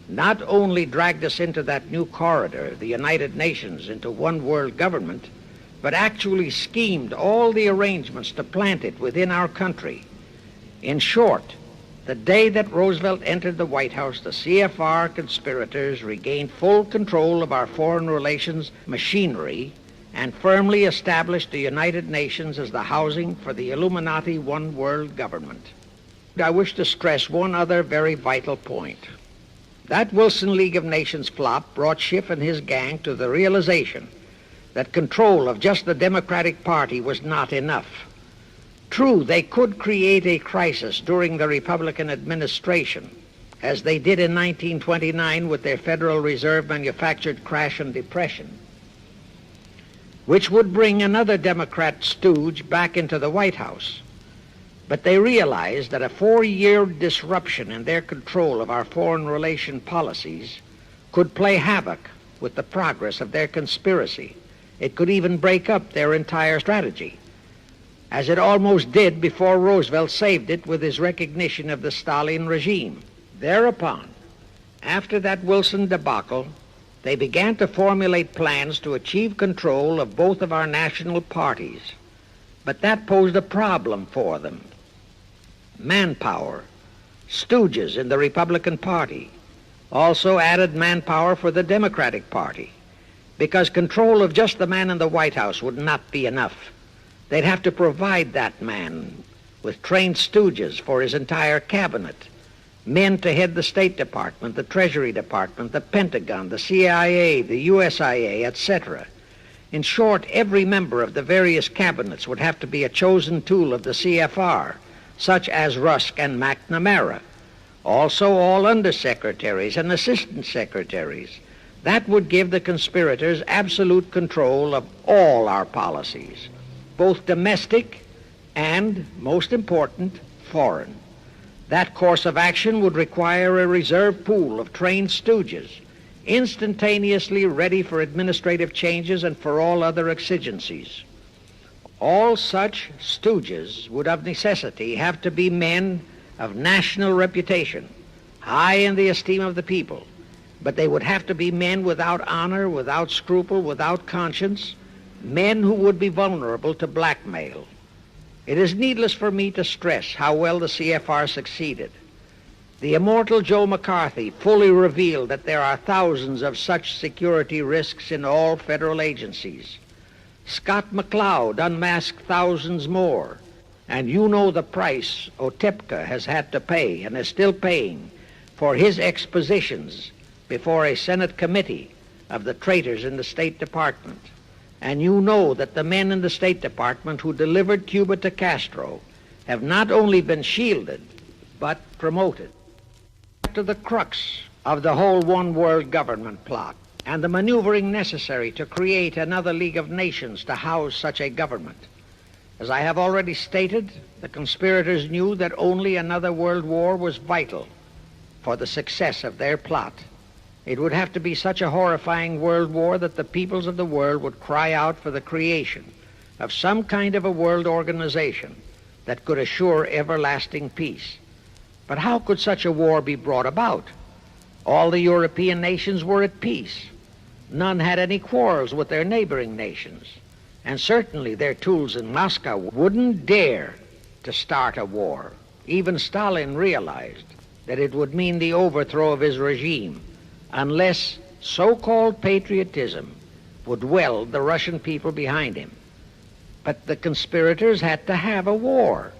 Speaker 1: not only dragged us into that new corridor, the United Nations, into one world government, but actually schemed all the arrangements to plant it within our country. In short, the day that Roosevelt entered the White House, the CFR conspirators regained full control of our foreign relations machinery and firmly established the United Nations as the housing for the Illuminati one world government. I wish to stress one other very vital point. That Wilson League of Nations flop brought Schiff and his gang to the realization that control of just the Democratic Party was not enough. True, they could create a crisis during the Republican administration, as they did in 1929 with their Federal Reserve manufactured crash and depression, which would bring another Democrat stooge back into the White House. But they realized that a 4-year disruption in their control of our foreign relation policies could play havoc with the progress of their conspiracy. It could even break up their entire strategy, as it almost did before Roosevelt saved it with his recognition of the Stalin regime. Thereupon, after that Wilson debacle, they began to formulate plans to achieve control of both of our national parties. But that posed a problem for them. Manpower, stooges in the Republican Party, also added manpower for the Democratic Party, because control of just the man in the White House would not be enough. They'd have to provide that man with trained stooges for his entire cabinet, men to head the State Department, the Treasury Department, the Pentagon, the CIA, the USIA, etc. In short, every member of the various cabinets would have to be a chosen tool of the CFR, such as Rusk and McNamara, also all undersecretaries and assistant secretaries. That would give the conspirators absolute control of all our policies, both domestic and, most important, foreign. That course of action would require a reserve pool of trained stooges, instantaneously ready for administrative changes and for all other exigencies. All such stooges would of necessity have to be men of national reputation, high in the esteem of the people, but they would have to be men without honor, without scruple, without conscience, men who would be vulnerable to blackmail. It is needless for me to stress how well the CFR succeeded. The immortal Joe McCarthy fully revealed that there are thousands of such security risks in all federal agencies. Scott McCloud unmasked thousands more, and you know the price Otepka has had to pay and is still paying for his expositions before a Senate committee of the traitors in the State Department. And you know that the men in the State Department who delivered Cuba to Castro have not only been shielded, but promoted. To the crux of the whole one-world government plot and the maneuvering necessary to create another League of Nations to house such a government. As I have already stated, the conspirators knew that only another world war was vital for the success of their plot. It would have to be such a horrifying world war that the peoples of the world would cry out for the creation of some kind of a world organization that could assure everlasting peace. But how could such a war be brought about? All the European nations were at peace. None had any quarrels with their neighboring nations. And certainly their tools in Moscow wouldn't dare to start a war. Even Stalin realized that it would mean the overthrow of his regime unless so-called patriotism would weld the Russian people behind him. But the conspirators had to have a war.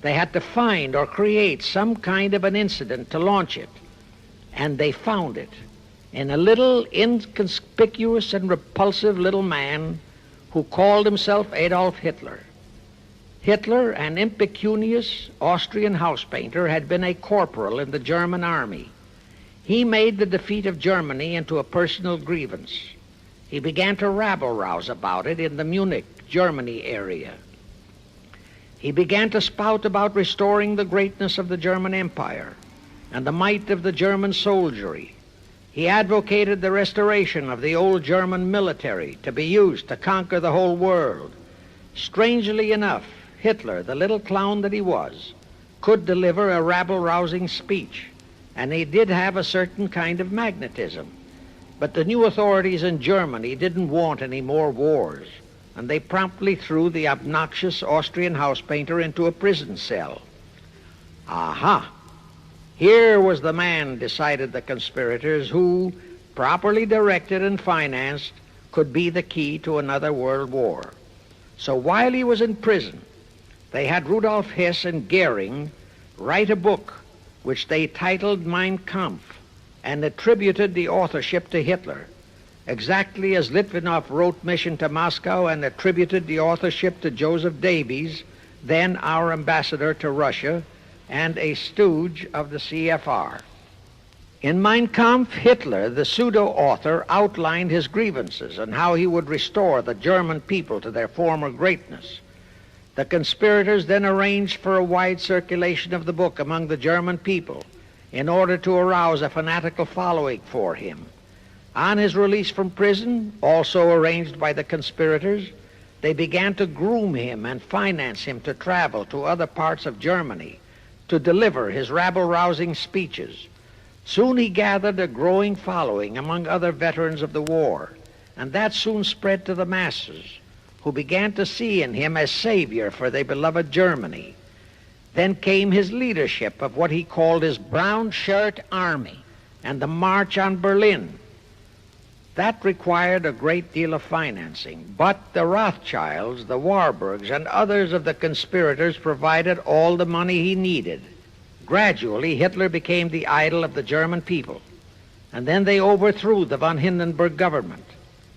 Speaker 1: They had to find or create some kind of an incident to launch it. And they found it in a little inconspicuous and repulsive little man who called himself Adolf Hitler. Hitler, an impecunious Austrian house painter, had been a corporal in the German army. He made the defeat of Germany into a personal grievance. He began to rabble-rouse about it in the Munich, Germany area. He began to spout about restoring the greatness of the German Empire and the might of the German soldiery. He advocated the restoration of the old German military to be used to conquer the whole world. Strangely enough, Hitler, the little clown that he was, could deliver a rabble-rousing speech, and he did have a certain kind of magnetism. But the new authorities in Germany didn't want any more wars, and they promptly threw the obnoxious Austrian house painter into a prison cell. Aha! Here was the man, decided the conspirators, who, properly directed and financed, could be the key to another world war. So while he was in prison, they had Rudolf Hess and Goering write a book which they titled Mein Kampf and attributed the authorship to Hitler, exactly as Litvinov wrote Mission to Moscow and attributed the authorship to Joseph Davies, then our ambassador to Russia and a stooge of the CFR. In Mein Kampf, Hitler, the pseudo-author, outlined his grievances and how he would restore the German people to their former greatness. The conspirators then arranged for a wide circulation of the book among the German people in order to arouse a fanatical following for him. On his release from prison, also arranged by the conspirators, they began to groom him and finance him to travel to other parts of Germany to deliver his rabble-rousing speeches. Soon he gathered a growing following among other veterans of the war, and that soon spread to the masses, who began to see in him a savior for their beloved Germany. Then came his leadership of what he called his Brown Shirt Army and the March on Berlin. That required a great deal of financing, but the Rothschilds, the Warburgs, and others of the conspirators provided all the money he needed. Gradually, Hitler became the idol of the German people, and then they overthrew the von Hindenburg government,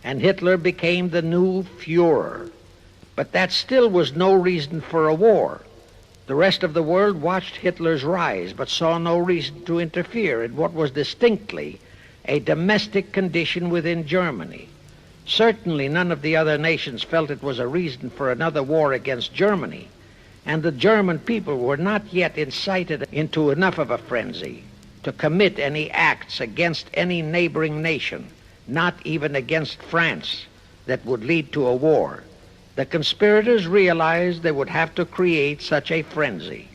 Speaker 1: and Hitler became the new Führer. But that still was no reason for a war. The rest of the world watched Hitler's rise, but saw no reason to interfere in what was distinctly a domestic condition within Germany. Certainly none of the other nations felt it was a reason for another war against Germany, and the German people were not yet incited into enough of a frenzy to commit any acts against any neighboring nation, not even against France, that would lead to a war. The conspirators realized they would have to create such a frenzy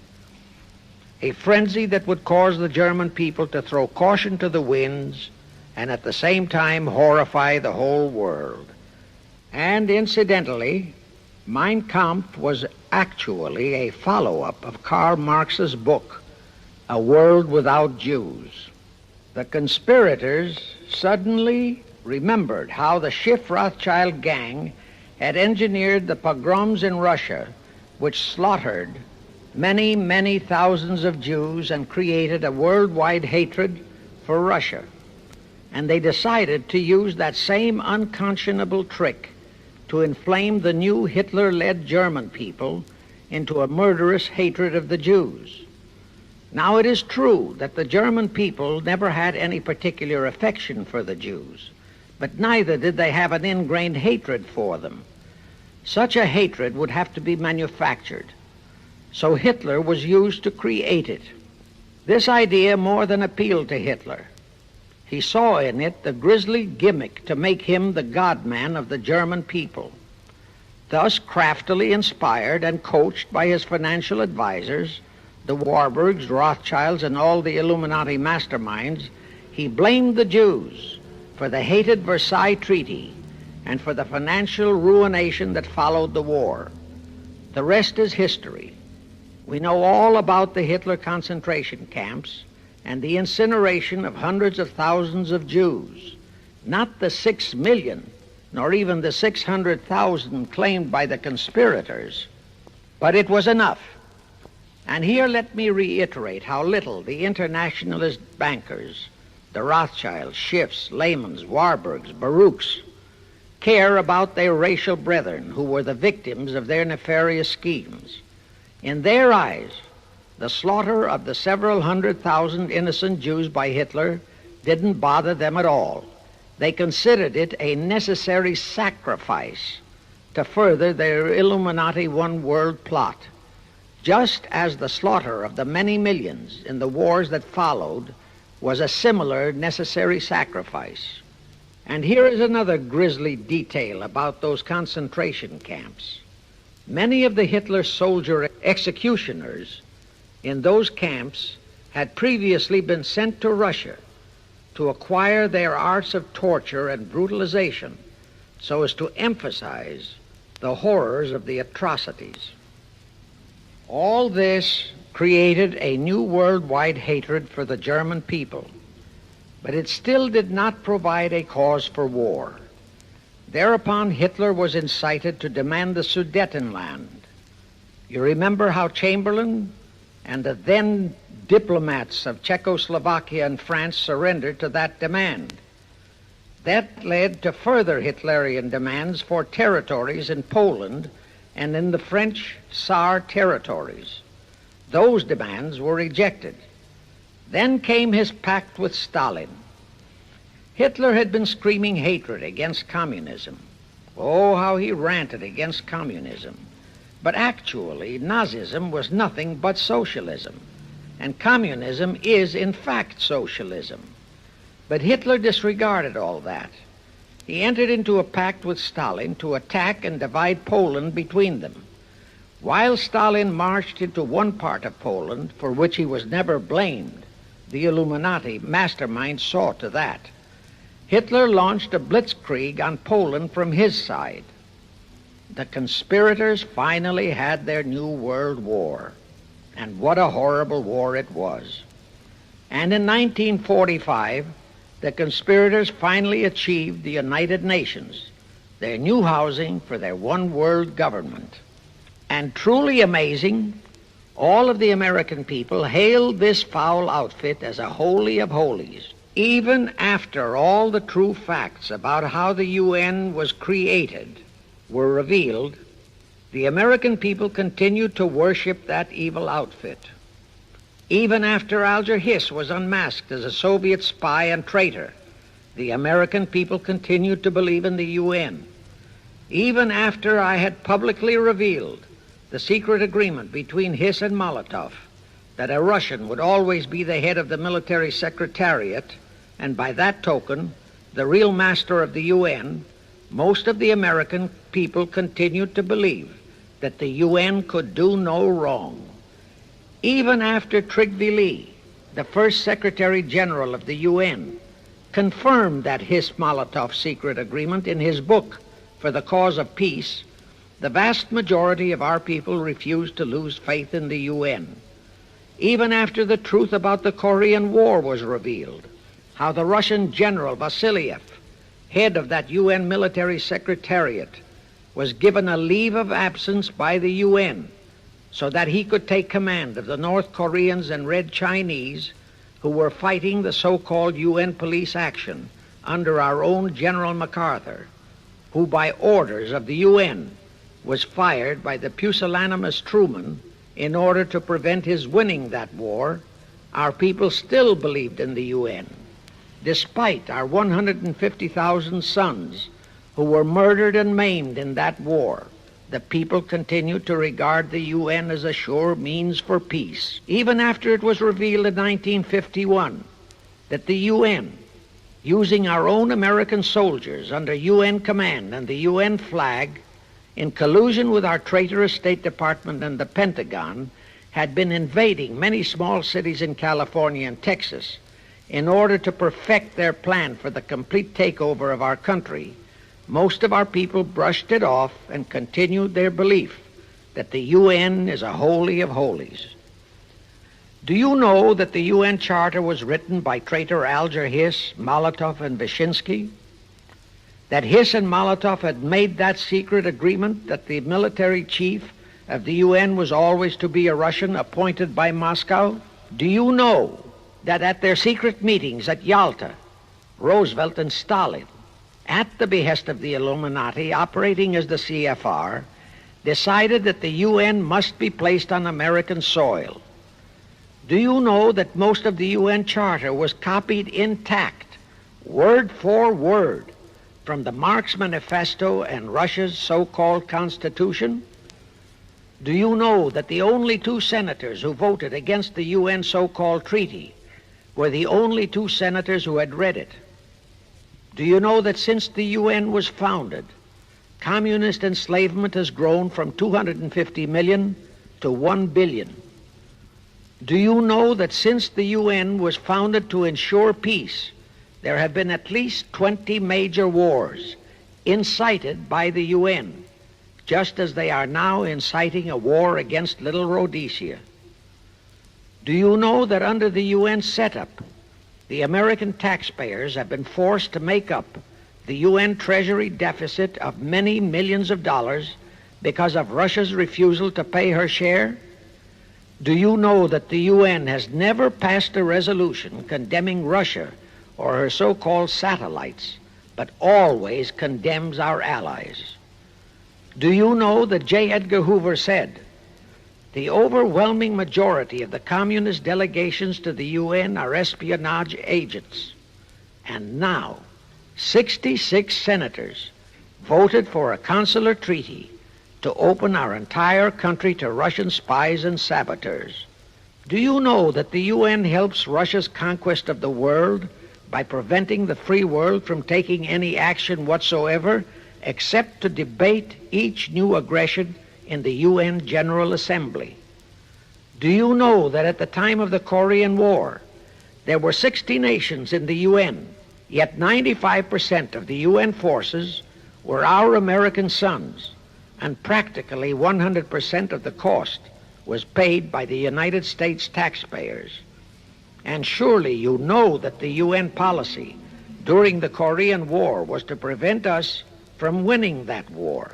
Speaker 1: that would cause the German people to throw caution to the winds and at the same time horrify the whole world. And incidentally, Mein Kampf was actually a follow-up of Karl Marx's book, A World Without Jews. The conspirators suddenly remembered how the Schiff Rothschild gang had engineered the pogroms in Russia, which slaughtered many, many thousands of Jews and created a worldwide hatred for Russia. And they decided to use that same unconscionable trick to inflame the new Hitler-led German people into a murderous hatred of the Jews. Now, it is true that the German people never had any particular affection for the Jews, but neither did they have an ingrained hatred for them. Such a hatred would have to be manufactured, so Hitler was used to create it. This idea more than appealed to Hitler. He saw in it the grisly gimmick to make him the God-man of the German people. Thus, craftily inspired and coached by his financial advisors, the Warburgs, Rothschilds, and all the Illuminati masterminds, he blamed the Jews for the hated Versailles Treaty and for the financial ruination that followed the war. The rest is history. We know all about the Hitler concentration camps and the incineration of hundreds of thousands of Jews, not the 6 million, nor even the 600,000 claimed by the conspirators, but it was enough. And here let me reiterate how little the internationalist bankers, the Rothschilds, Schiffs, Lehmans, Warburgs, Baruchs, care about their racial brethren who were the victims of their nefarious schemes. In their eyes, the slaughter of the several 100,000 innocent Jews by Hitler didn't bother them at all. They considered it a necessary sacrifice to further their Illuminati one-world plot, just as the slaughter of the many millions in the wars that followed was a similar necessary sacrifice. And here is another grisly detail about those concentration camps. Many of the Hitler soldier executioners in those camps had previously been sent to Russia to acquire their arts of torture and brutalization so as to emphasize the horrors of the atrocities. All this created a new worldwide hatred for the German people, but it still did not provide a cause for war. Thereupon Hitler was incited to demand the Sudetenland. You remember how Chamberlain and the then diplomats of Czechoslovakia and France surrendered to that demand. That led to further Hitlerian demands for territories in Poland and in the French Saar territories. Those demands were rejected. Then came his pact with Stalin. Hitler had been screaming hatred against communism. Oh, how he ranted against communism. But actually, Nazism was nothing but socialism, and communism is, in fact, socialism. But Hitler disregarded all that. He entered into a pact with Stalin to attack and divide Poland between them. While Stalin marched into one part of Poland, for which he was never blamed, the Illuminati mastermind saw to that, Hitler launched a blitzkrieg on Poland from his side. The conspirators finally had their new world war, and what a horrible war it was. And in 1945, the conspirators finally achieved the United Nations, their new housing for their one world government. And truly amazing, all of the American people hailed this foul outfit as a holy of holies, even after all the true facts about how the UN was created were revealed. The American people continued to worship that evil outfit. Even after Alger Hess was unmasked as a Soviet spy and traitor, the American people continued to believe in the UN. Even after I had publicly revealed the secret agreement between Hess and Molotov that a Russian would always be the head of the military secretariat, and by that token, the real master of the UN, most of the American people continued to believe that the UN could do no wrong. Even after Trygve, the first Secretary General of the UN, confirmed that Hess-Molotov secret agreement in his book For the Cause of Peace, the vast majority of our people refused to lose faith in the UN. Even after the truth about the Korean War was revealed, how the Russian General Vasiliev, head of that UN military secretariat, was given a leave of absence by the UN so that he could take command of the North Koreans and Red Chinese who were fighting the so-called UN police action under our own General MacArthur, who by orders of the UN was fired by the pusillanimous Truman in order to prevent his winning that war. Our people still believed in the UN, despite our 150,000 sons who were murdered and maimed in that war. The people continued to regard the UN as a sure means for peace. Even after it was revealed in 1951 that the UN, using our own American soldiers under UN command and the UN flag, in collusion with our traitorous State Department and the Pentagon, had been invading many small cities in California and Texas in order to perfect their plan for the complete takeover of our country, most of our people brushed it off and continued their belief that the UN is a holy of holies. Do you know that the UN Charter was written by traitor Alger Hess, Molotov, and Vishinsky? That Hess and Molotov had made that secret agreement that the military chief of the UN was always to be a Russian appointed by Moscow? Do you know that at their secret meetings at Yalta, Roosevelt and Stalin, at the behest of the Illuminati, operating as the CFR, decided that the UN must be placed on American soil? Do you know that most of the UN Charter was copied intact, word for word, from the Marx Manifesto and Russia's so-called Constitution? Do you know that the only two senators who voted against the UN so-called treaty were the only two senators who had read it? Do you know that since the UN was founded, communist enslavement has grown from 250 million to 1 billion? Do you know that since the UN was founded to ensure peace, there have been at least 20 major wars incited by the UN, just as they are now inciting a war against Little Rhodesia? Do you know that under the UN setup, the American taxpayers have been forced to make up the UN Treasury deficit of many millions of dollars because of Russia's refusal to pay her share? Do you know that the UN has never passed a resolution condemning Russia or her so-called satellites, but always condemns our allies? Do you know that J. Edgar Hoover said, "The overwhelming majority of the communist delegations to the UN are espionage agents"? And now, 66 senators voted for a consular treaty to open our entire country to Russian spies and saboteurs. Do you know that the UN helps Russia's conquest of the world by preventing the free world from taking any action whatsoever except to debate each new aggression in the UN General Assembly? Do you know that at the time of the Korean War, there were 60 nations in the UN, yet 95% of the UN forces were our American sons, and practically 100% of the cost was paid by the United States taxpayers? And surely you know that the UN policy during the Korean War was to prevent us from winning that war.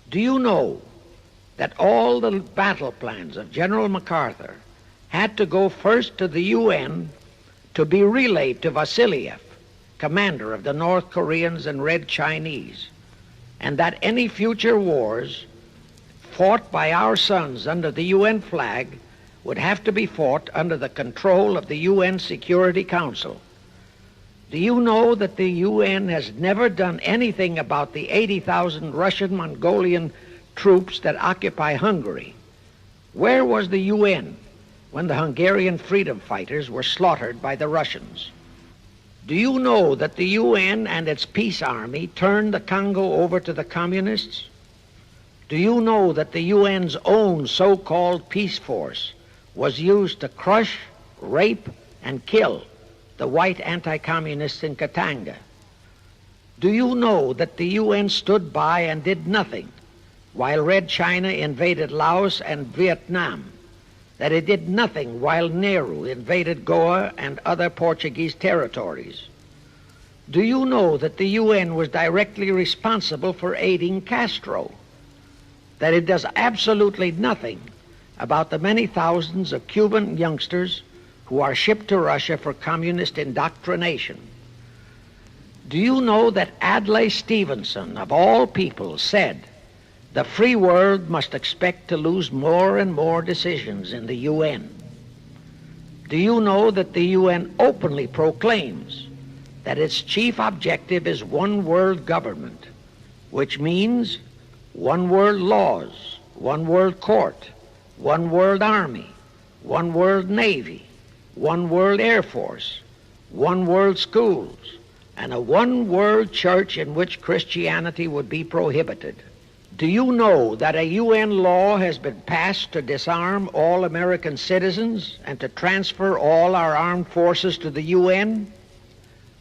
Speaker 1: Do you know that all the battle plans of General MacArthur had to go first to the UN to be relayed to Vasiliev, commander of the North Koreans and Red Chinese, and that any future wars fought by our sons under the UN flag would have to be fought under the control of the UN Security Council. Do you know that the UN has never done anything about the 80,000 Russian Mongolian troops that occupy Hungary? Where was the UN when the Hungarian freedom fighters were slaughtered by the Russians? Do you know that the UN and its peace army turned the Congo over to the communists? Do you know that the UN's own so-called peace force was used to crush, rape, and kill the white anti-communists in Katanga? Do you know that the UN stood by and did nothing while Red China invaded Laos and Vietnam? That it did nothing while Nehru invaded Goa and other Portuguese territories? Do you know that the UN was directly responsible for aiding Castro? That it does absolutely nothing about the many thousands of Cuban youngsters who are shipped to Russia for communist indoctrination? Do you know that Adlai Stevenson, of all people, said the free world must expect to lose more and more decisions in the UN? Do you know that the UN openly proclaims that its chief objective is one world government, which means one world laws, one world court, one world army, one world navy, one world air force, one world schools, and a one world church in which Christianity would be prohibited? Do you know that a UN law has been passed to disarm all American citizens and to transfer all our armed forces to the UN?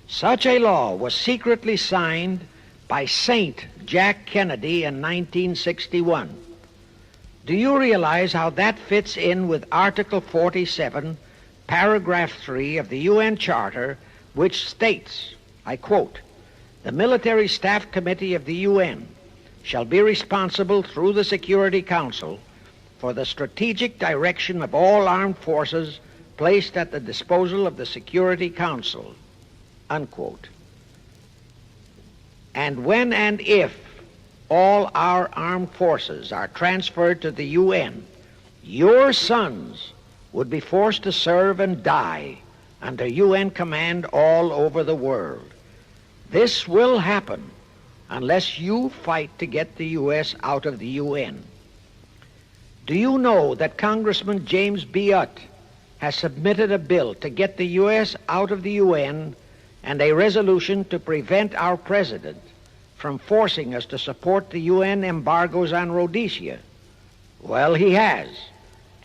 Speaker 1: Such a law was secretly signed by Saint Jack Kennedy in 1961. Do you realize how that fits in with Article 47, Paragraph 3 of the UN Charter, which states, I quote, "The Military Staff Committee of the UN shall be responsible through the Security Council for the strategic direction of all armed forces placed at the disposal of the Security Council," unquote. And when and if all our armed forces are transferred to the UN, your sons would be forced to serve and die under UN command all over the world. This will happen unless you fight to get the U.S. out of the UN. Do you know that Congressman James B. Utt has submitted a bill to get the U.S. out of the UN and a resolution to prevent our president from forcing us to support the UN embargoes on Rhodesia? Well, he has,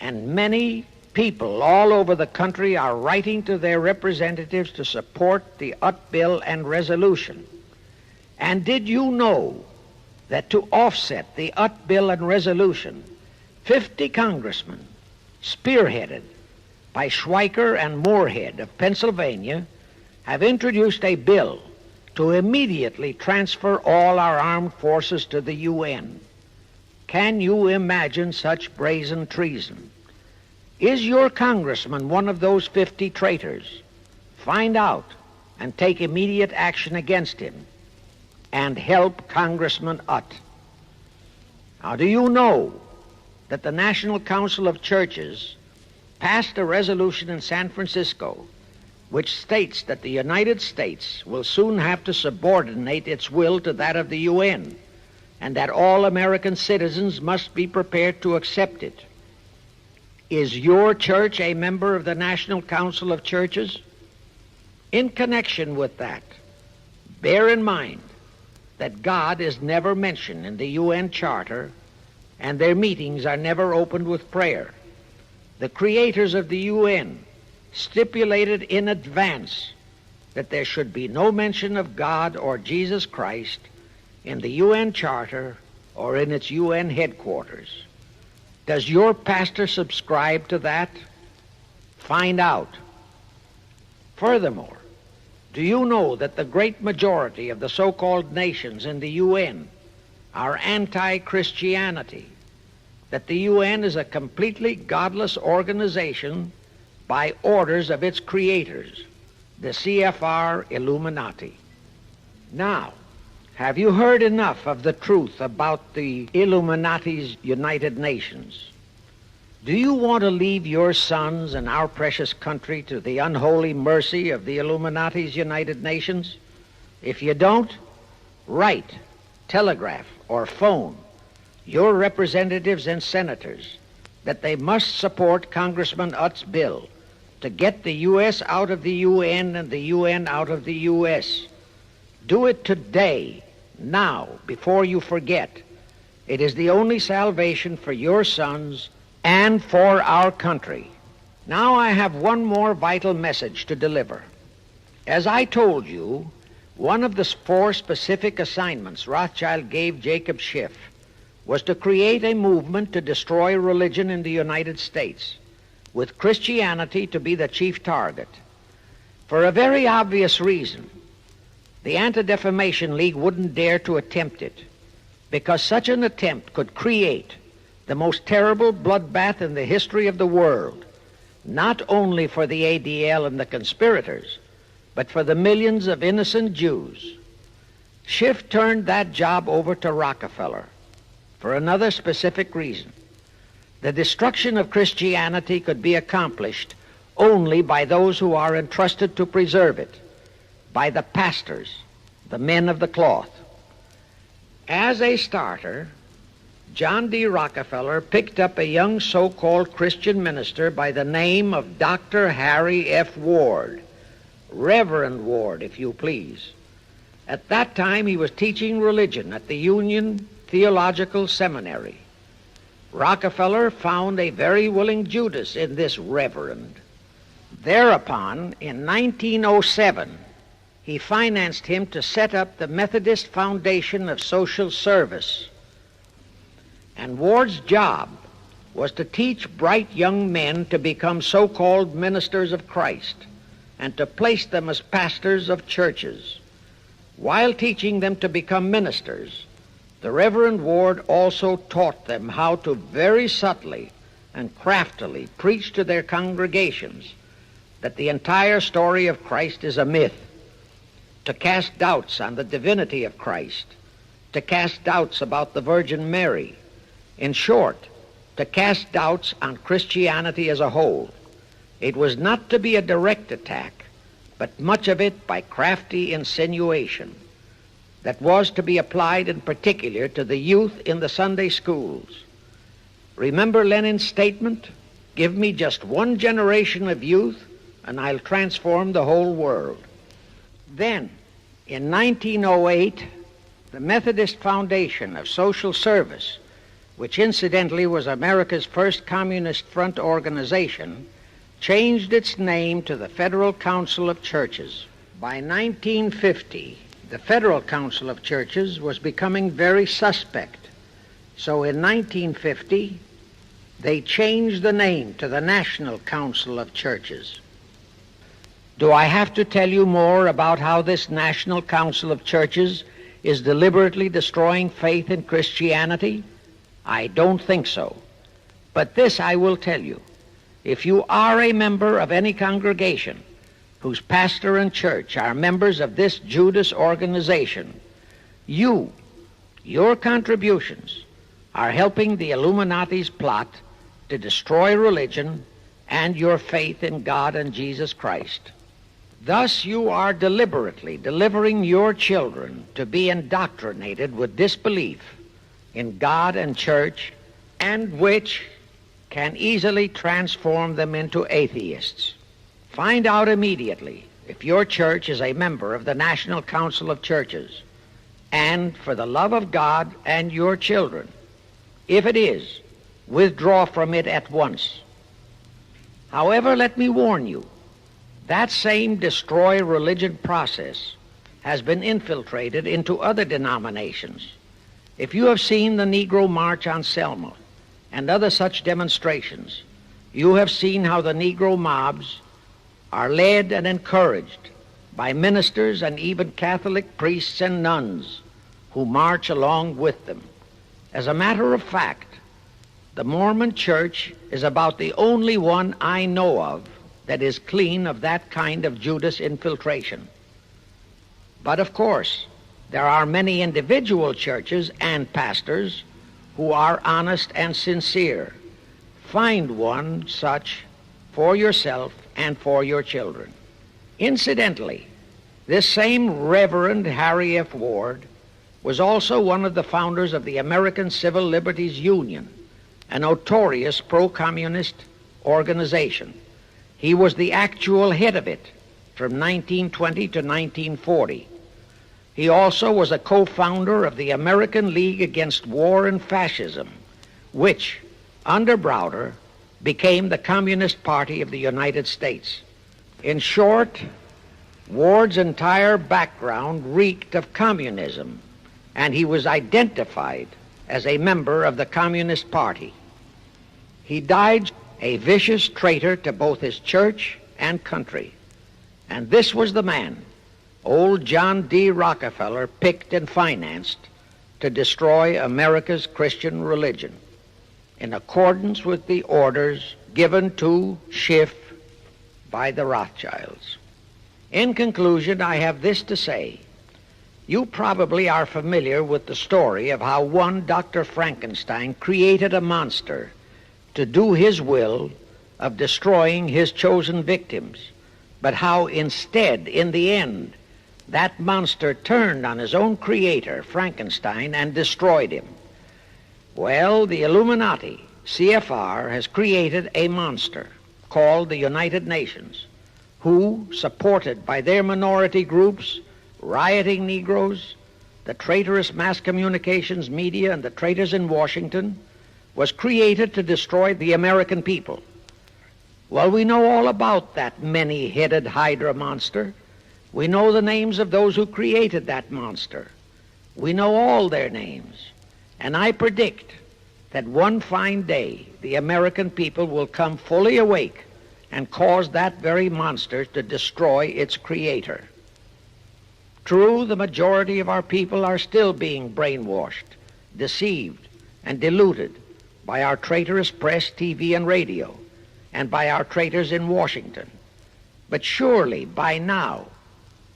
Speaker 1: and many people all over the country are writing to their representatives to support the Utt bill and resolution. And did you know that to offset the Utt bill and resolution, 50 congressmen, spearheaded by Schweiker and Moorhead of Pennsylvania, have introduced a bill to immediately transfer all our armed forces to the UN? Can you imagine such brazen treason? Is your congressman one of those 50 traitors? Find out and take immediate action against him, and help Congressman Utt. Now, do you know that the National Council of Churches passed a resolution in San Francisco which states that the United States will soon have to subordinate its will to that of the UN, and that all American citizens must be prepared to accept it? Is your church a member of the National Council of Churches? In connection with that, bear in mind that God is never mentioned in the UN Charter, and their meetings are never opened with prayer. The creators of the UN stipulated in advance that there should be no mention of God or Jesus Christ in the UN Charter or in its UN headquarters. Does your pastor subscribe to that? Find out. Furthermore, do you know that the great majority of the so-called nations in the UN are anti-Christianity? That the UN is a completely godless organization by orders of its creators, the CFR Illuminati. Now, Have you heard enough of the truth about the Illuminati's United Nations? Do you want to leave your sons and our precious country to the unholy mercy of the Illuminati's United Nations? If you don't, write, telegraph, or phone your representatives and senators that they must support Congressman Utt's bill to get the U.S. out of the UN and the UN out of the U.S. Do it today, now, before you forget. It is the only salvation for your sons and for our country. Now I have one more vital message to deliver. As I told you, one of the 4 specific assignments Rothschild gave Jacob Schiff was to create a movement to destroy religion in the United States, with Christianity to be the chief target. For a very obvious reason, the Anti-Defamation League wouldn't dare to attempt it, because such an attempt could create the most terrible bloodbath in the history of the world, not only for the ADL and the conspirators, but for the millions of innocent Jews. Schiff turned that job over to Rockefeller for another specific reason. The destruction of Christianity could be accomplished only by those who are entrusted to preserve it, by the pastors, the men of the cloth. As a starter, John D. Rockefeller picked up a young so-called Christian minister by the name of Dr. Harry F. Ward, Reverend Ward, if you please. At that time, he was teaching religion at the Union Theological Seminary. Rockefeller found a very willing Judas in this reverend. Thereupon, in 1907, he financed him to set up the Methodist Foundation of Social Service. And Ward's job was to teach bright young men to become so-called ministers of Christ and to place them as pastors of churches. While teaching them to become ministers, the Reverend Ward also taught them how to very subtly and craftily preach to their congregations that the entire story of Christ is a myth, to cast doubts on the divinity of Christ, to cast doubts about the Virgin Mary. In short, to cast doubts on Christianity as a whole. It was not to be a direct attack, but much of it by crafty insinuation that was to be applied in particular to the youth in the Sunday schools. Remember Lenin's statement, "Give me just one generation of youth and I'll transform the whole world." Then, in 1908, the Methodist Foundation of Social Service, which incidentally was America's first Communist Front organization, changed its name to the Federal Council of Churches. By 1950, the Federal Council of Churches was becoming very suspect. So in 1950, they changed the name to the National Council of Churches. Do I have to tell you more about how this National Council of Churches is deliberately destroying faith in Christianity? I don't think so. But this I will tell you. If you are a member of any congregation whose pastor and church are members of this Judas organization, your contributions are helping the Illuminati's plot to destroy religion and your faith in God and Jesus Christ. Thus you are deliberately delivering your children to be indoctrinated with disbelief in God and church, and which can easily transform them into atheists. Find out immediately if your church is a member of the National Council of Churches, and for the love of God and your children, if it is, withdraw from it at once. However, let me warn you, that same destroy religion process has been infiltrated into other denominations. If you have seen the Negro March on Selma and other such demonstrations, you have seen how the Negro mobs are led and encouraged by ministers and even Catholic priests and nuns who march along with them. As a matter of fact, the Mormon Church is about the only one I know of that is clean of that kind of Judas infiltration. But of course, There are many individual churches and pastors who are honest and sincere. Find one such for yourself and for your children. Incidentally, this same Reverend Harry F. Ward was also one of the founders of the American Civil Liberties Union, a notorious pro-communist organization. He was the actual head of it from 1920 to 1940. He also was a co-founder of the American League Against War and Fascism, which, under Browder, became the Communist Party of the United States. In short, Ward's entire background reeked of communism, and he was identified as a member of the Communist Party. He died a vicious traitor to both his church and country. And this was the man old John D. Rockefeller picked and financed to destroy America's Christian religion, in accordance with the orders given to Schiff by the Rothschilds. In conclusion, I have this to say. You probably are familiar with the story of how one Dr. Frankenstein created a monster to do his will of destroying his chosen victims, but how instead, in the end, that monster turned on his own creator, Frankenstein, and destroyed him. Well, the Illuminati, CFR, has created a monster called the United Nations, who, supported by their minority groups, rioting Negroes, the traitorous mass communications media, and the traitors in Washington, was created to destroy the American people. Well, we know all about that many-headed Hydra monster. We know the names of those who created that monster. We know all their names. And I predict that one fine day the American people will come fully awake and cause that very monster to destroy its creator. True, the majority of our people are still being brainwashed, deceived, and deluded by our traitorous press, TV, and radio, and by our traitors in Washington. But surely, by now,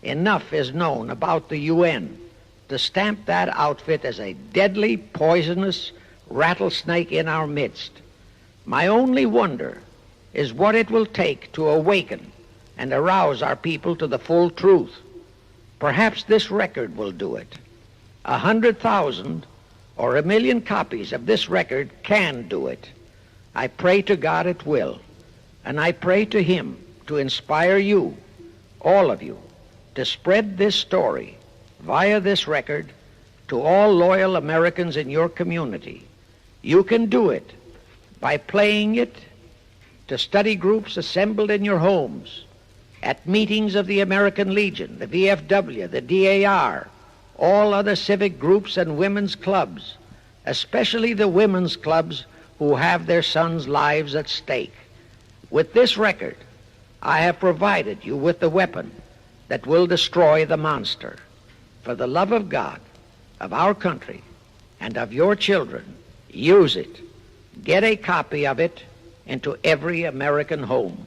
Speaker 1: enough is known about the UN to stamp that outfit as a deadly, poisonous rattlesnake in our midst. My only wonder is what it will take to awaken and arouse our people to the full truth. Perhaps this record will do it. 100,000 or 1,000,000 copies of this record can do it. I pray to God it will, and I pray to Him to inspire you, all of you, to spread this story via this record to all loyal Americans in your community. You can do it by playing it to study groups assembled in your homes, at meetings of the American Legion, the VFW, the DAR, all other civic groups and women's clubs, especially the women's clubs who have their sons' lives at stake. With this record, I have provided you with the weapon that will destroy the monster. For the love of God, of our country, and of your children, use it. Get a copy of it into every American home.